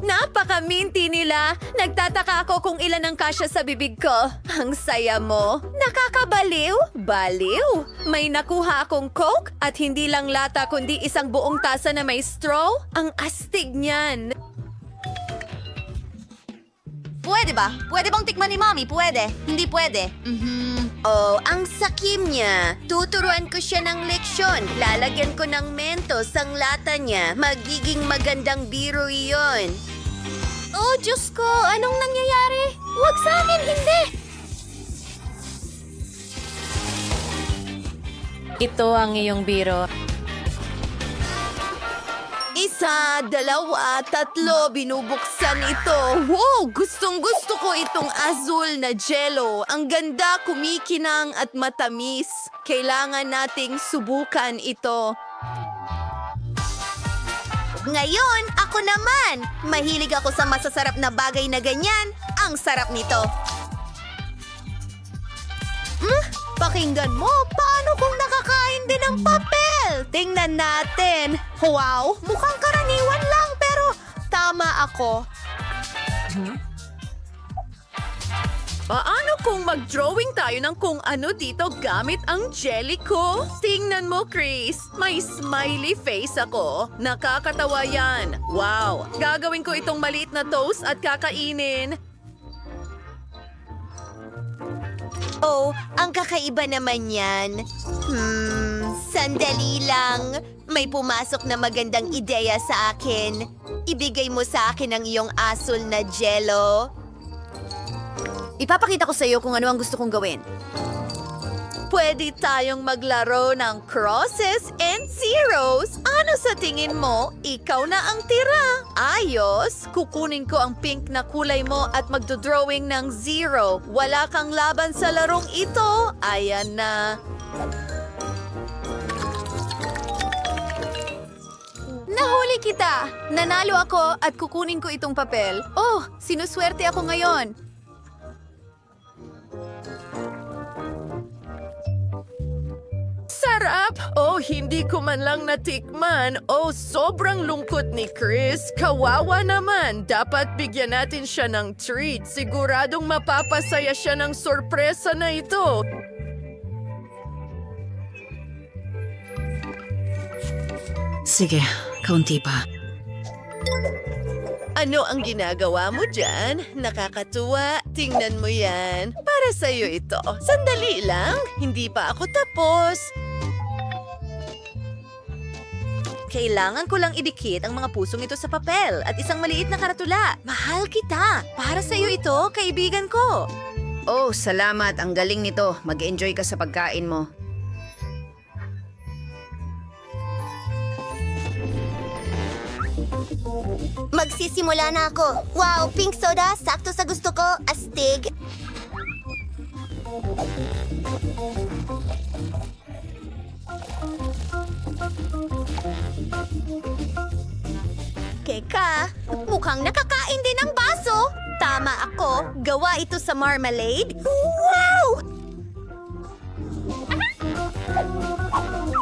Napaka-minty nila. Nagtataka ako kung ilan ang kasya sa bibig ko. Ang saya mo. Nakakabaliw? Baliw? May nakuha akong Coke at hindi lang lata kundi isang buong tasa na may straw? Ang astig niyan. Pwede ba? Pwede bang tikman ni Mommy? Pwede. Hindi pwede. Oh, ang sakim niya. Tuturuan ko siya ng leksyon. Lalagyan ko ng Mentos ang lata niya. Magiging magandang biro iyon. Oh, Diyos ko! Anong nangyayari? Huwag sa akin, hindi! Ito ang iyong biro. 1, 2, 3, binubuksan ito. Wow! Gustong-gusto ko itong azul na jello. Ang ganda, kumikinang at matamis. Kailangan nating subukan ito. Ngayon, ako naman! Mahilig ako sa masasarap na bagay na ganyan. Ang sarap nito. Pakinggan mo, paano kung nakakain din ng papel? Tingnan natin. Wow, mukhang karaniwan lang pero tama ako. Paano kung mag-drawing tayo ng kung ano dito gamit ang jelly ko? Tingnan mo, Chris. May smiley face ako. Nakakatawa yan. Wow! Gagawin ko itong maliit na toast at kakainin. Oh, ang kakaiba naman yan. Sandali lang. May pumasok na magandang ideya sa akin. Ibigay mo sa akin ang iyong asul na jello. Ipapakita ko sa iyo kung ano ang gusto kong gawin. Pwede tayong maglaro ng crosses and zeros. Ano sa tingin mo? Ikaw na ang tira. Ayos. Kukunin ko ang pink na kulay mo at magdodrawing ng zero. Wala kang laban sa larong ito. Ayan na. Nahuli kita. Nanalo ako at kukunin ko itong papel. Oh, sinuswerte ako ngayon. Sarap! Oh, hindi ko man lang natikman. Oh, sobrang lungkot ni Chris. Kawawa naman. Dapat bigyan natin siya ng treat. Siguradong mapapasaya siya ng sorpresa na ito. Sige, kaunti pa. Ano ang ginagawa mo dyan? Nakakatuwa. Tingnan mo yan. Para sa'yo ito. Sandali lang. Hindi pa ako tapos. Kailangan ko lang idikit ang mga pusong ito sa papel at isang maliit na karatula. Mahal kita! Para sa iyo ito, kaibigan ko! Oh, salamat. Ang galing nito. Mag-enjoy ka sa pagkain mo. Magsisimula na ako. Wow, pink soda, sakto sa gusto ko. Astig. Keka, mukhang nakakain din ang baso. Tama ako. Gawa ito sa marmalade. Wow!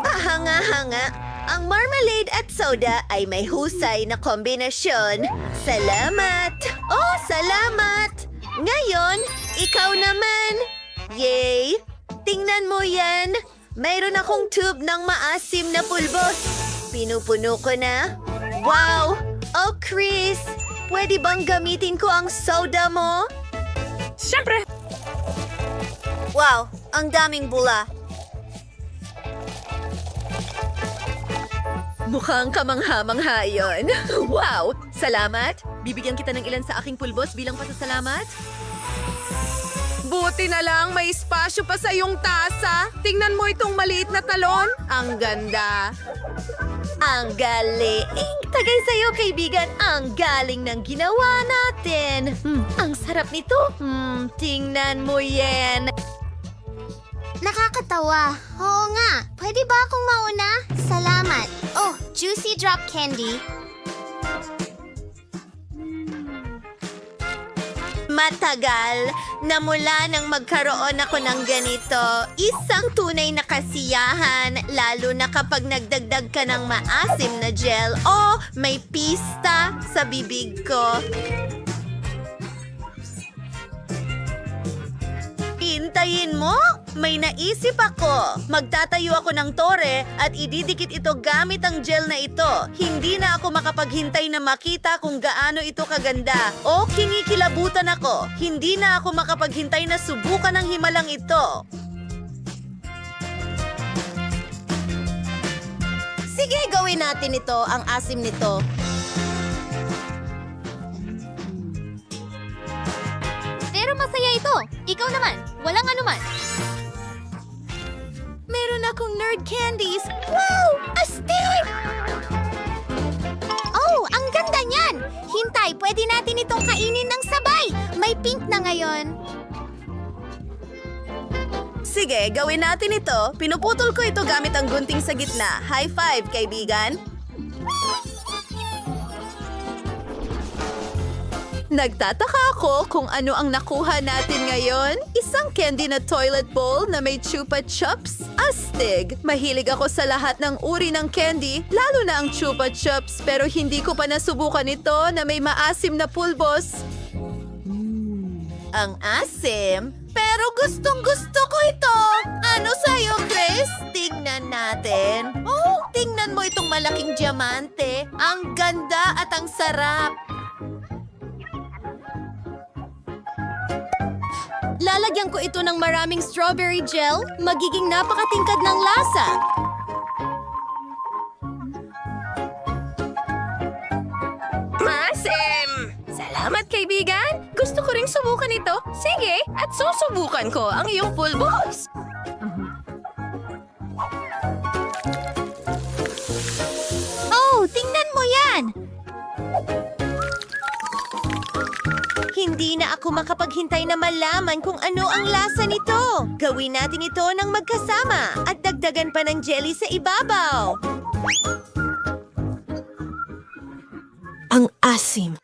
Ahanga-hanga. Ang marmalade at soda ay may husay na kombinasyon. Salamat! Oh, salamat! Ngayon, ikaw naman. Yay! Tingnan mo yan. Mayroon akong tube ng maasim na pulbos. Pinupuno ko na. Wow! Oh, Chris! Pwede bang gamitin ko ang soda mo? Siyempre! Wow! Ang daming bula. Mukhang kamangha-mangha yun. Wow! Salamat! Bibigyan kita ng ilan sa aking pulbos bilang pasasalamat. Buti na lang may espasyo pa sa iyong tasa. Tingnan mo itong maliit na talon. Ang ganda. Ang galing! Tagay sa'yo, kaibigan. Ang galing ng ginawa natin. Ang sarap nito. Tingnan mo yan. Nakakatawa. Oo nga. Pwede ba akong mauna? Salamat. Oh, juicy drop candy. Matagal na mula nang magkaroon ako ng ganito. Isang tunay na kasiyahan, lalo na kapag nagdagdag ka ng maasim na gel o may pista sa bibig ko. Hintayin mo? May naisip ako. Magtatayo ako ng tore at ididikit ito gamit ang gel na ito. Hindi na ako makapaghintay na makita kung gaano ito kaganda. O kinikilabutan ako. Hindi na ako makapaghintay na subukan ang himalang ito. Sige, gawin natin ito, ang asim nito. Pero masaya ito. Ikaw naman, walang anuman. Meron akong nerd candies. Wow! Astig! Oh, ang ganda niyan! Hintay, pwede natin itong kainin ng sabay. May pink na ngayon. Sige, gawin natin ito. Pinuputol ko ito gamit ang gunting sa gitna. High five, kaibigan. Nagtataka ako kung ano ang nakuha natin ngayon. Isang candy na toilet bowl na may chupa chups. Astig! Mahilig ako sa lahat ng uri ng candy, lalo na ang chupa chups, pero hindi ko pa nasubukan ito na may maasim na pulbos. Ang asim? Pero gustong-gusto ko ito! Ano sa'yo, Chris? Tingnan natin. Oh, tingnan mo itong malaking diamante. Ang ganda at ang sarap. Lalagyan ko ito ng maraming strawberry gel. Magiging napakatingkad ng lasa. Masim! Salamat, kaibigan! Gusto ko ring subukan ito. Sige, at susubukan ko ang iyong pulbos. Oh, tingnan mo yan! Hindi na ako makapaghintay na malaman kung ano ang lasa nito. Gawin natin ito ng magkasama at dagdagan pa ng jelly sa ibabaw. Ang asim.